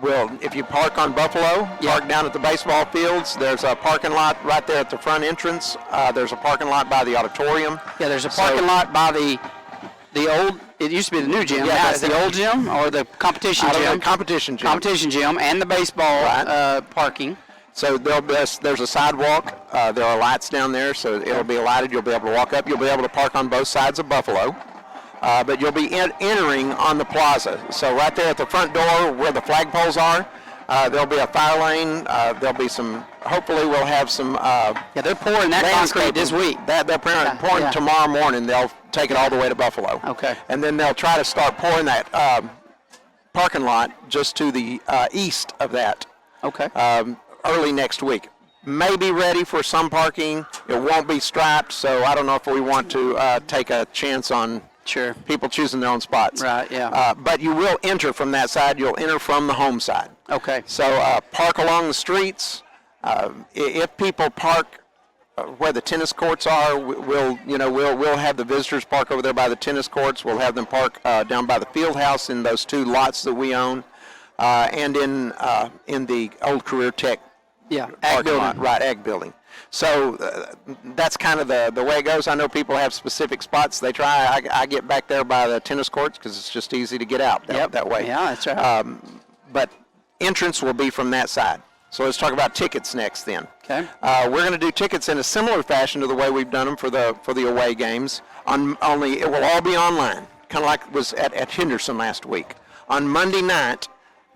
Well, if you park on Buffalo, park down at the baseball fields. There's a parking lot right there at the front entrance. There's a parking lot by the auditorium. Yeah, there's a parking lot by the old. It used to be the new gym. Yeah, now it's the old gym or the competition gym. Competition gym. Competition gym and the baseball parking. So there's a sidewalk. There are lights down there, so it'll be lighted. You'll be able to walk up. You'll be able to park on both sides of Buffalo. But you'll be entering on the plaza. So right there at the front door where the flagpoles are, there'll be a fire lane. There'll be some, hopefully we'll have some they're pouring that concrete this week. They're pouring tomorrow morning. They'll take it all the way to Buffalo. Okay. And then they'll try to start pouring that parking lot just to the east of that. Okay. Early next week. may be ready for some parking. It won't be striped, so I don't know if we want to take a chance on people choosing their own spots. Right, yeah. But you will enter from that side. You'll enter from the home side. Okay. So park along the streets. If people park where the tennis courts are, we'll have the visitors park over there by the tennis courts. We'll have them park down by the field house in those 2 lots that we own, and in the old Career Tech ag building. lot, right, ag building. So that's kind of the way it goes. I know people have specific spots they try. I get back there by the tennis courts because it's just easy to get out that way. Yeah, that's right. But entrance will be from that side. So let's talk about tickets next then. Okay. We're going to do tickets in a similar fashion to the way we've done them for the away games. Only it will all be online, kind of like it was at Henderson last week. On Monday night,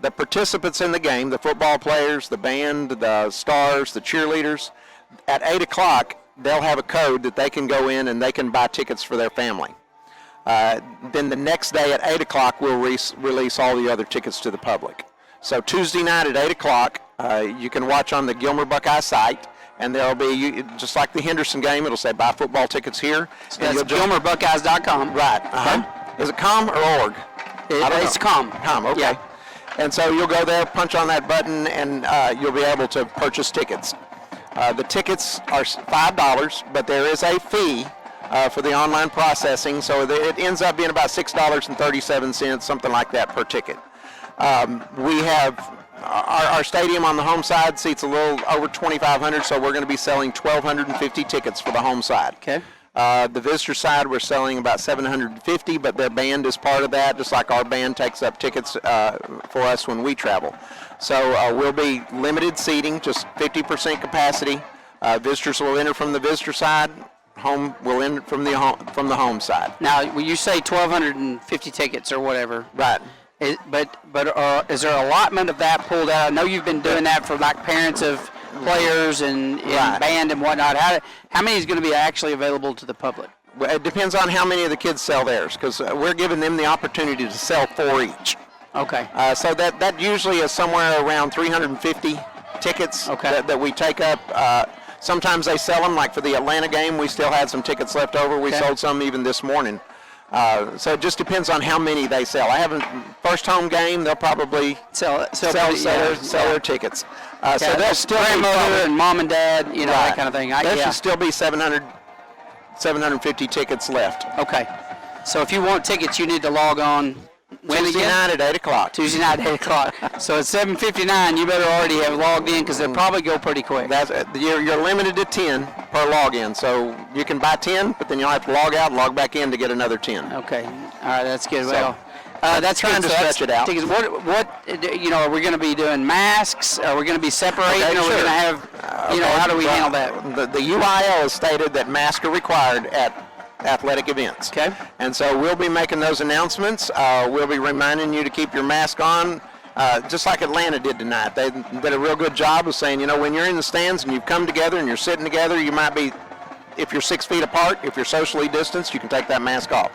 the participants in the game, the football players, the band, the stars, the cheerleaders, at 8 o'clock, they'll have a code that they can go in and they can buy tickets for their family. Then the next day at 8 o'clock, we'll release all the other tickets to the public. So Tuesday night at 8 o'clock, you can watch on the Gilmer Buckeye site, and there'll be, just like the Henderson game, it'll say buy football tickets here. So that's GilmerBuckeyes.com. Right. Is it com or org? It's com. Com, okay. Yeah. And so you'll go there, punch on that button, and you'll be able to purchase tickets. The tickets are $5, but there is a fee for the online processing, so it ends up being about $6.37, something like that per ticket. We have our stadium on the home side seats a little over 2,500, so we're going to be selling 1,250 tickets for the home side. Okay. The visitor side, we're selling about 750, but their band is part of that, just like our band takes up tickets for us when we travel. So we'll be limited seating, just 50% capacity. Visitors will enter from the visitor side. Home will enter from the home side. Now, when you say 1,250 tickets or whatever, right? But is there an allotment of that pulled out? I know you've been doing that for like parents of players and band and whatnot. How many is going to be actually available to the public? Well, it depends on how many of the kids sell theirs, because we're giving them the opportunity to sell 4 each. Okay. So that usually is somewhere around 350 tickets that we take up. Sometimes they sell them, like for the Atlanta game, we still had some tickets left over. We sold some even this morning. So it just depends on how many they sell. I haven't, first home game, they'll probably sell their tickets. So they'll still grandmother and mom and dad, that kind of thing. There should still be 750 tickets left. Okay. So if you want tickets, you need to log on. Tuesday night at 8 o'clock. Tuesday night at 8 o'clock. So at 7:59, you better already have logged in because they'll probably go pretty quick. You're limited to 10 per login. So you can buy 10, but then you'll have to log out and log back in to get another 10. Okay. All right, that's good. Well, that's trying to stretch it out. What are we going to be doing masks? Are we going to be separating? Or are we going to have, how do we handle that? The UIL has stated that masks are required at athletic events. Okay. And so we'll be making those announcements. We'll be reminding you to keep your mask on, just like Atlanta did tonight. They did a real good job of saying, when you're in the stands and you've come together and you're sitting together, you might be, if you're 6 feet apart, if you're socially distanced, you can take that mask off.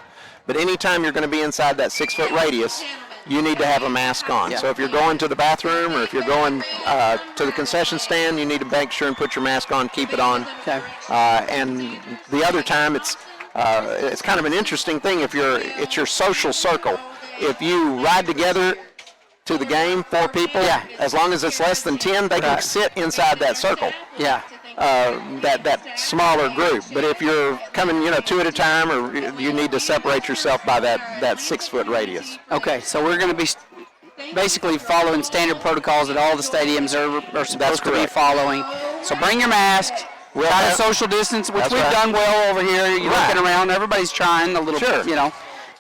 But anytime you're going to be inside that 6 foot radius, you need to have a mask on. Yeah. So if you're going to the bathroom or if you're going to the concession stand, you need to make sure and put your mask on, keep it on. Okay. And the other time, it's kind of an interesting thing. It's your social circle. If you ride together to the game, 4 people, as long as it's less than 10, they can sit inside that circle. Yeah. That smaller group. But if you're coming, 2 at a time, or you need to separate yourself by that 6 foot radius. Okay, so we're going to be basically following standard protocols that all the stadiums are supposed to be following. So bring your mask. Try to social distance, which we've done well over here. You're looking around. Everybody's trying a little bit,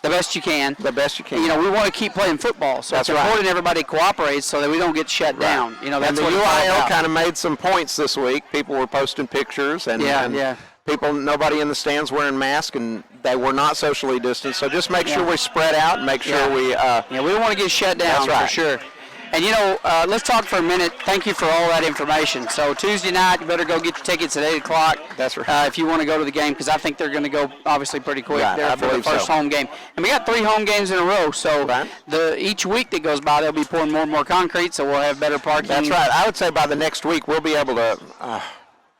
the best you can. The best you can. We want to keep playing football, so it's important everybody cooperates so that we don't get shut down. That's and the UIL kind of made some points this week. People were posting pictures, and nobody in the stands wearing masks, and they were not socially distanced. So just make sure we spread out and make sure we. We don't want to get shut down for sure. And, let's talk for a minute. Thank you for all that information. So Tuesday night, you better go get your tickets at 8 o'clock. That's right. If you want to go to the game, because I think they're going to go, obviously, pretty quick there for the first so. home game. And we got 3 home games in a row. So each week that goes by, they'll be pouring more and more concrete, so we'll have better parking. That's right. I would say by the next week, we'll be able to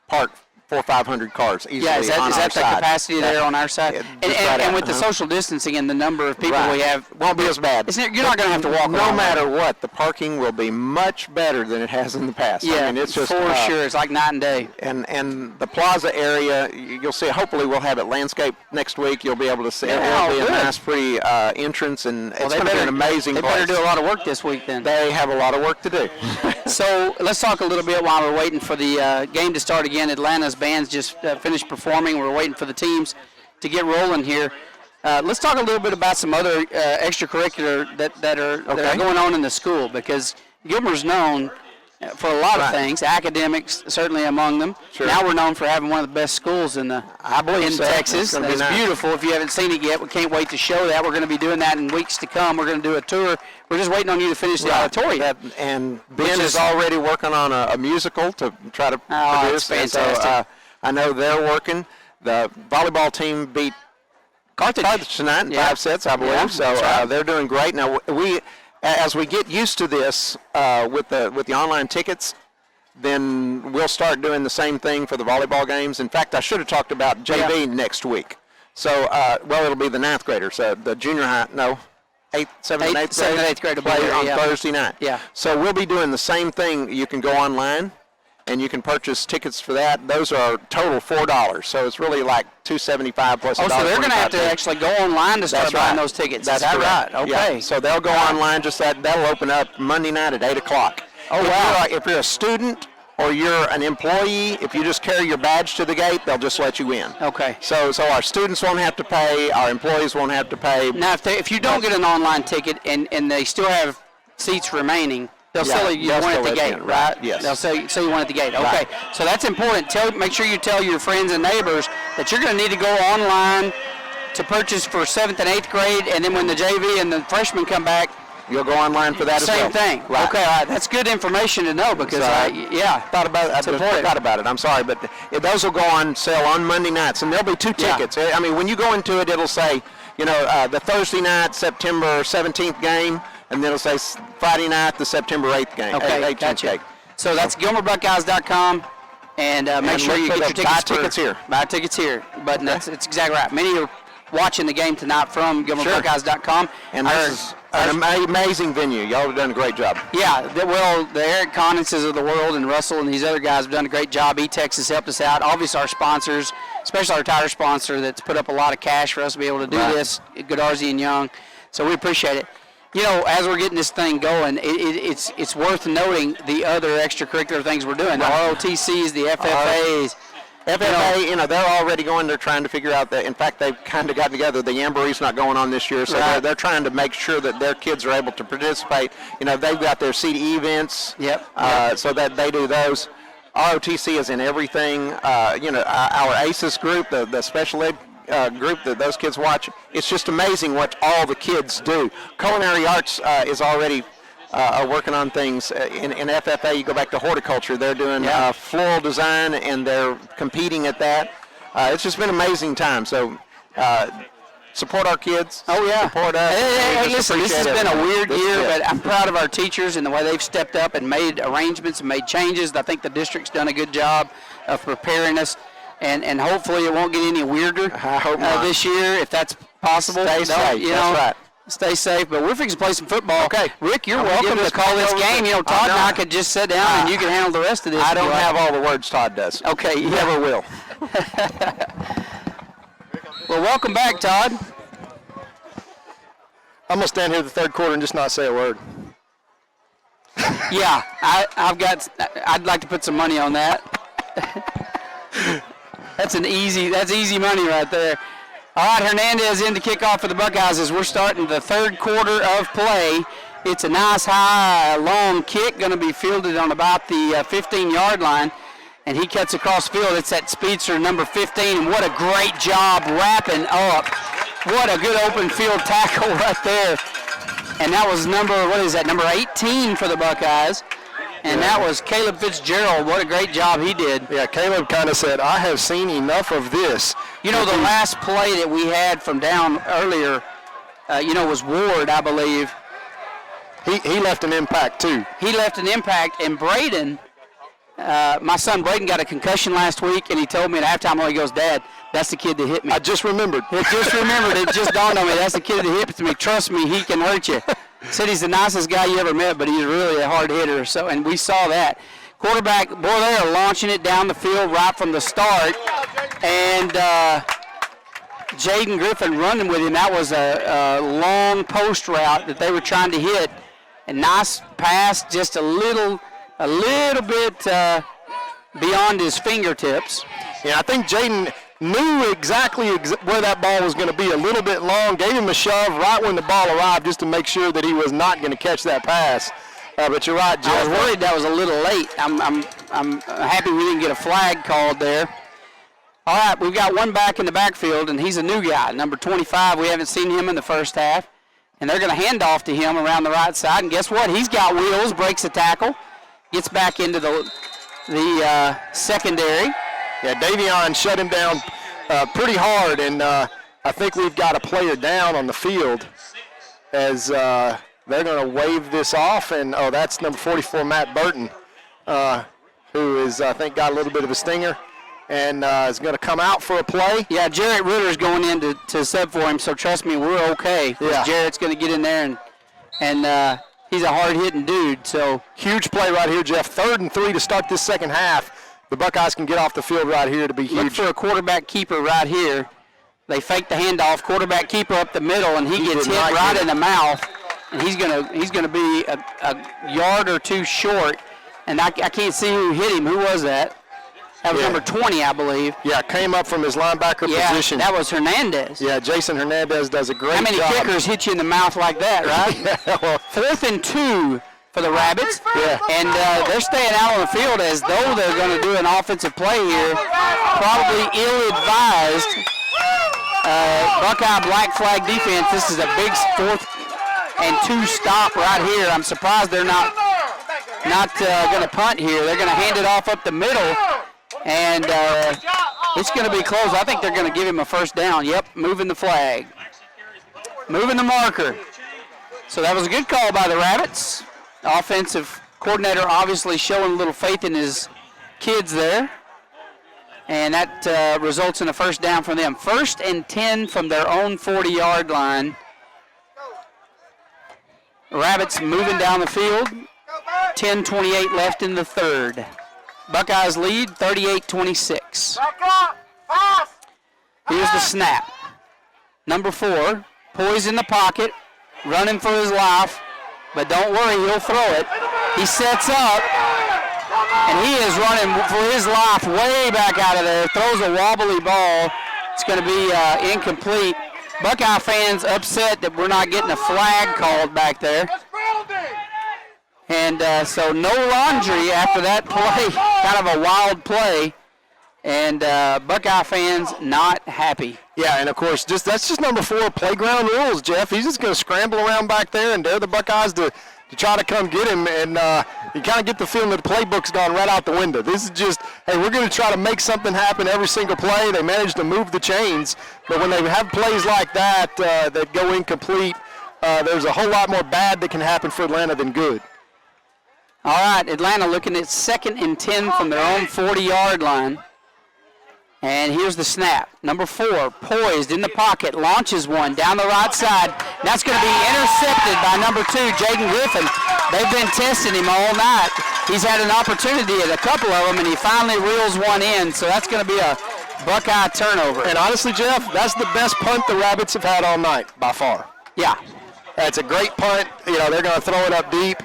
park 400 or 500 cars easily. Yeah, is that the capacity there on our side? And with the uh-huh. social distancing and the number of people we have, won't be as bad. You're not going to have to walk. No matter what, the parking will be much better than it has in the past. Yeah, I mean, it's just for sure. It's like night and day. And the plaza area, you'll see. Hopefully, we'll have it landscaped next week. You'll be able to see it. It'll be a nice, pretty entrance, and it's going to be an amazing place. They better do a lot of work this week then. They have a lot of work to do. So let's talk a little bit while we're waiting for the game to start again. Atlanta's bands just finished performing. We're waiting for the teams to get rolling here. Let's talk a little bit about some other extracurricular that are going on in the school, because Gilmer's known for a lot of things, academics certainly among them. Sure. Now we're known for having one of the best schools in Texas. It's nice. Beautiful. If you haven't seen it yet, we can't wait to show that. We're going to be doing that in weeks to come. We're going to do a tour. We're just waiting on you to finish the auditorium. And Ben is already working on a musical to try to produce. That's fantastic. So, I know they're working. The volleyball team beat Carthage tonight in 5 sets, I believe. Yeah, so they're doing great. Now as we get used to this with the online tickets, then we'll start doing the same thing for the volleyball games. In fact, I should have talked about JV next week. So it'll be the 9th graders, the junior high. No. 7th and 8th grade to play on yeah. Thursday night. Yeah. So we'll be doing the same thing. You can go online, and you can purchase tickets for that. Those are total $4, so it's really like $275 plus $1. So they're going to have to actually go online to start buying those tickets. That's Is that correct. right? Okay. Yeah. So they'll go online. That'll open up Monday night at 8 o'clock. Oh, wow. If you're a student or you're an employee, if you just carry your badge to the gate, they'll just let you in. Okay. So our students won't have to pay. Our employees won't have to pay. Now, if you don't get an online ticket and they still have seats remaining, they'll sell you one at the gate, right? Yes. They'll sell you one at the gate. Okay. Right. So that's important. Make sure you tell your friends and neighbors that you're going to need to go online to purchase for 7th and 8th grade, and then when the JV and the freshmen come back, you'll go online for that as well. Same thing. Right. Okay, all right. That's good information to know because thought about it. I forgot about it. I'm sorry, but those will go on sale on Monday nights, and there'll be 2 tickets. I mean, when you go into it, it'll say, the Thursday night, September 17th game, and then it'll say Friday night, the September 8th game. Okay, gotcha. So that's GilmerBuckeyes.com, and make sure you get your tickets. Buy tickets here. Buy tickets here. But it's exactly right. Many are watching the game tonight from GilmerBuckeyes.com. And this is an amazing venue. Y'all have done a great job. Yeah, the Eric Conances of the world and Russell and these other guys have done a great job. E-Tex has helped us out. Obviously, our sponsors, especially our tire sponsor that's put up a lot of cash for us to be able to do this, Godarzi and Young. So we appreciate it. As we're getting this thing going, it's worth noting the other extracurricular things we're doing. The ROTCs, the FFAs. FFA, they're already going. They're trying to figure out that. In fact, they've kind of gotten together. The Jamboree's not going on this year, so they're trying to make sure that their kids are able to participate. They've got their CDE events, so that they do those. ROTC is in everything. Our ACES group, the special ed group that those kids watch. It's just amazing what all the kids do. Culinary arts is already working on things. In FFA, you go back to horticulture. They're doing floral design, and they're competing at that. It's just been an amazing time. So support our kids. Oh, yeah. Support us. Hey, listen, this has been a weird year, but I'm proud of our teachers and the way they've stepped up and made arrangements and made changes. I think the district's done a good job of preparing us. And hopefully it won't get any weirder this year, if that's possible. Stay safe. That's right. Stay safe. But we're fixing to play some football. Okay. Rick, you're welcome to call this game. Todd and I could just sit down and you can handle the rest of this. I don't have all the words Todd does. Okay. You never will. Well, welcome back, Todd. I'm going to stand here the third quarter and just not say a word. Yeah, I'd like to put some money on that. That's easy money right there. All right, Hernandez in to kick off for the Buckeyes as we're starting the third quarter of play. It's a nice high, long kick, going to be fielded on about the 15-yard line, and he cuts across the field. It's that speedster number 15, and what a great job wrapping up. What a good open field tackle right there. And that was number 18 for the Buckeyes. And that was Caleb Fitzgerald. What a great job he did. Yeah, Caleb kind of said, I have seen enough of this. You know, the last play that we had from down earlier, was Ward, I believe. He left an impact, too. He left an impact, and Braden, my son Braden got a concussion last week, and he told me at halftime, he goes, Dad, that's the kid that hit me. I just remembered. It just dawned on me. That's the kid that hit me. Trust me, he can hurt you. Said he's the nicest guy you ever met, but he's really a hard hitter. So, and we saw that. Quarterback, boy, they are launching it down the field right from the start. And Jaden Griffin running with him. That was a long post route that they were trying to hit. A nice pass, just a little bit beyond his fingertips. Yeah, I think Jaden knew exactly where that ball was going to be, a little bit long, gave him a shove right when the ball arrived just to make sure that he was not going to catch that pass. But you're right, Jeff. I was worried that was a little late. I'm happy we didn't get a flag called there. All right, we've got one back in the backfield, and he's a new guy, number 25. We haven't seen him in the first half. And they're going to hand off to him around the right side. And guess what? He's got wheels, breaks a tackle, gets back into the secondary. Yeah, Davion shut him down pretty hard, and I think we've got a player down on the field as they're going to wave this off. And, that's number 44, Matt Burton, who is, I think, got a little bit of a stinger and is going to come out for a play. Yeah, Jarrett Ritter's going in to sub for him, so trust me, we're okay. Yeah. Jarrett's going to get in there, and he's a hard-hitting dude. So huge play right here, Jeff. 3rd and 3 to start this second half. The Buckeyes can get off the field right here to be huge. Look for a quarterback keeper right here. They fake the handoff, quarterback keeper up the middle, and he gets hit right in the mouth. And he's gonna be a yard or two short. And I can't see who hit him. Who was that? That was number 20, I believe. Yeah, came up from his linebacker position. That was Hernandez. Yeah, Jason Hernandez does a great job. How many kickers hit you in the mouth like that, right? Yeah, well, 4th and 2 for the Rabbits. Yeah. And they're staying out on the field as though they're going to do an offensive play here. Probably ill-advised. Buckeye black flag defense. This is a big 4th and 2 stop right here. I'm surprised they're not going to punt here. They're going to hand it off up the middle. And it's going to be close. I think they're going to give him a first down. Yep, moving the flag. Moving the marker. So that was a good call by the Rabbits. Offensive coordinator obviously showing a little faith in his kids there. And that results in a first down from them. 1st and 10 from their own 40-yard line. Rabbits moving down the field. 10:28 left in the 3rd. Buckeyes lead 38-26. Here's the snap. Number 4, poised in the pocket, running for his life, but don't worry, he'll throw it. He sets up, and he is running for his life way back out of there, throws a wobbly ball. It's going to be incomplete. Buckeye fans upset that we're not getting a flag called back there. And so no laundry after that play, kind of a wild play. And Buckeye fans not happy. Yeah, and of course, that's just number 4 playground rules, Jeff. He's just going to scramble around back there and dare the Buckeyes to try to come get him. And you kind of get the feeling that the playbook's gone right out the window. This is just, hey, we're going to try to make something happen every single play. They managed to move the chains. But when they have plays like that that go incomplete, there's a whole lot more bad that can happen for Atlanta than good. All right, Atlanta looking at 2nd and 10 from their own 40-yard line. And here's the snap. Number 4, poised in the pocket, launches one down the right side. That's going to be intercepted by number 2, Jaden Griffin. They've been testing him all night. He's had an opportunity at a couple of them, and he finally reels one in. So that's going to be a Buckeye turnover. And honestly, Jeff, that's the best punt the Rabbits have had all night, by far. Yeah. It's a great punt. You know, they're going to throw it up deep.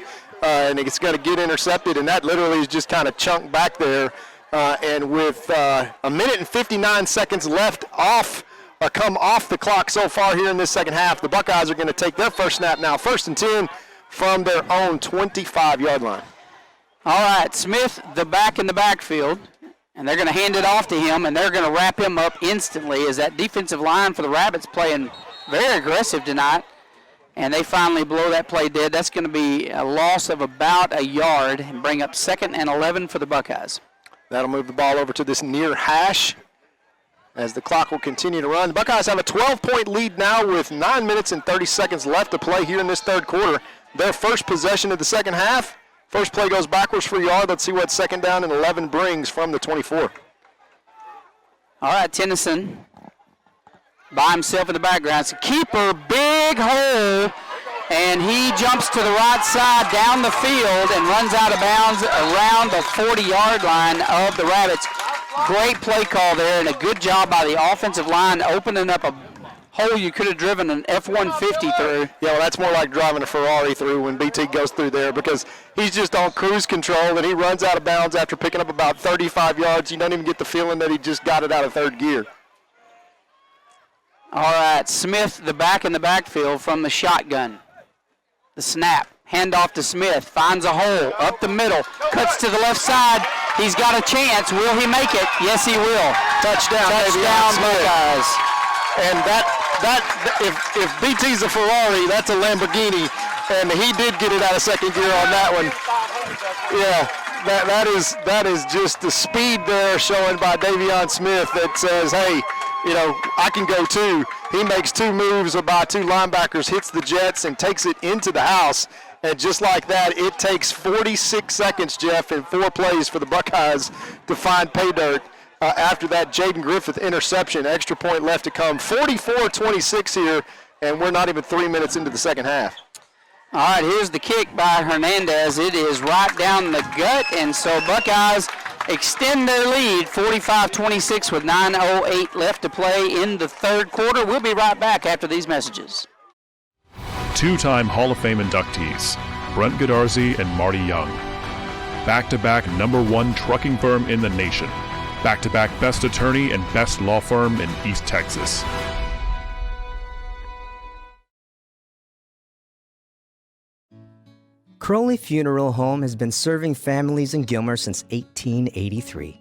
And it's going to get intercepted, and that literally is just kind of chunked back there. And with a minute and 59 seconds left come off the clock so far here in this second half, the Buckeyes are going to take their first snap now, 1st and 10 from their own 25-yard line. All right, Smith, the back in the backfield, and they're going to hand it off to him, and they're going to wrap him up instantly as that defensive line for the Rabbits playing very aggressive tonight. and they finally blow that play dead. That's going to be a loss of about a yard and bring up 2nd and 11 for the Buckeyes. That'll move the ball over to this near hash as the clock will continue to run. The Buckeyes have a 12-point lead now with 9 minutes and 30 seconds left to play here in this third quarter. Their first possession of the second half. First play goes backwards for a yard. Let's see what 2nd down and 11 brings from the 24. All right, Tennyson by himself in the background. It's a keeper, big hole, and he jumps to the right side down the field and runs out of bounds around the 40-yard line of the Rabbits. Great play call there, and a good job by the offensive line opening up a hole you could have driven an F-150 through. Yeah, well, that's more like driving a Ferrari through when BT goes through there, because he's just on cruise control, and he runs out of bounds after picking up about 35 yards. You don't even get the feeling that he just got it out of third gear. All right, Smith, the back in the backfield from the shotgun. The snap, handoff to Smith, finds a hole up the middle, cuts to the left side. He's got a chance. Will he make it? Yes, he will. Touchdown, Buckeyes. And if BT's a Ferrari, that's a Lamborghini, and he did get it out of second gear on that one. Yeah, that is just the speed there showing by Davion Smith that says, hey, you know, I can go too. He makes 2 moves by 2 linebackers, hits the Jets, and takes it into the house. And just like that, it takes 46 seconds, Jeff, and 4 plays for the Buckeyes to find pay dirt. After that Jaden Griffith interception, extra point left to come. 44-26 here, and we're not even 3 minutes into the second half. All right, here's the kick by Hernandez. It is right down the gut, and so Buckeyes extend their lead, 45-26 with 9:08 left to play in the third quarter. We'll be right back after these messages. 2-time Hall of Fame inductees, Brent Godarzi and Marty Young. Back-to-back #1 trucking firm in the nation. Back-to-back best attorney and best law firm in East Texas. Crowley Funeral Home has been serving families in Gilmer since 1883.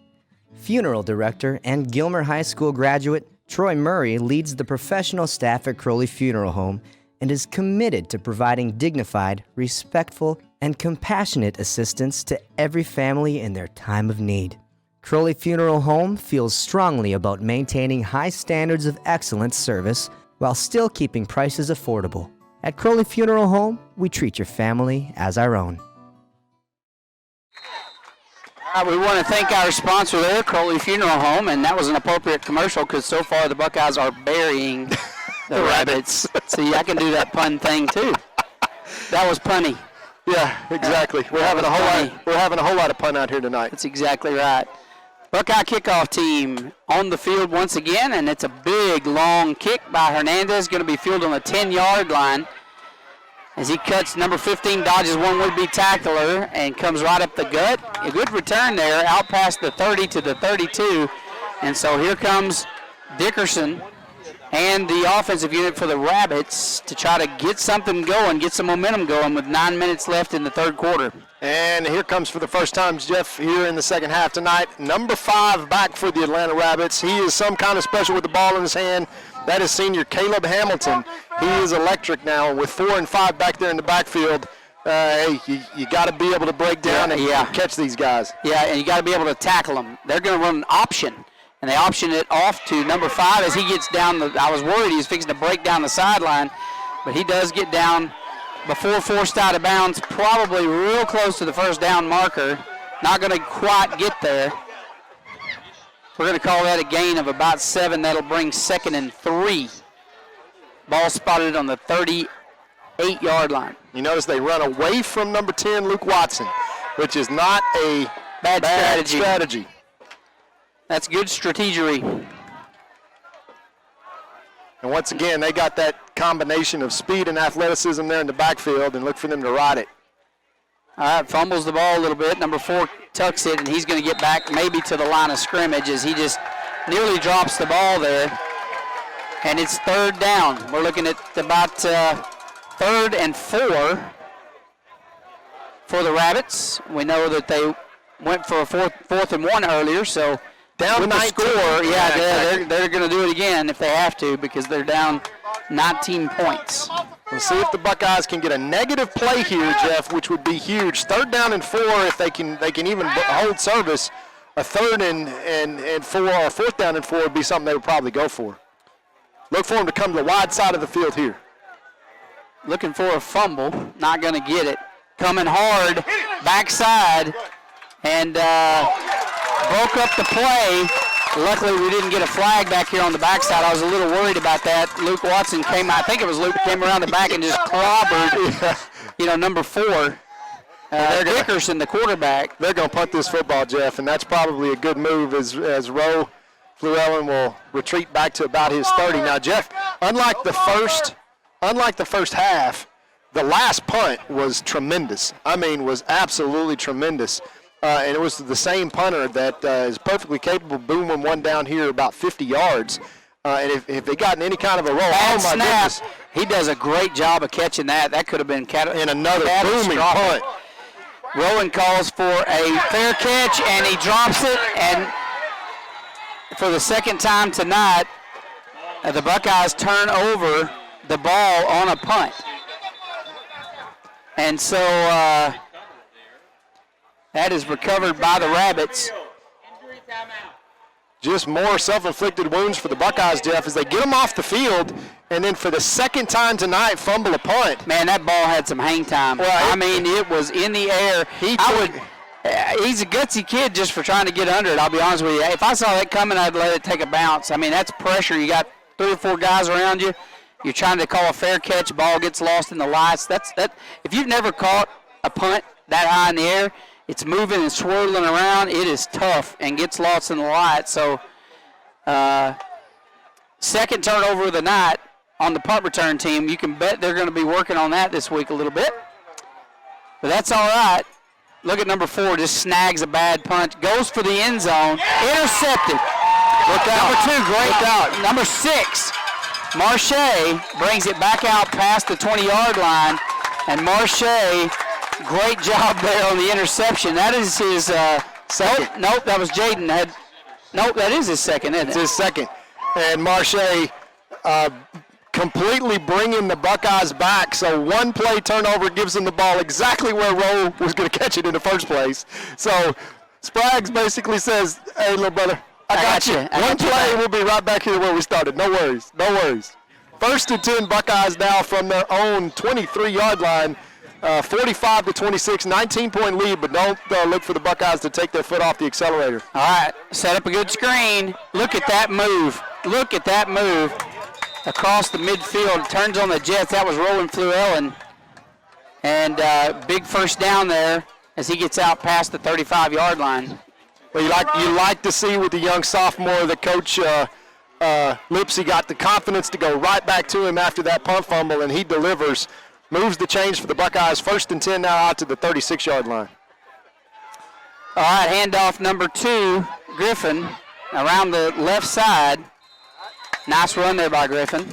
Funeral director and Gilmer High School graduate Troy Murray leads the professional staff at Crowley Funeral Home and is committed to providing dignified, respectful, and compassionate assistance to every family in their time of need. Crowley Funeral Home feels strongly about maintaining high standards of excellent service while still keeping prices affordable. At Crowley Funeral Home, we treat your family as our own. All right, we want to thank our sponsor there, Crowley Funeral Home, and that was an appropriate commercial because so far the Buckeyes are burying the Rabbits. See, I can do that pun thing too. That was punny. Yeah, exactly. We're having a whole lot of pun out here tonight. That's exactly right. Buckeye kickoff team on the field once again, and it's a big, long kick by Hernandez, going to be fielded on the 10-yard line. As he cuts, number 15 dodges one would-be tackler and comes right up the gut. A good return there, out past the 30 to the 32. And so here comes Dickerson and the offensive unit for the Rabbits to try to get something going, get some momentum going with 9 minutes left in the third quarter. And here comes for the first time, Jeff, here in the second half tonight, number 5 back for the Atlanta Rabbits. He is some kind of special with the ball in his hand. That is senior Caleb Hamilton. He is electric now with 4 and 5 back there in the backfield. Hey, you got to be able to break down and catch these guys. Yeah, and you got to be able to tackle them. They're going to run an option, and they option it off to number 5 as he gets down. I was worried he was fixing to break down the sideline, but he does get down before forced out of bounds, probably real close to the first down marker. Not going to quite get there. We're going to call that a gain of about 7. That'll bring 2nd and 3. Ball spotted on the 38-yard line. You notice they run away from number 10, Luke Watson, which is not a bad strategy. That's good strategery. And once again, they got that combination of speed and athleticism there in the backfield, and look for them to ride it. All right, fumbles the ball a little bit. Number 4 tucks it, and he's going to get back maybe to the line of scrimmage as he just nearly drops the ball there. And it's 3rd down. We're looking at about 3rd and 4 for the Rabbits. We know that they went for a 4th and 1 earlier, so down with 19. The score, they're going to do it again if they have to because they're down 19 points. We'll see if the Buckeyes can get a negative play here, Jeff, which would be huge. 3rd down and 4 if they can even hold service. A 3rd and 4 or 4th down and 4 would be something they would probably go for. Look for them to come to the wide side of the field here. Looking for a fumble, not going to get it. Coming hard, backside, and broke up the play. Luckily, we didn't get a flag back here on the backside. I was a little worried about that. Luke Watson came around the back and just clobbered, number 4. Dickerson, the quarterback. They're going to punt this football, Jeff, and that's probably a good move as Roe Fluellen will retreat back to about his 30. Now, Jeff, unlike the first half, the last punt was tremendous. I mean, was absolutely tremendous. And it was the same punter that is perfectly capable of booming one down here about 50 yards. And if they got in any kind of a roll, goodness. He does a great job of catching that. That could have been and another booming punt. Rowan calls for a fair catch, and he drops it. And for the second time tonight, the Buckeyes turn over the ball on a punt. And so that is recovered by the Rabbits. Just more self-inflicted wounds for the Buckeyes, Jeff, as they get them off the field, and then for the second time tonight, fumble a punt. Man, that ball had some hang time. Well, I mean, it was in the air. He's a gutsy kid just for trying to get under it, I'll be honest with you. If I saw that coming, I'd let it take a bounce. I mean, that's pressure. You got 3 or 4 guys around you. You're trying to call a fair catch. Ball gets lost in the lights. If you've never caught a punt that high in the air, it's moving and swirling around. It is tough and gets lost in the light. So, second turnover of the night on the punt return team. You can bet they're going to be working on that this week a little bit. But that's all right. Look at number 4, just snags a bad punch. Goes for the end zone. Intercepted. Look out. Number 2, great out. Number 6, Marche brings it back out past the 20-yard line. And Marche, great job there on the interception. That is his second. Nope, that was Jaden. Nope, that is his second, isn't it? It's his second. And Marche completely bringing the Buckeyes back. So one play turnover gives them the ball exactly where Rowe was going to catch it in the first place. So Spraggs basically says, hey, little brother, I got you. One play, we'll be right back here where we started. No worries. No worries. 1st and 10 Buckeyes now from their own 23-yard line. 45-26, 19-point lead, but don't look for the Buckeyes to take their foot off the accelerator. All right, set up a good screen. Look at that move. Look at that move across the midfield. Turns on the Jets. That was Rowan Fluellen. And big first down there as he gets out past the 35-yard line. Well, you like to see with the young sophomore that Coach Lipsy got the confidence to go right back to him after that punt fumble, and he delivers. Moves the change for the Buckeyes. 1st and 10 now out to the 36-yard line. All right, handoff number 2, Griffin, around the left side. Nice run there by Griffin.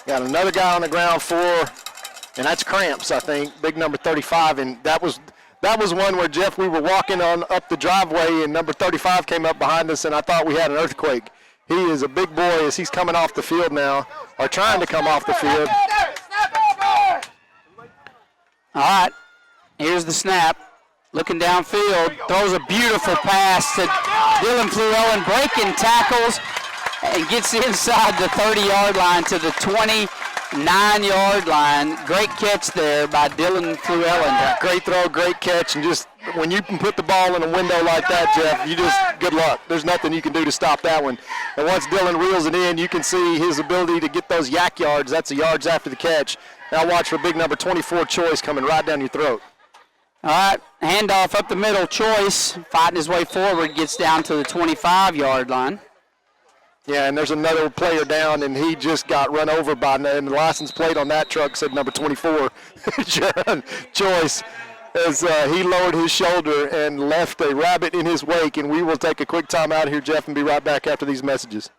Got another guy on the ground for, and that's Cramps, I think, big number 35. And that was one where, Jeff, we were walking on up the driveway, and number 35 came up behind us, and I thought we had an earthquake. He is a big boy as he's coming off the field now, or trying to come off the field. All right, here's the snap. Looking downfield, throws a beautiful pass to Dylan Fluellen, breaking tackles, and gets inside the 30-yard line to the 29-yard line. Great catch there by Dylan Fluellen. Great throw, great catch, and just when you can put the ball in a window like that, Jeff, you just, good luck. There's nothing you can do to stop that one. And once Dylan reels it in, you can see his ability to get those yak yards. That's the yards after the catch. Now watch for big number 24, Choice, coming right down your throat. All right, handoff up the middle. Choice fighting his way forward, gets down to the 25-yard line. Yeah, and there's another player down, and he just got run over by, and the license plate on that truck said number 24, Choice, as he lowered his shoulder and left a rabbit in his wake. And we will take a quick time out here, Jeff, and be right back after these messages.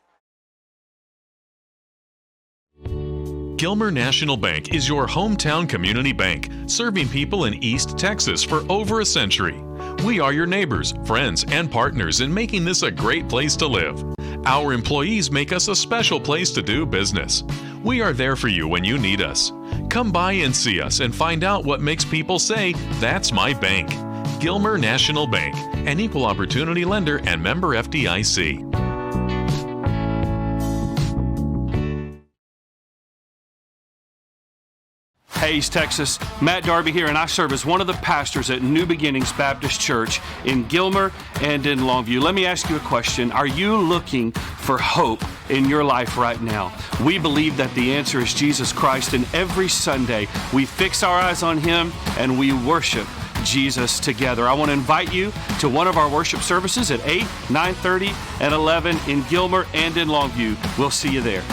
Gilmer National Bank is your hometown community bank, serving people in East Texas for over a century. We are your neighbors, friends, and partners in making this a great place to live. Our employees make us a special place to do business. We are there for you when you need us. Come by and see us and find out what makes people say, "That's my bank." Gilmer National Bank, an equal opportunity lender and member FDIC. Hey, East Texas, Matt Darby here, and I serve as one of the pastors at New Beginnings Baptist Church in Gilmer and in Longview. Let me ask you a question. Are you looking for hope in your life right now? We believe that the answer is Jesus Christ, and every Sunday we fix our eyes on Him and we worship Jesus together. I want to invite you to one of our worship services at 8, 9:30, and 11 in Gilmer and in Longview. We'll see you there.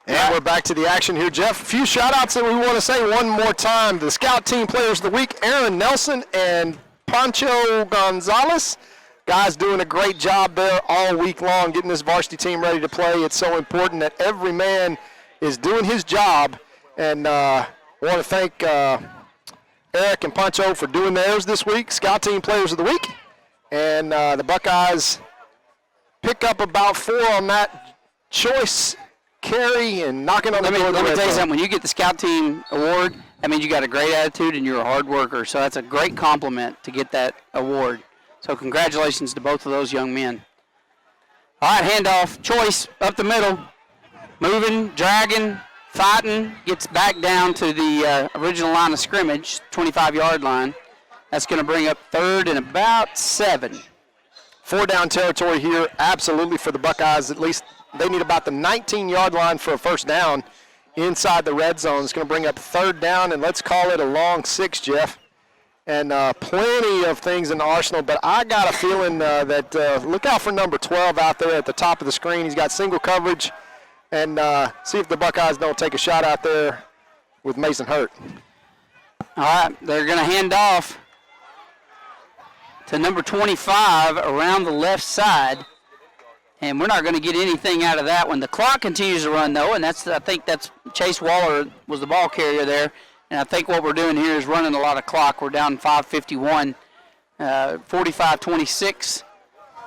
And we're back to the action here, Jeff. A few shout-outs that we want to say one more time. The Scout Team Players of the Week, Aaron Nelson and Pancho Gonzalez. Guys doing a great job there all week long, getting this varsity team ready to play. It's so important that every man is doing his job. And I want to thank Eric and Pancho for doing theirs this week, Scout Team Players of the Week. And the Buckeyes pick up about 4 on that choice carry and knocking on the door. Let me tell you something. When you get the Scout Team Award, that means you got a great attitude and you're a hard worker. So that's a great compliment to get that award. So congratulations to both of those young men. All right, handoff, choice, up the middle. Moving, dragging, fighting, gets back down to the original line of scrimmage, 25-yard line. That's going to bring up 3rd and about 7. 4-down territory here, absolutely, for the Buckeyes. At least they need about the 19-yard line for a first down inside the red zone. It's going to bring up 3rd down, and let's call it a long 6, Jeff. And plenty of things in the arsenal, but I got a feeling that look out for number 12 out there at the top of the screen. He's got single coverage, and see if the Buckeyes don't take a shot out there with Mason Hurt. All right, they're going to hand off to number 25 around the left side. And we're not going to get anything out of that one. The clock continues to run, though, and I think that's Chase Waller was the ball carrier there. And I think what we're doing here is running a lot of clock. We're down 5:51, 45-26.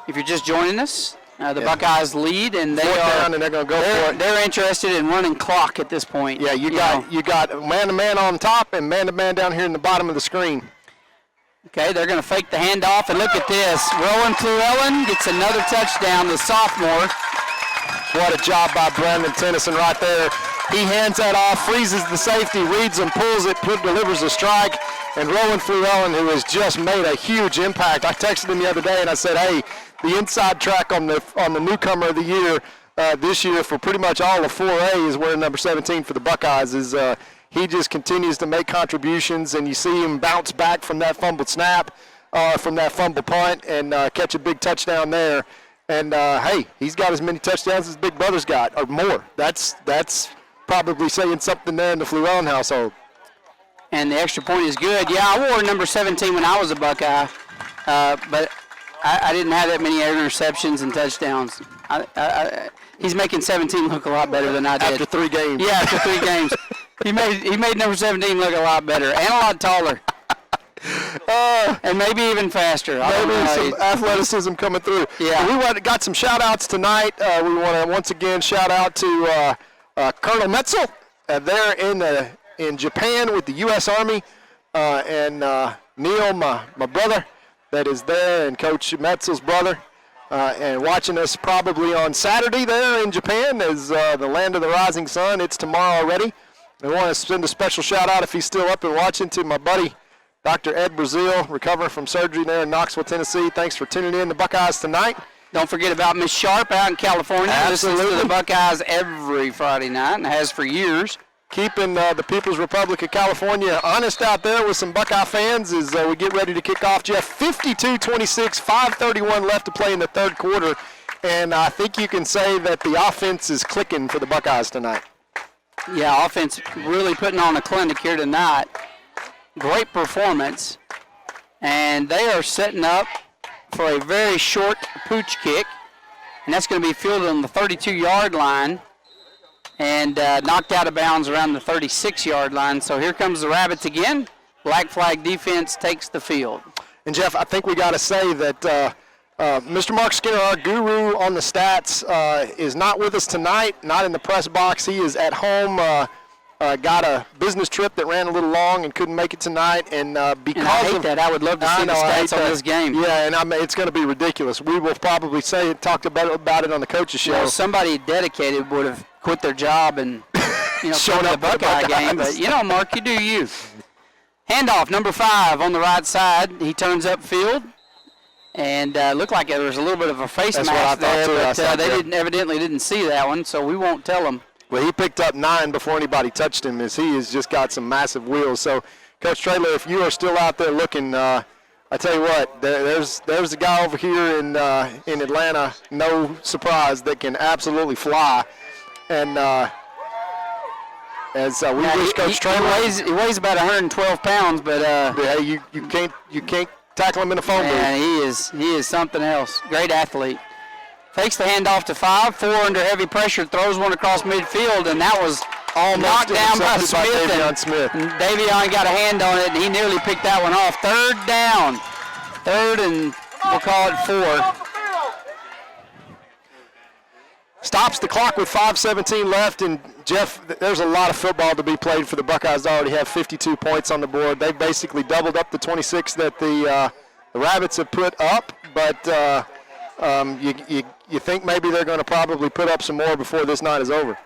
If you're just joining us, the Buckeyes lead, and they are down, and they're going to go for it. They're interested in running clock at this point. Yeah, you got man-to-man on top and man-to-man down here in the bottom of the screen. Okay, they're going to fake the handoff, and look at this. Rowan Llewellyn gets another touchdown, the sophomore. What a job by Brandon Tennyson right there. He hands that off, freezes the safety, reads and pulls it, delivers a strike. And Rowan Llewellyn, who has just made a huge impact. I texted him the other day and I said, hey, the inside track on the newcomer of the year this year for pretty much all of 4A is wearing number 17 for the Buckeyes. He just continues to make contributions, and you see him bounce back from that fumbled snap, from that fumble punt, and catch a big touchdown there. And, hey, he's got as many touchdowns as his big brother's got, or more. That's probably saying something there in the Llewellyn household. And the extra point is good. Yeah, I wore number 17 when I was a Buckeye, but I didn't have that many interceptions and touchdowns. He's making 17 look a lot better than I did. After 3 games. Yeah, after 3 games. He made number 17 look a lot better and a lot taller. And maybe even faster. Maybe some athleticism coming through. Yeah. We got some shout-outs tonight. We want to once again shout out to Colonel Metzel there in Japan with the U.S. Army, and Neil, my brother, that is there, and Coach Metzel's brother, and watching us probably on Saturday there in Japan as the land of the rising sun. It's tomorrow already. I want to send a special shout-out, if he's still up and watching, to my buddy, Dr. Ed Brazil, recovering from surgery there in Knoxville, Tennessee. Thanks for tuning in to Buckeyes Tonight. Don't forget about Miss Sharp out in California. Absolutely. Listens to the Buckeyes every Friday night and has for years. Keeping the People's Republic of California honest out there with some Buckeye fans as we get ready to kick off, Jeff. 52-26, 5:31 left to play in the third quarter. And I think you can say that the offense is clicking for the Buckeyes tonight. Yeah, offense really putting on a clinic here tonight. Great performance. And they are setting up for a very short pooch kick. And that's going to be fielded on the 32-yard line and knocked out of bounds around the 36-yard line. So here comes the Rabbits again. Black flag defense takes the field. And, Jeff, I think we got to say that Mr. Mark Skinner, our guru on the stats, is not with us tonight, not in the press box. He is at home, got a business trip that ran a little long and couldn't make it tonight. And because and I hate that. I would love to see the stats on this game. Yeah, and it's going to be ridiculous. We will probably talk about it on the coaches' show. Well, somebody dedicated would have quit their job and showing up the Buckeye game. But, Mark, you do you. Handoff, number 5 on the right side. He turns upfield. And looked like there was a little bit of a face mask there, but they evidently didn't see that one, so we won't tell them. Well, he picked up 9 before anybody touched him, as he has just got some massive wheels. So, Coach Traylor, if you are still out there looking, I tell you what, there's a guy over here in Atlanta, no surprise, that can absolutely fly. And we wish Coach Traylor. He weighs about 112 pounds, but you can't tackle him in a phone booth. Yeah, he is something else. Great athlete. Takes the handoff to 5, 4 under heavy pressure, throws one across midfield, and that was all knocked down by Smith. And Davion got a hand on it, and he nearly picked that one off. 3rd down. 3rd, and we'll call it 4. Stops the clock with 5:17 left, and Jeff, there's a lot of football to be played for the Buckeyes. They already have 52 points on the board. They've basically doubled up the 26 that the Rabbits have put up, but you think maybe they're going to probably put up some more before this night is over.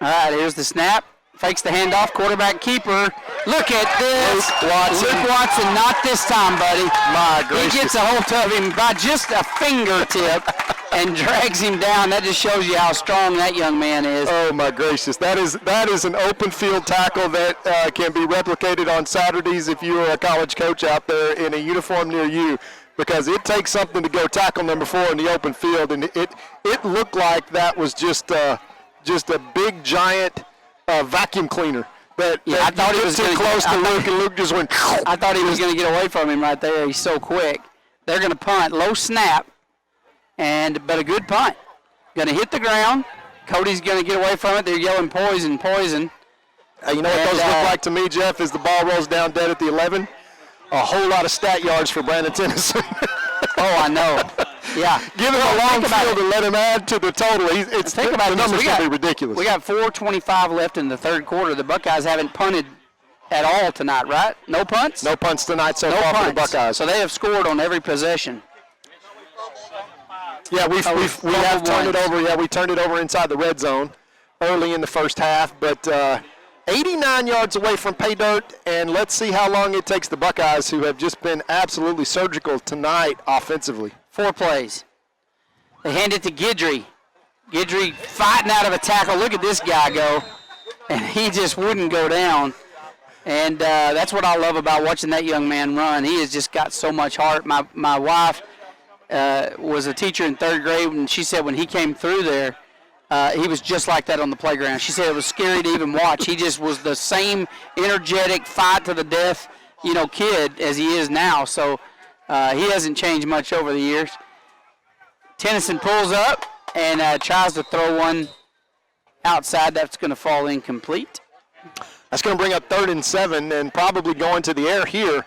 All right, here's the snap. Fakes the handoff, quarterback keeper. Look at this. Luke Watson, not this time, buddy. My gracious. He gets a hold of him by just a fingertip and drags him down. That just shows you how strong that young man is. Oh, my gracious. That is an open field tackle that can be replicated on Saturdays if you are a college coach out there in a uniform near you, because it takes something to go tackle number 4 in the open field, and it looked like that was just a big, giant vacuum cleaner. I thought he was too close to Luke, and Luke just went. I thought he was going to get away from him right there. He's so quick. They're going to punt, low snap, but a good punt. Going to hit the ground. Cody's going to get away from it. They're yelling poison, poison. You know what those look like to me, Jeff, as the ball rolls down dead at the 11? A whole lot of stat yards for Brandon Tennyson. Oh, I know. Yeah. Give him a long field and let him add to the total. The numbers going to be ridiculous. We got 4:25 left in the 3rd quarter. The Buckeyes haven't punted at all tonight, right? No punts? No punts tonight so far for the Buckeyes. So they have scored on every possession. Yeah, we have turned it over. Yeah, we turned it over inside the red zone early in the first half, but 89 yards away from pay dirt, and let's see how long it takes the Buckeyes, who have just been absolutely surgical tonight offensively. 4 plays. They hand it to Guidry. Guidry fighting out of a tackle. Look at this guy go. And he just wouldn't go down. And that's what I love about watching that young man run. He has just got so much heart. My wife was a teacher in 3rd grade, and she said when he came through there, he was just like that on the playground. She said it was scary to even watch. He just was the same energetic, fight to the death, kid as he is now. So he hasn't changed much over the years. Tennyson pulls up and tries to throw one outside. That's going to fall incomplete. That's going to bring up 3rd and 7, and probably going to the air here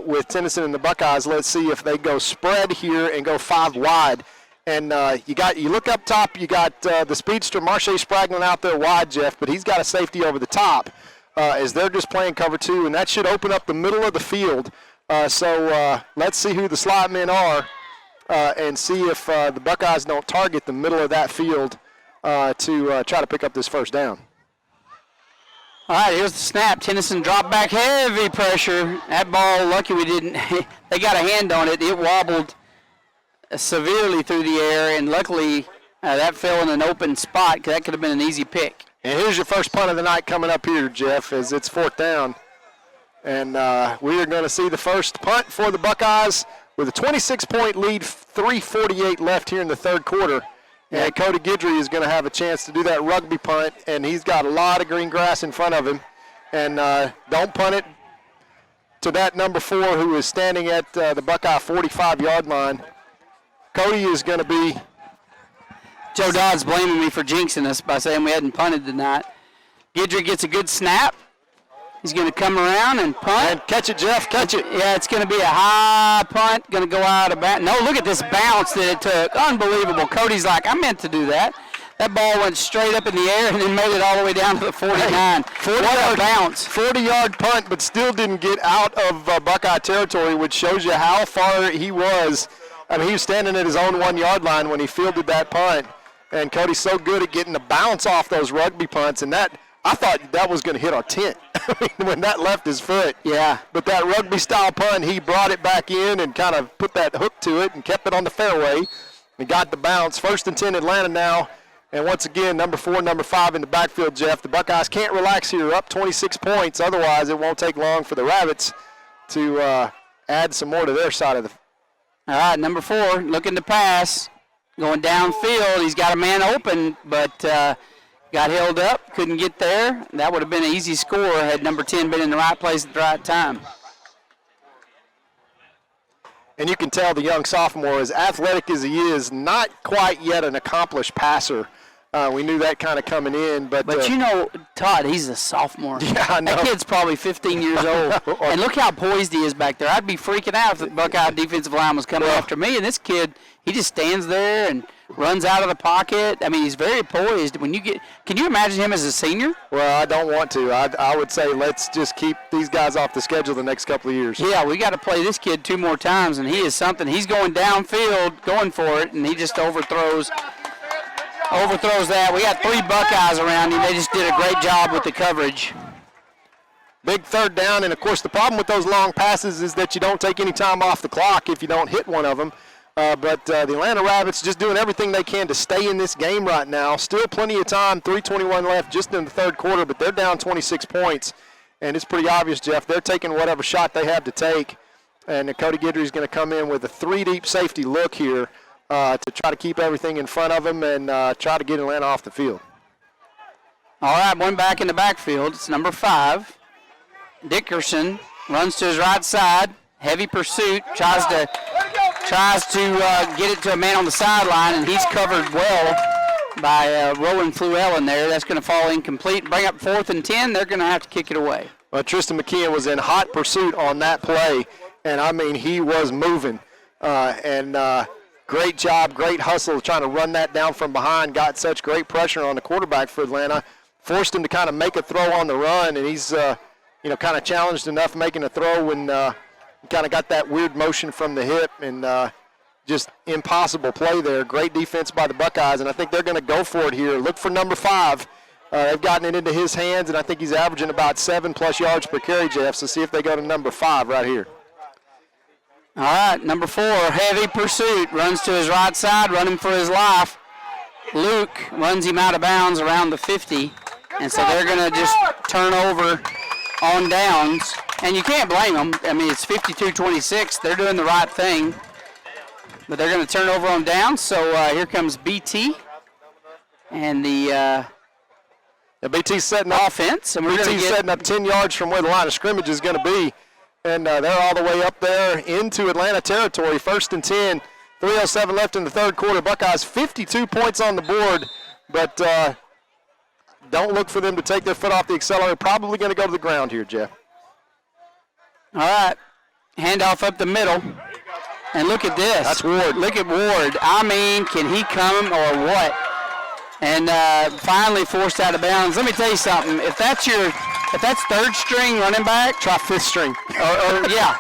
with Tennyson and the Buckeyes. Let's see if they go spread here and go 5 wide. And you look up top, you got the speedster Marche Spraglin out there wide, Jeff, but he's got a safety over the top as they're just playing cover 2, and that should open up the middle of the field. So let's see who the slot men are and see if the Buckeyes don't target the middle of that field to try to pick up this 1st down. All right, here's the snap. Tennyson dropped back, heavy pressure. That ball, lucky we didn't. They got a hand on it. It wobbled severely through the air, and luckily that fell in an open spot, because that could have been an easy pick. And here's your first punt of the night coming up here, Jeff, as it's 4th down. And we are going to see the first punt for the Buckeyes with a 26-point lead, 3:48 left here in the 3rd quarter. And Cody Guidry is going to have a chance to do that rugby punt, and he's got a lot of green grass in front of him. And don't punt it to that number 4 who is standing at the Buckeye 45-yard line. Cody is going to be. Joe Dodd's blaming me for jinxing us by saying we hadn't punted tonight. Guidry gets a good snap. He's going to come around and punt. And catch it, Jeff. Catch it. Yeah, it's going to be a high punt. Going to go out of bounds. No, look at this bounce that it took. Unbelievable. Cody's like, I meant to do that. That ball went straight up in the air and then made it all the way down to the 49. Hey, 40-yard bounce. 40-yard punt, but still didn't get out of Buckeye territory, which shows you how far he was. I mean, he was standing at his own 1-yard line when he fielded that punt. And Cody's so good at getting the bounce off those rugby punts, and that I thought that was going to hit our tent when that left his foot. Yeah. But that rugby-style punt, he brought it back in and kind of put that hook to it and kept it on the fairway and got the bounce. 1st and 10 Atlanta now. And once again, number 4, number 5 in the backfield, Jeff. The Buckeyes can't relax here, up 26 points. Otherwise, it won't take long for the Rabbits to add some more to their side of the. All right, number 4, looking to pass. Going downfield. He's got a man open, but got held up, couldn't get there. That would have been an easy score had number 10 been in the right place at the right time. And you can tell the young sophomore, as athletic as he is, not quite yet an accomplished passer. We knew that kind of coming in. But you know, Todd, he's a sophomore. Yeah, I know. That kid's probably 15 years old. And look how poised he is back there. I'd be freaking out if the Buckeye defensive line was coming after me. And this kid, he just stands there and runs out of the pocket. I mean, he's very poised. Can you imagine him as a senior? Well, I don't want to. I would say let's just keep these guys off the schedule the next couple of years. Yeah, we got to play this kid 2 more times, and he is something. He's going downfield, going for it, and he just overthrows that. We got 3 Buckeyes around him. They just did a great job with the coverage. Big 3rd down, and of course the problem with those long passes is that you don't take any time off the clock if you don't hit one of them. But the Atlanta Rabbits just doing everything they can to stay in this game right now. Still plenty of time, 3:21 left just in the 3rd quarter, but they're down 26 points. And it's pretty obvious, Jeff, they're taking whatever shot they have to take. And Cody Guidry's going to come in with a 3-deep safety look here to try to keep everything in front of him and try to get Atlanta off the field. All right, one back in the backfield. It's number 5. Dickerson runs to his right side. Heavy pursuit. Tries to get it to a man on the sideline, and he's covered well by Rowan Fluell in there. That's going to fall incomplete. Bring up 4th and 10. They're going to have to kick it away. Well, Tristan McKeon was in hot pursuit on that play, and I mean he was moving. Great job, great hustle trying to run that down from behind. Got such great pressure on the quarterback for Atlanta. Forced him to kind of make a throw on the run, and he's kind of challenged enough making a throw when kind of got that weird motion from the hip, and just impossible play there. Great defense by the Buckeyes, and I think they're going to go for it here. Look for number 5. They've gotten it into his hands, and I think he's averaging about 7+ yards per carry, Jeff, so see if they go to number 5 right here. All right, number 4, heavy pursuit. Runs to his right side, running for his life. Luke runs him out of bounds around the 50, and so they're going to just turn over on downs. And you can't blame them. I mean, it's 52-26. They're doing the right thing. But they're going to turn over on downs. So here comes BT. And the BT's setting up offense. And BT's setting up 10 yards from where the line of scrimmage is going to be. And they're all the way up there into Atlanta territory. 1st and 10. 3:07 left in the 3rd quarter. Buckeyes 52 points on the board. But don't look for them to take their foot off the accelerator. Probably going to go to the ground here, Jeff. All right, handoff up the middle, and look at this. That's Ward. Look at Ward. I mean, can he come or what? And finally forced out of bounds. Let me tell you something. If that's 3rd string running back, try 5th string. Or yeah.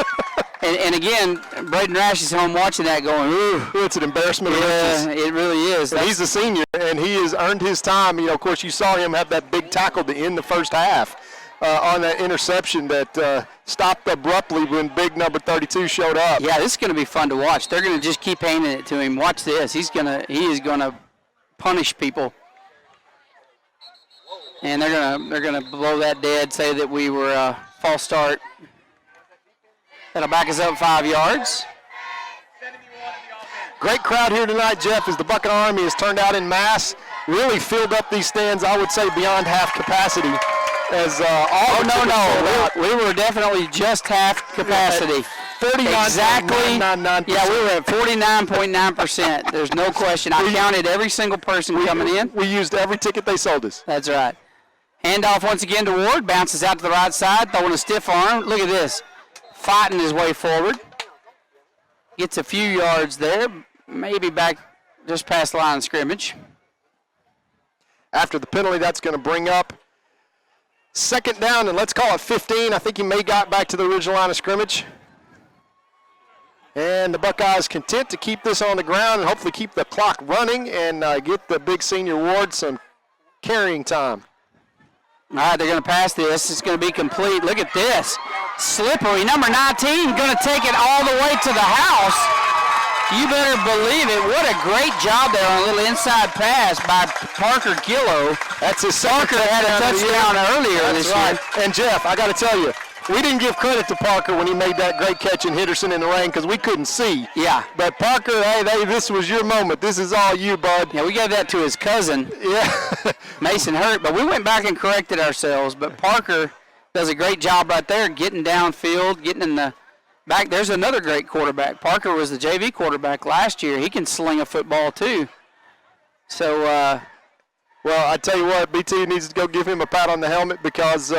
And again, Braden Rash is home watching that, going, ooh, it's an embarrassment. Yeah, it really is. He's a senior, and he has earned his time. Of course, you saw him have that big tackle to end the first half. On that interception that stopped abruptly when big number 32 showed up. Yeah, this is going to be fun to watch. They're going to just keep handing it to him. Watch this. He is going to punish people. And they're going to blow that dead, say that we were a false start. That'll back us up 5 yards. Great crowd here tonight, Jeff, as the Buckeye Army has turned out in mass. Really filled up these stands, I would say, beyond half capacity. As we were definitely just half capacity. 49. Exactly. Yeah, we were at 49.9%. There's no question. I counted every single person coming in. We used every ticket they sold us. That's right. Handoff once again to Ward. Bounces out to the right side, throwing a stiff arm. Look at this. Fighting his way forward. Gets a few yards there. Maybe back just past the line of scrimmage. After the penalty, that's going to bring up second down, and let's call it 15. I think he may got back to the original line of scrimmage. And the Buckeyes content to keep this on the ground and hopefully keep the clock running and get the big senior Ward some carrying time. All right, they're going to pass this. It's going to be complete. Look at this. Slippery. Number 19 going to take it all the way to the house. You better believe it. What a great job there on a little inside pass by Parker Gillow. That's his Parker had a touchdown earlier this year. And Jeff, I got to tell you, we didn't give credit to Parker when he made that great catch in Henderson in the rain because we couldn't see. Yeah. But Parker, hey, this was your moment. This is all you, bud. Yeah, we gave that to his cousin, Mason Hurt, but we went back and corrected ourselves. But Parker does a great job right there getting downfield, getting in the back. There's another great quarterback. Parker was the JV quarterback last year. He can sling a football too. So, well, I tell you what, BT needs to go give him a pat on the helmet because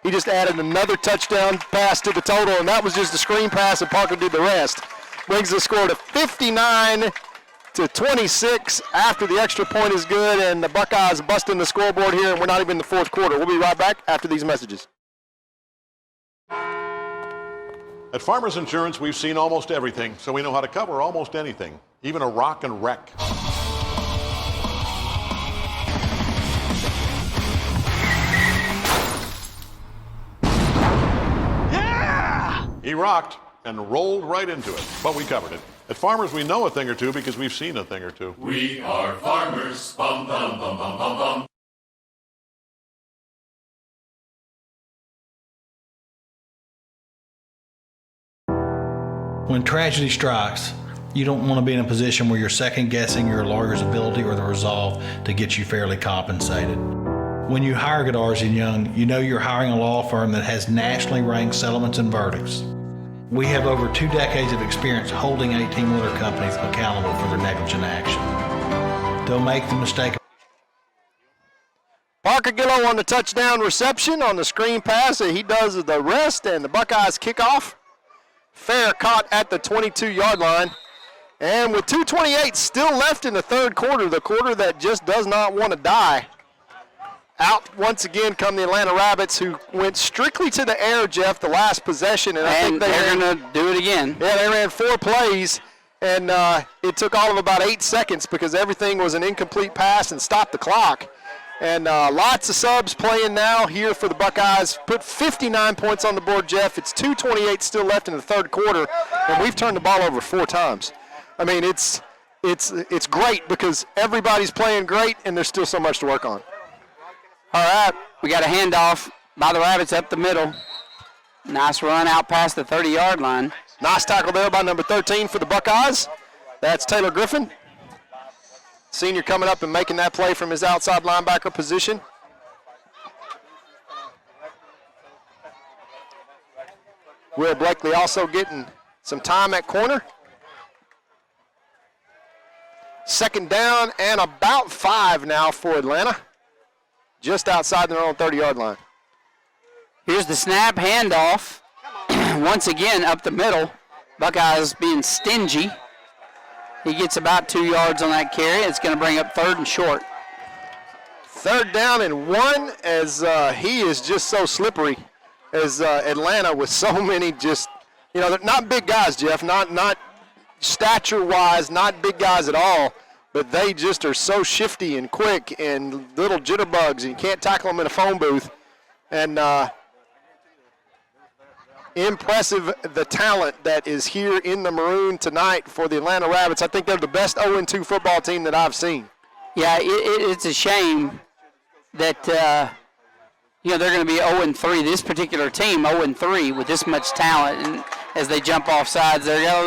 he just added another touchdown pass to the total, and that was just a screen pass, and Parker did the rest. Brings the score to 59-26 after the extra point is good, and the Buckeyes busting the scoreboard here, and we're not even in the fourth quarter. We'll be right back after these messages. At Farmers Insurance, we've seen almost everything, so we know how to cover almost anything, even a rock and wreck. Yeah! He rocked and rolled right into it, but we covered it. At Farmers, we know a thing or two because we've seen a thing or two. We are farmers. Bum, bum, bum, bum, bum, bum. When tragedy strikes, you don't want to be in a position where you're second guessing your lawyer's ability or the resolve to get you fairly compensated. When you hire Godarzi & Young, you know you're hiring a law firm that has nationally ranked settlements and verdicts. We have over 2 decades of experience holding 18-wheeler companies accountable for their negligent action. Don't make the mistake. Parker Gillow on the touchdown reception on the screen pass. He does the rest, and the Buckeyes kick off. Fair caught at the 22-yard line. And with 2:28 still left in the third quarter, the quarter that just does not want to die, out once again come the Atlanta Rabbits, who went strictly to the air, Jeff, the last possession. And I think they're going to do it again. Yeah, they ran 4 plays, and it took all of about 8 seconds because everything was an incomplete pass and stopped the clock. And lots of subs playing now here for the Buckeyes. Put 59 points on the board, Jeff. It's 2:28 still left in the third quarter, and we've turned the ball over 4 times. I mean, it's great because everybody's playing great, and there's still so much to work on. All right, we got a handoff by the Rabbits up the middle. Nice run out past the 30-yard line. Nice tackle there by number 13 for the Buckeyes. That's Taylor Griffin. Senior coming up and making that play from his outside linebacker position. Will Blakely also getting some time at corner. Second down and about 5 now for Atlanta. Just outside their own 30-yard line. Here's the snap handoff. Once again up the middle. Buckeyes being stingy. He gets about 2 yards on that carry. It's going to bring up 3rd and short. 3rd down and 1 as he is just so slippery as Atlanta with so many just, they're not big guys, Jeff, not stature-wise, not big guys at all, but they just are so shifty and quick and little jitterbugs, and you can't tackle them in a phone booth. And impressive the talent that is here in the maroon tonight for the Atlanta Rabbits. I think they're the best 0-2 football team that I've seen. Yeah, it's a shame that they're going to be 0-3. This particular team 0-3 with this much talent, and as they jump off sides, they're got a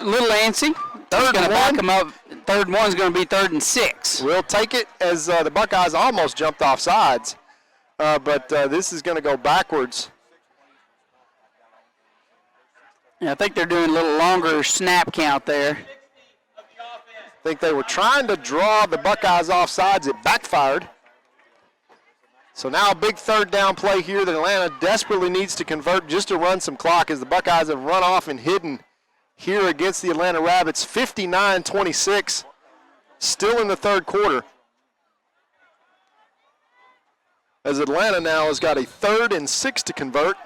little antsy. Third going to back them up. 3rd and 1 is going to be 3rd and 6. We'll take it as the Buckeyes almost jumped off sides, but this is going to go backwards. Yeah, I think they're doing a little longer snap count there. I think they were trying to draw the Buckeyes off sides. It backfired. So now a big third down play here that Atlanta desperately needs to convert just to run some clock as the Buckeyes have run off and hidden here against the Atlanta Rabbits. 59-26, still in the third quarter. As Atlanta now has got a 3rd and 6 to convert.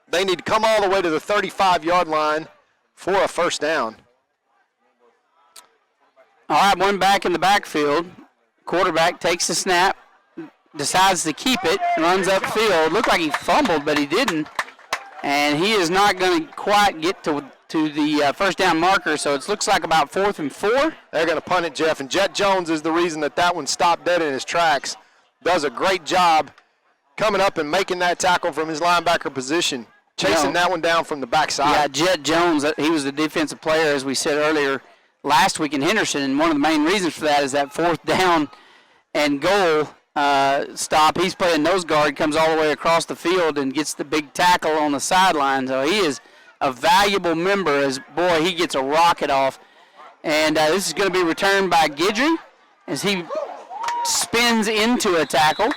They need to come all the way to the 35-yard line for a first down. All right, one back in the backfield. Quarterback takes the snap, decides to keep it, runs upfield. Looked like he fumbled, but he didn't. And he is not going to quite get to the first down marker, so it looks like about 4th and 4. They're going to punt it, Jeff, and Jet Jones is the reason that one stopped dead in his tracks. Does a great job coming up and making that tackle from his linebacker position, chasing that one down from the backside. Yeah, Jet Jones, he was the defensive player, as we said earlier, last week in Henderson, and one of the main reasons for that is that 4th down and goal stop. He's playing nose guard, comes all the way across the field and gets the big tackle on the sideline. So he is a valuable member as, boy, he gets a rocket off. And this is going to be returned by Guidry as he spins into a tackle.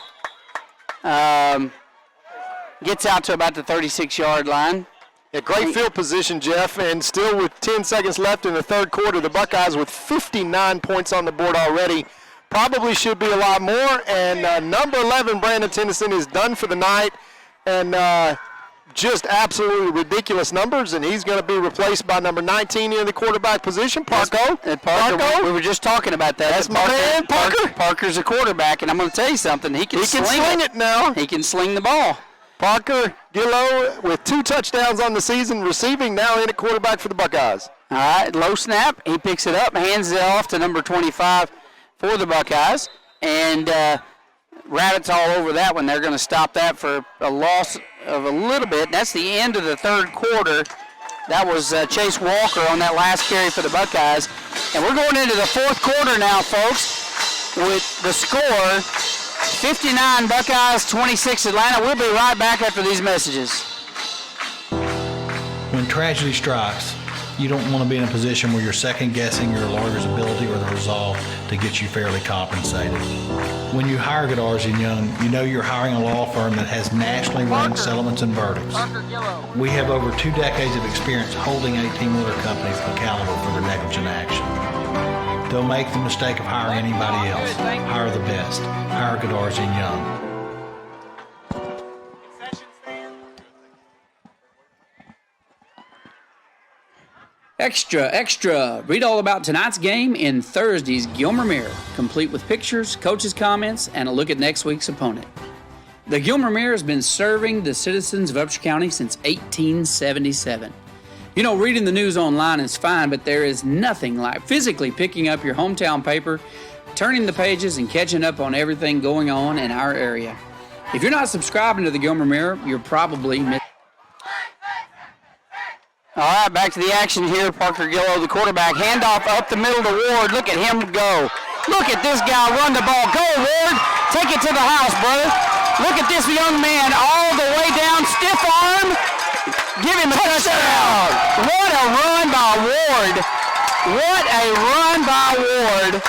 Gets out to about the 36-yard line. A great field position, Jeff, and still with 10 seconds left in the third quarter, the Buckeyes with 59 points on the board already. Probably should be a lot more, and number 11, Brandon Tennyson, is done for the night, and just absolutely ridiculous numbers, and he's going to be replaced by number 19 in the quarterback position, Parko. Parker, we were just talking about that. That's my man, Parker. Parker's a quarterback, and I'm going to tell you something. He can sling it now. He can sling the ball. Parker Gillo with 2 touchdowns on the season, receiving now in at quarterback for the Buckeyes. All right, low snap. He picks it up, hands it off to number 25 for the Buckeyes. And Rabbits all over that one. They're going to stop that for a loss of a little bit. That's the end of the third quarter. That was Chase Walker on that last carry for the Buckeyes. And we're going into the fourth quarter now, folks, with the score 59 Buckeyes, 26 Atlanta. We'll be right back after these messages. When tragedy strikes, you don't want to be in a position where you're second-guessing your lawyer's ability or the resolve to get you fairly compensated. When you hire Goddard & Young, you know you're hiring a law firm that has nationally ranked settlements and verdicts. We have over 2 decades of experience holding 18-wheeler companies accountable for their negligent action. Don't make the mistake of hiring anybody else. Hire the best. Hire Goddard & Young. Extra, extra. Read all about tonight's game in Thursday's Gilmer Mirror, complete with pictures, coaches' comments, and a look at next week's opponent. The Gilmer Mirror has been serving the citizens of Upshur County since 1877. You know, reading the news online is fine, but there is nothing like physically picking up your hometown paper, turning the pages, and catching up on everything going on in our area. If you're not subscribing to the Gilmer Mirror, you're probably missing. All right, back to the action here. Parker Gillo, the quarterback. Handoff up the middle to Ward. Look at him go. Look at this guy run the ball. Go, Ward. Take it to the house, brother. Look at this young man all the way down. Stiff arm. Give him a touchdown. What a run by Ward. What a run by Ward.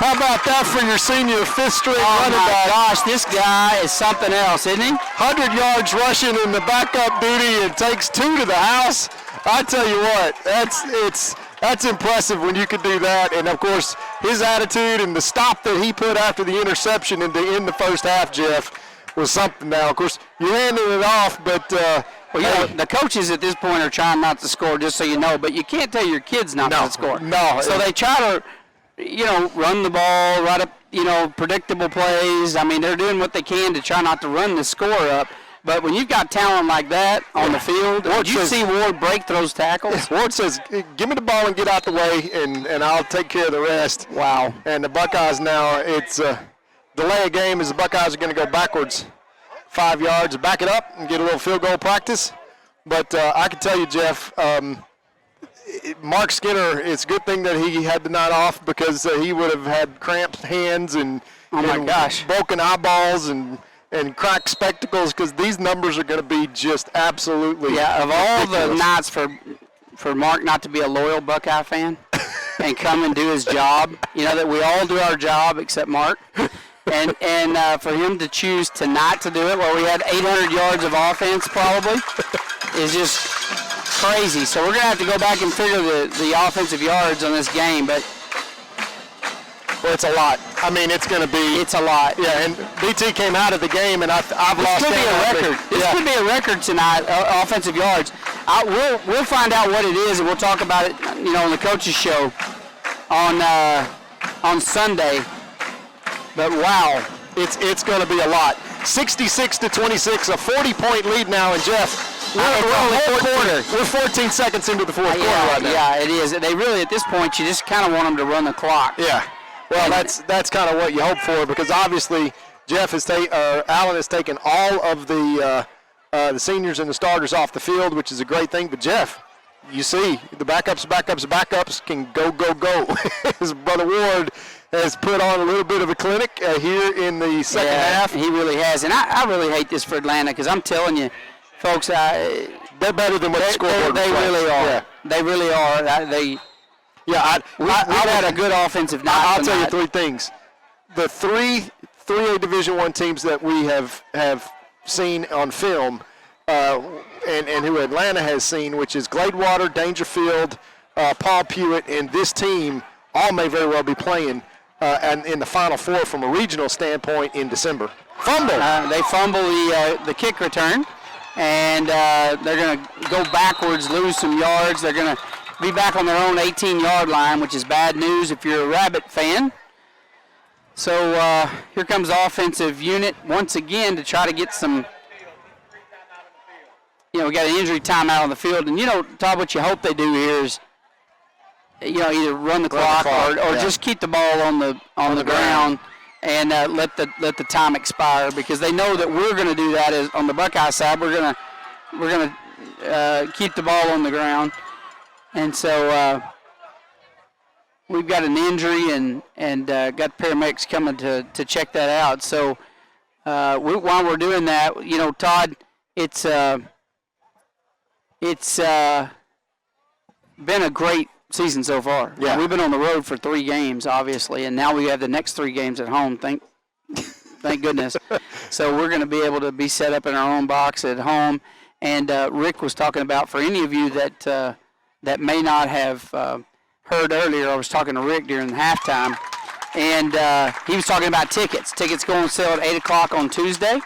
How about that for your senior fifth-string running back? Oh, my gosh, this guy is something else, isn't he? 100 yards rushing in the backup duty and takes 2 to the house. I tell you what, that's impressive when you can do that. And, of course, his attitude and the stop that he put after the interception in the first half, Jeff, was something now. Of course, you're handing it off, but well, you know, the coaches at this point are trying not to score, just so you know, but you can't tell your kids not to score. No. So they try to, run the ball, right up, predictable plays. I mean, they're doing what they can to try not to run the score up. But when you've got talent like that on the field, you see Ward break those tackles. Ward says, give me the ball and get out the way, and I'll take care of the rest. Wow. And the Buckeyes now, it's delay a game as the Buckeyes are going to go backwards 5 yards, back it up and get a little field goal practice. But I can tell you, Jeff, Mark Skinner, it's a good thing that he had the night off because he would have had cramped hands and broken eyeballs and cracked spectacles because these numbers are going to be just absolutely of all ridiculous. The nights for Mark not to be a loyal Buckeye fan and come and do his job, that we all do our job except Mark. And for him to choose tonight to do it, where we had 800 yards of offense probably, is just crazy. So we're going to have to go back and figure the offensive yards on this game, but well, it's a lot. I mean, it's going to be. It's a lot. Yeah, and BT came out of the game, and I've lost. This could be a record. This could be a record tonight, offensive yards. We'll find out what it is, and we'll talk about it, on the coaches show on Sunday. But wow, it's going to be a lot. 66-26, a 40-point lead now, and Jeff, we're 14 seconds into the fourth quarter right now. Yeah, it is. They really, at this point, you just kind of want them to run the clock. Yeah. Well, that's kind of what you hope for, because obviously Jeff Allen has taken all of the seniors and the starters off the field, which is a great thing. But Jeff, you see the backups can go. His brother Ward has put on a little bit of a clinic here in the second half. He really has, and I really hate this for Atlanta, because I'm telling you, folks, they're better than what the scoreboard. They really are. Yeah. They really are. We've had a good offensive night. I'll tell you three things. The 3A Division I teams that we have seen on film, and who Atlanta has seen, which is Gladewater, Dangerfield, Paul Pewitt, and this team, all may very well be playing and in the Final Four from a regional standpoint in December. Fumble. They fumble the kick return, and they're going to go backwards, lose some yards. They're going to be back on their own 18-yard line, which is bad news if you're a Rabbit fan. So here comes the offensive unit once again to try to get some, we got an injury timeout on the field. And, Todd, what you hope they do here is, either run the clock or just keep the ball on the ground and let the time expire, because they know that we're going to do that on the Buckeye side. We're gonna keep the ball on the ground. And so we've got an injury and got paramedics coming to check that out. So while we're doing that, Todd, it's been a great season so far. Yeah. We've been on the road for 3 games, obviously, and now we have the next 3 games at home. Thank goodness. So we're going to be able to be set up in our own box at home. And Rick was talking about, for any of you that may not have heard earlier, I was talking to Rick during halftime, and he was talking about tickets. Tickets go on sale at 8 o'clock on Tuesday,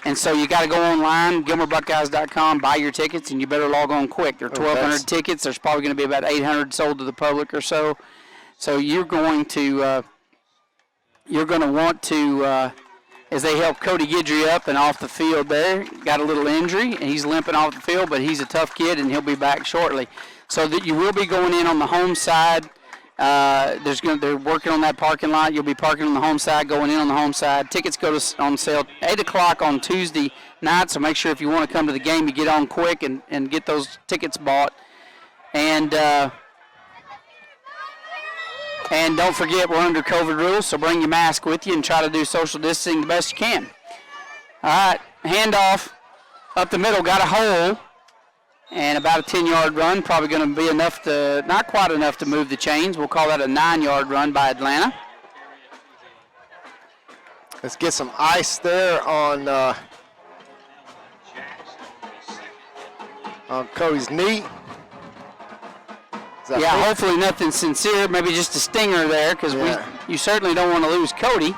and so you got to go online, GilmerBuckeyes.com, buy your tickets, and you better log on quick. There are 1,200 tickets. There's probably going to be about 800 sold to the public or so. So you're going to want to, as they help Cody Guidry up and off the field there, got a little injury, and he's limping off the field, but he's a tough kid, and he'll be back shortly. So that you will be going in on the home side. They're working on that parking lot. You'll be parking on the home side, going in on the home side. Tickets go on sale 8 o'clock on Tuesday night, so make sure if you want to come to the game, you get on quick and get those tickets bought. And don't forget, we're under COVID rules, so bring your mask with you and try to do social distancing the best you can. All right, handoff up the middle, got a hole. And about a 10-yard run, probably going to be enough not quite enough to move the chains. We'll call that a 9-yard run by Atlanta. Let's get some ice there on Cody's knee. Yeah, hopefully nothing sincere, maybe just a stinger there, because you certainly don't want to lose Cody.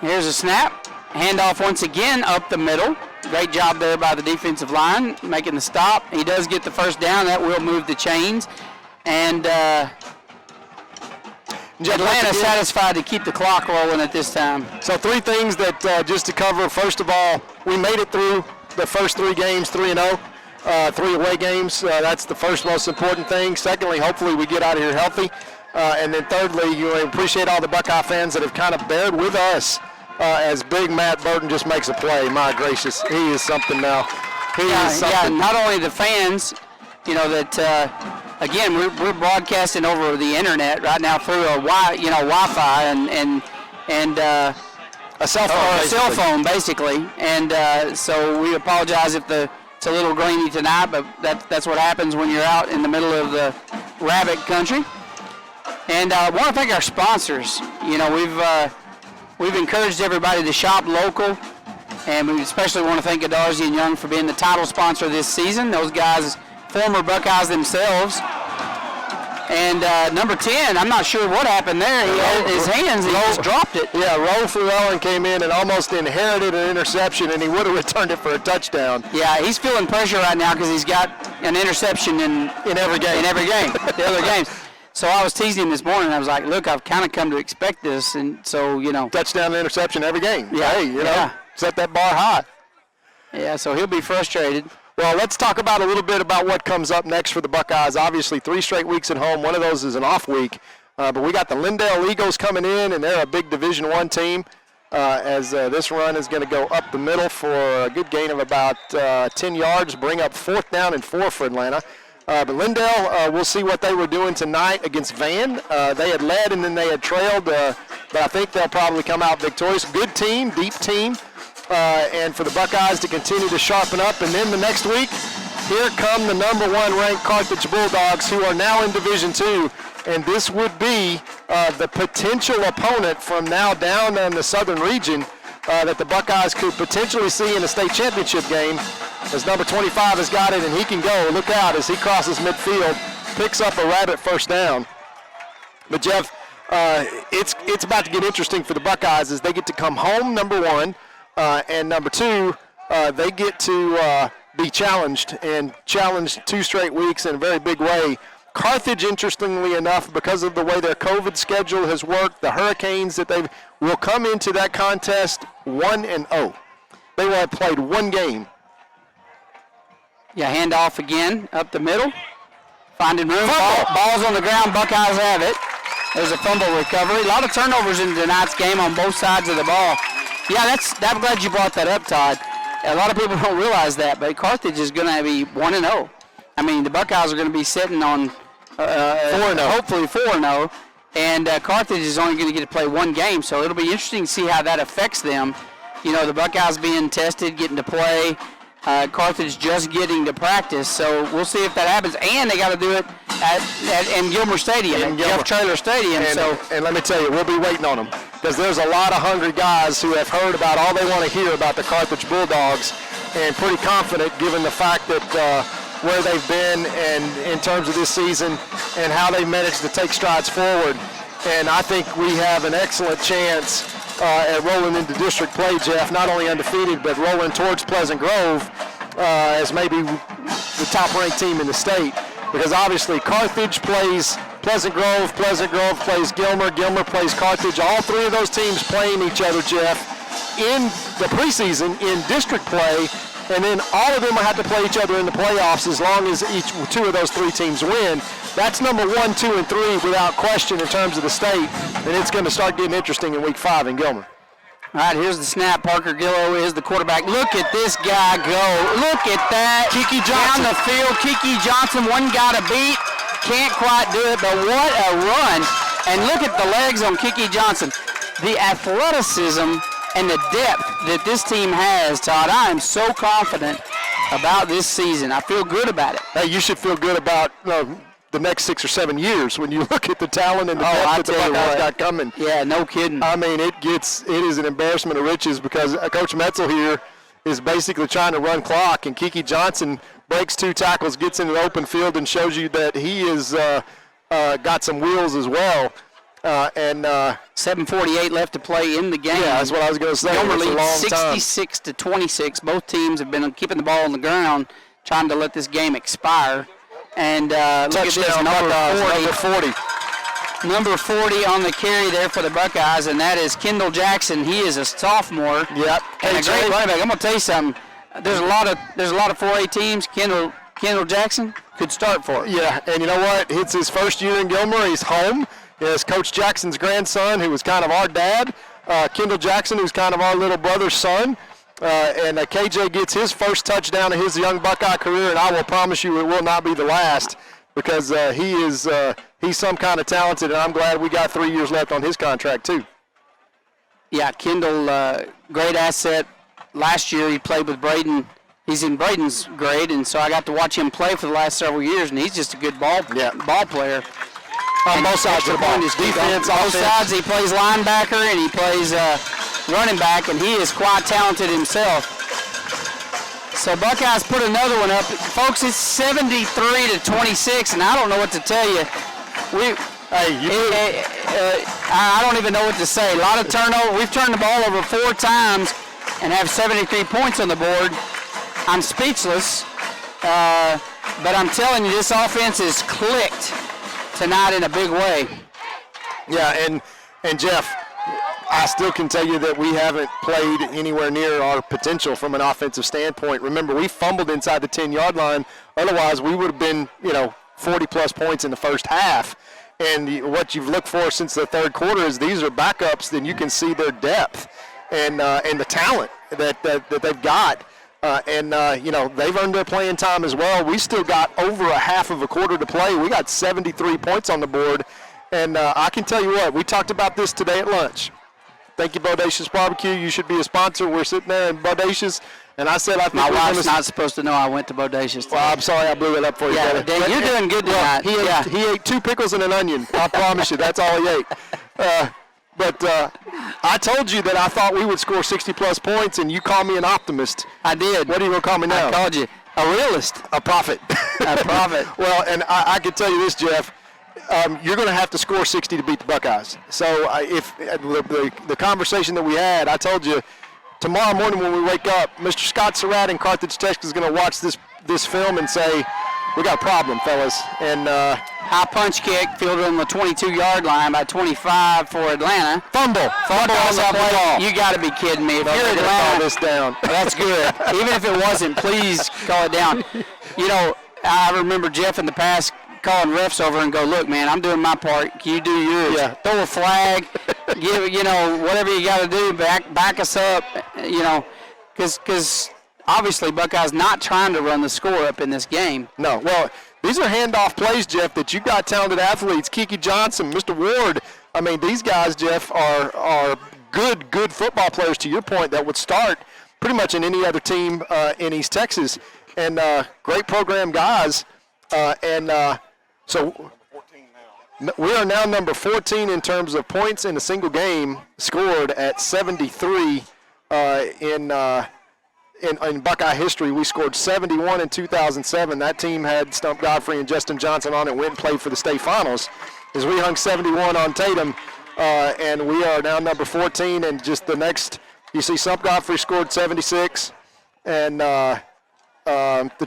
Here's a snap. Handoff once again up the middle. Great job there by the defensive line, making the stop. He does get the first down. That will move the chains. And Atlanta satisfied to keep the clock rolling at this time. So 3 things that just to cover. First of all, we made it through the first 3 games, 3-0, 3 away games. That's the first most important thing. Secondly, hopefully we get out of here healthy. And then thirdly, appreciate all the Buckeye fans that have kind of bared with us as big Matt Burton just makes a play. My gracious, he is something now. He is something. Yeah, not only the fans, that again, we're broadcasting over the internet right now through a Wi-Fi and a cell phone, basically. And so we apologize if it's a little grainy tonight, but that's what happens when you're out in the middle of the rabbit country. And I want to thank our sponsors. You know, we've encouraged everybody to shop local, and we especially want to thank Godarzi and Young for being the title sponsor this season. Those guys, former Buckeyes themselves. And number 10, I'm not sure what happened there. He had his hands, he just dropped it. Yeah, Roll Llewellyn came in and almost inherited an interception, and he would have returned it for a touchdown. Yeah, he's feeling pressure right now because he's got an interception in every game. The other games. So I was teasing him this morning. I was like, look, I've kind of come to expect this. And so, you know. Touchdown and interception every game. Yeah. Hey, you know, set that bar high. Yeah, so he'll be frustrated. Well, let's talk about a little bit about what comes up next for the Buckeyes. Obviously, 3 straight weeks at home. One of those is an off week. But we got the Lindale Eagles coming in, and they're a big Division I team. As this run is going to go up the middle for a good gain of about 10 yards, bring up 4th down and 4 for Atlanta. But Lindale, we'll see what they were doing tonight against Van. They had led and then they had trailed, but I think they'll probably come out victorious. Good team, deep team. And for the Buckeyes to continue to sharpen up. And then the next week, here come the number 1 ranked Carthage Bulldogs, who are now in Division II. And this would be the potential opponent from now down in the southern region that the Buckeyes could potentially see in a state championship game. As number 25 has got it, and he can go. Look out as he crosses midfield, picks up a rabbit first down. But, Jeff, it's about to get interesting for the Buckeyes as they get to come home, number 1. And number 2, they get to be challenged, and challenged 2 straight weeks in a very big way. Carthage, interestingly enough, because of the way their COVID schedule has worked, the Hurricanes that they will come into that contest 1-0. They will have played 1 game. Yeah, handoff again up the middle. Finding room. Ball's on the ground. Buckeyes have it. There's a fumble recovery. A lot of turnovers in tonight's game on both sides of the ball. Yeah, I'm glad you brought that up, Todd. A lot of people don't realize that, but Carthage is going to be 1-0. I mean, the Buckeyes are going to be sitting on 4-0. Hopefully 4-0, and Carthage is only going to get to play 1 game, so it'll be interesting to see how that affects them. You know, the Buckeyes being tested, getting to play, Carthage just getting to practice, so we'll see if that happens. And they got to do it in Gilmer Stadium, Jeff Traylor Stadium. And let me tell you, we'll be waiting on them, because there's a lot of hungry guys who have heard about all they want to hear about the Carthage Bulldogs, and pretty confident given the fact that where they've been and in terms of this season and how they managed to take strides forward. And I think we have an excellent chance at rolling into district play, Jeff, not only undefeated, but rolling towards Pleasant Grove as maybe the top-ranked team in the state. Because obviously Carthage plays Pleasant Grove plays Gilmer plays Carthage. All 3 of those teams playing each other, Jeff, in the preseason in district play, and then all of them will have to play each other in the playoffs as long as 2 of those 3 teams win. That's number 1, 2, and 3 without question in terms of the state, and it's going to start getting interesting in week 5 in Gilmer. All right, here's the snap. Parker Gillo is the quarterback. Look at this guy go. Look at that. Kiki Johnson. Down the field, Kiki Johnson, one guy to beat. Can't quite do it, but what a run. And look at the legs on Kiki Johnson. The athleticism and the depth that this team has, Todd. I am so confident about this season. I feel good about it. Hey, you should feel good about the next 6 or 7 years when you look at the talent and the depth that the Buckeyes got coming. Yeah, no kidding. I mean, it is an embarrassment of riches, because Coach Metzel here is basically trying to run clock, and Kiki Johnson breaks 2 tackles, gets into the open field, and shows you that he is got some wheels as well. 7:48 left to play in the game. Yeah, that's what I was going to say. Gilmer leads 66-26. Both teams have been keeping the ball on the ground, trying to let this game expire. And look at this, number 40 on the carry there for the Buckeyes, and that is Kendall Jackson. He is a sophomore. Yep. And a great running back. I'm going to tell you something. There's a lot of 4A teams. Kendall Jackson could start for it. Yeah, and you know what? It's his first year in Gilmer. He's home. It's Coach Jackson's grandson, who was kind of our dad. Kendall Jackson, who's kind of our little brother's son. And KJ gets his first touchdown of his young Buckeye career, and I will promise you it will not be the last, because he's some kind of talented, and I'm glad we got 3 years left on his contract too. Yeah, Kendall, great asset. Last year he played with Braden. He's in Braden's grade, and so I got to watch him play for the last several years, and he's just a good ball player. On both sides of the ball. Defense, both offense. sides. He plays linebacker and he plays running back, and he is quite talented himself. So Buckeyes put another one up. Folks, it's 73-26, and I don't know what to tell you. I don't even know what to say. A lot of turnover. We've turned the ball over 4 times and have 73 points on the board. I'm speechless, but I'm telling you, this offense is clicked tonight in a big way. Yeah, and Jeff, I still can tell you that we haven't played anywhere near our potential from an offensive standpoint. Remember, we fumbled inside the 10-yard line. Otherwise, we would have been, 40-plus points in the first half. And what you've looked for since the third quarter is these are backups, then you can see their depth and the talent that they've got. They've earned their playing time as well. We still got over a half of a quarter to play. We got 73 points on the board. And I can tell you what, we talked about this today at lunch. Thank you, Bodacious Barbecue. You should be a sponsor. We're sitting there in Bodacious, and I said I think my wife's not supposed to know I went to Bodacious today. Well, I'm sorry I blew it up for you. Yeah, Dan, you're doing good tonight. He ate 2 pickles and an onion. I promise you, that's all he ate. But I told you that I thought we would score 60-plus points, and you called me an optimist. I did. What are you going to call me now? I called you a realist. A prophet. A prophet. Well, and I can tell you this, Jeff. You're going to have to score 60 to beat the Buckeyes. So if the conversation that we had, I told you, tomorrow morning when we wake up, Mr. Scott Surratt in Carthage, Texas is going to watch this film and say, we got a problem, fellas. And high punch kick fielded on the 22-yard line by 25 for Atlanta. Fumble on the ball. You got to be kidding me. If you're Atlanta, call this down. That's good. Even if it wasn't, please call it down. I remember Jeff in the past calling refs over and go, look, man, I'm doing my part. Can you do yours? Yeah. Throw a flag, give whatever you got to do, back us up, because obviously Buckeyes not trying to run the score up in this game. No, well, these are handoff plays, Jeff, that you've got talented athletes. Kiki Johnson, Mr. Ward. I mean, these guys, Jeff, are good football players, to your point, that would start pretty much in any other team in East Texas. And great program guys. So we are now number 14 in terms of points in a single game scored at 73 in Buckeye history. We scored 71 in 2007. That team had Stump Godfrey and Justin Johnson on it, went and played for the state finals. As we hung 71 on Tatum, and we are now number 14. And just the next, you see Stump Godfrey scored 76, and the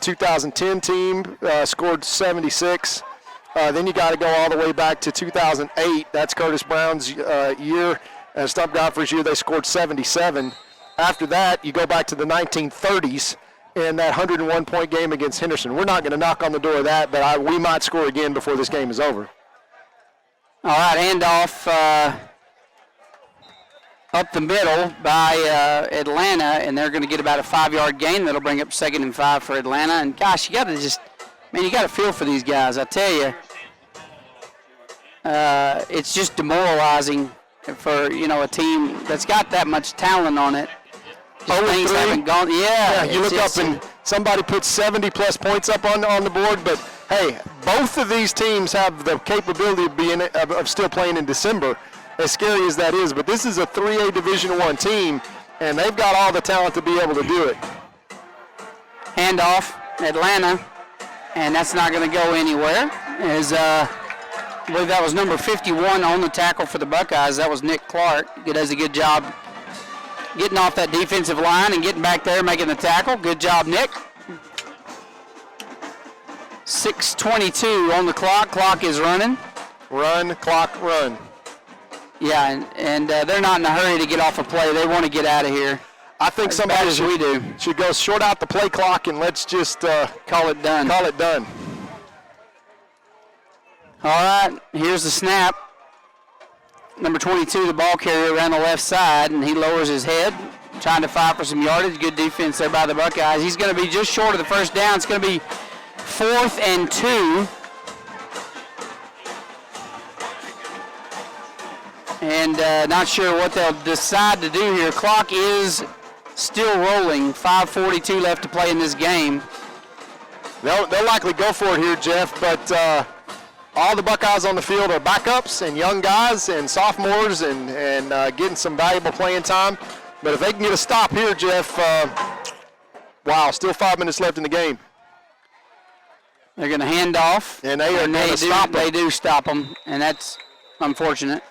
2010 team scored 76. Then you got to go all the way back to 2008. That's Curtis Brown's year. And Stump Godfrey's year, they scored 77. After that, you go back to the 1930s in that 101-point game against Henderson. We're not going to knock on the door of that, but we might score again before this game is over. All right, handoff up the middle by Atlanta, and they're going to get about a 5-yard gain. That'll bring up 2nd and 5 for Atlanta. And gosh, you got to feel for these guys. I tell you, it's just demoralizing for a team that's got that much talent on it. Things haven't gone. Yeah, you look up and somebody puts 70-plus points up on the board, but hey, both of these teams have the capability of still playing in December. As scary as that is, but this is a 3A Division I team, and they've got all the talent to be able to do it. Handoff, Atlanta, and that's not going to go anywhere. I believe that was number 51 on the tackle for the Buckeyes. That was Nick Clark. He does a good job getting off that defensive line and getting back there, making the tackle. Good job, Nick. 6:22 on the clock. Clock is running. Run, clock, run. Yeah, and they're not in a hurry to get off a play. They want to get out of here. I think somebody should go short out the play clock and let's just call it done. Call it done. All right, here's the snap. Number 22, the ball carrier around the left side, and he lowers his head, trying to fight for some yardage. Good defense there by the Buckeyes. He's going to be just short of the first down. It's going to be 4th and 2. And not sure what they'll decide to do here. Clock is still rolling. 5:42 left to play in this game. They'll likely go for it here, Jeff, but all the Buckeyes on the field are backups and young guys and sophomores and getting some valuable playing time. But if they can get a stop here, Jeff, wow, still 5 minutes left in the game. They're going to hand off. And they are going to stop them. They do stop them, and that's unfortunate.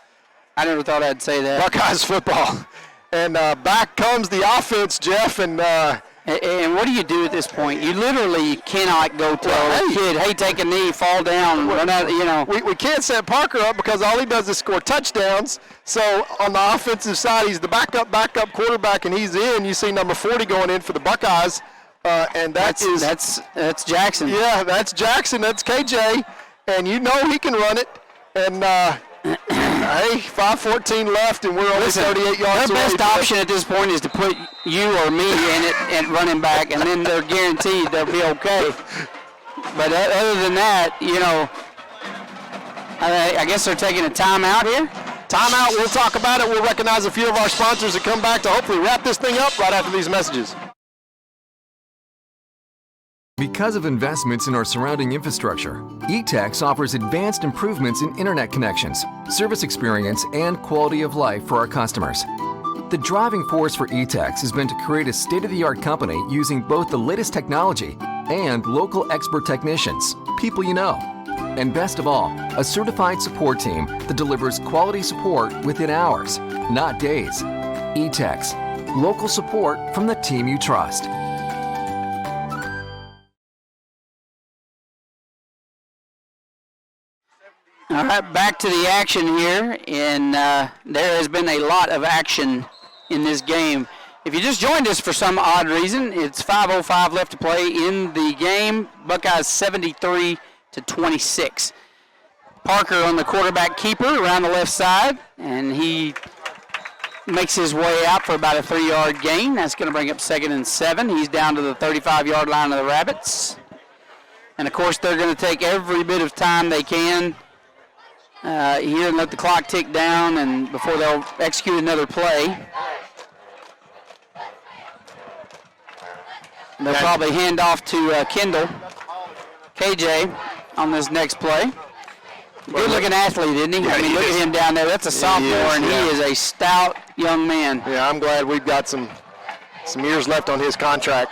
I never thought I'd say that. Buckeyes football. And back comes the offense, Jeff, and what do you do at this point? You literally cannot go tell a kid, hey, take a knee, fall down, run out, you know. We can't set Parker up because all he does is score touchdowns. So on the offensive side, he's the backup quarterback, and he's in. You see number 40 going in for the Buckeyes, and that's Jackson. Yeah, that's Jackson. That's KJ, and you know he can run it. And hey, 5:14 left, and we're only 38 yards away. Their best option at this point is to put you or me in it and running back, and then they're guaranteed they'll be okay. But other than that, you know, I guess they're taking a timeout here. Timeout. We'll talk about it. We'll recognize a few of our sponsors and come back to hopefully wrap this thing up right after these messages. Because of investments in our surrounding infrastructure, eTex offers advanced improvements in internet connections, service experience, and quality of life for our customers. The driving force for eTex has been to create a state-of-the-art company using both the latest technology and local expert technicians, people you know. And best of all, a certified support team that delivers quality support within hours, not days. eTex, local support from the team you trust. All right, back to the action here, and there has been a lot of action in this game. If you just joined us for some odd reason, it's 5:05 left to play in the game. Buckeyes 73-26. Parker on the quarterback keeper around the left side, and he makes his way out for about a 3-yard gain. That's going to bring up 2nd and 7. He's down to the 35-yard line of the Rabbits. And, of course, they're going to take every bit of time they can here and let the clock tick down and before they'll execute another play. They'll probably hand off to KJ on this next play. Good-looking athlete, isn't he? Yeah, I mean, look at him down there. That's a sophomore, and he is a stout young man. Yeah, I'm glad we've got some years left on his contract.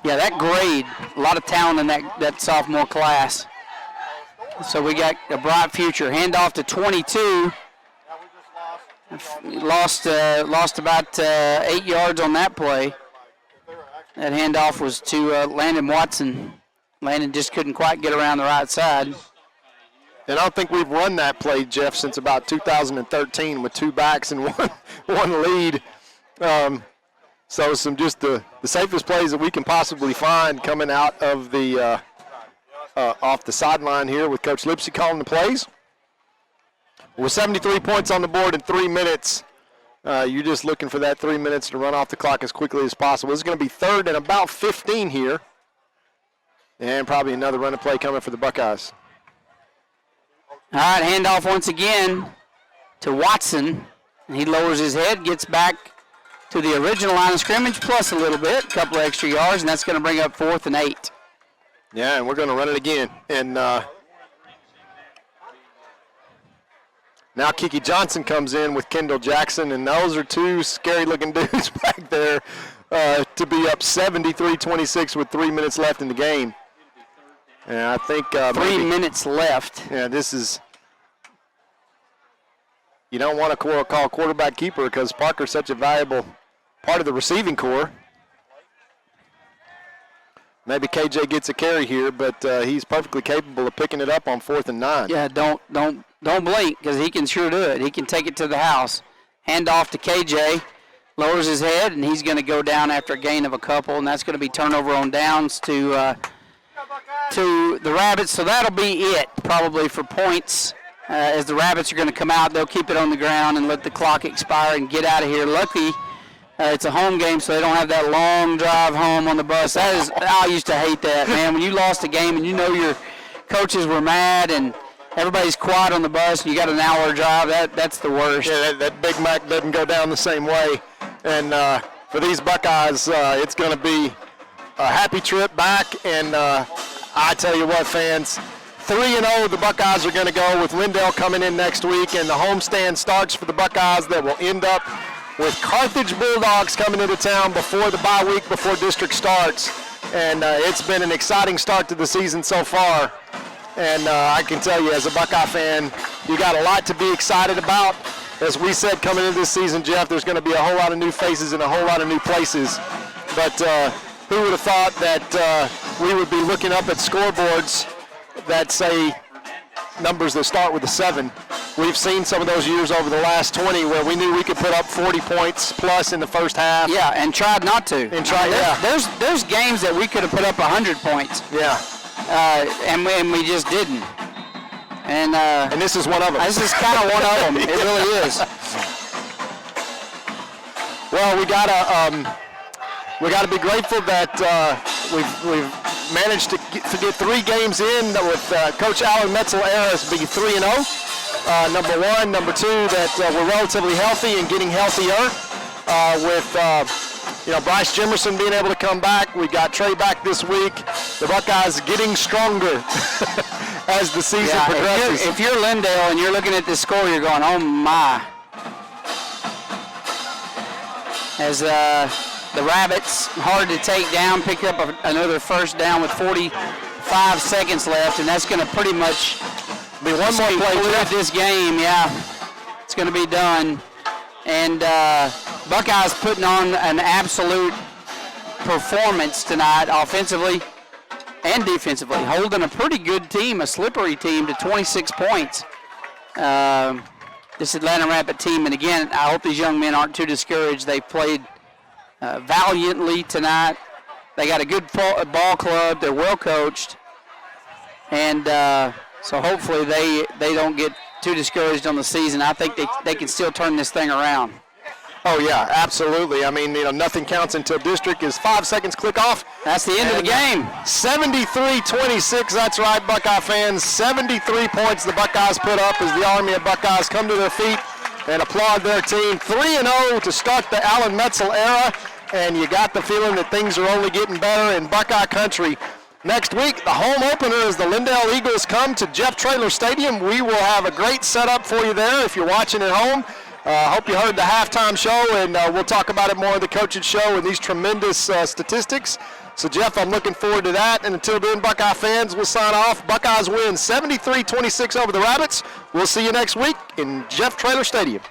Yeah, that grade, a lot of talent in that sophomore class. So we got a bright future. Handoff to 22. Lost about 8 yards on that play. That handoff was to Landon Watson. Landon just couldn't quite get around the right side. And I don't think we've run that play, Jeff, since about 2013 with 2 backs and one lead. So some just the safest plays that we can possibly find coming out of the off the sideline here with Coach Lipsy calling the plays. With 73 points on the board in 3 minutes, you're just looking for that 3 minutes to run off the clock as quickly as possible. This is going to be 3rd and about 15 here. And probably another run and play coming for the Buckeyes. All right, handoff once again to Watson. He lowers his head, gets back to the original line of scrimmage, plus a little bit, a couple of extra yards, and that's going to bring up 4th and 8. Yeah, and we're going to run it again. And now Kiki Johnson comes in with Kendall Jackson, and those are 2 scary-looking dudes back there to be up 73-26 with 3 minutes left in the game. And I think 3 minutes left. Yeah, this is – you don't want to call quarterback keeper because Parker's such a valuable part of the receiving corps. Maybe KJ gets a carry here, but he's perfectly capable of picking it up on 4th and 9. Yeah, don't blink because he can sure do it. He can take it to the house. Hand off to KJ, lowers his head, and he's going to go down after a gain of a couple, and that's going to be turnover on downs to the Rabbits. So that'll be it probably for points. As the Rabbits are going to come out, they'll keep it on the ground and let the clock expire and get out of here. Lucky it's a home game, so they don't have that long drive home on the bus. I used to hate that, man. When you lost a game and you know your coaches were mad and everybody's quiet on the bus and you got an hour drive, that's the worst. Yeah, that Big Mac doesn't go down the same way. And for these Buckeyes, it's going to be a happy trip back. And I tell you what, fans, 3-0 the Buckeyes are going to go with Lindale coming in next week, and the homestand starts for the Buckeyes that will end up with Carthage Bulldogs coming into town before the bye week, before district starts. And it's been an exciting start to the season so far. And I can tell you, as a Buckeye fan, you got a lot to be excited about. As we said coming into this season, Jeff, there's going to be a whole lot of new faces in a whole lot of new places. But who would have thought that we would be looking up at scoreboards that say numbers that start with a 7. We've seen some of those years over the last 20 where we knew we could put up 40 points plus in the first half. Yeah, and tried not to. There's games that we could have put up 100 points. Yeah. And we just didn't. And this is one of them. This is kind of one of them. It really is. Well, we gotta be grateful that we've managed to get 3 games in with Coach Alan Metzel eras be 3-0. Number 1, number 2, that we're relatively healthy and getting healthier with Bryce Jimerson being able to come back. We got Trey back this week. The Buckeyes getting stronger as the season progresses. If you're Lindale and you're looking at this score, you're going, oh my. As the Rabbits, hard to take down, pick up another first down with 45 seconds left, and that's going to pretty much be one more play to this game. Yeah, it's going to be done. And Buckeyes putting on an absolute performance tonight, offensively and defensively, holding a pretty good team, a slippery team, to 26 points. This Atlanta Rapid team, and again, I hope these young men aren't too discouraged. They played valiantly tonight. They got a good ball club. They're well coached, and so hopefully they don't get too discouraged on the season. I think they can still turn this thing around. Oh yeah, absolutely. I mean, nothing counts until district is 5 seconds click off. That's the end of the game. 73-26. That's right, Buckeye fans. 73 points the Buckeyes put up as the Army of Buckeyes come to their feet and applaud their team. 3-0 to start the Alan Metzel era, and you got the feeling that things are only getting better in Buckeye country. Next week, the home opener is the Lindale Eagles come to Jeff Traylor Stadium. We will have a great setup for you there if you're watching at home. Hope you heard the halftime show, and we'll talk about it more in the coaching show and these tremendous statistics. So, Jeff, I'm looking forward to that. And until then, Buckeye fans, we'll sign off. Buckeyes win 73-26 over the Rabbits. We'll see you next week in Jeff Traylor Stadium.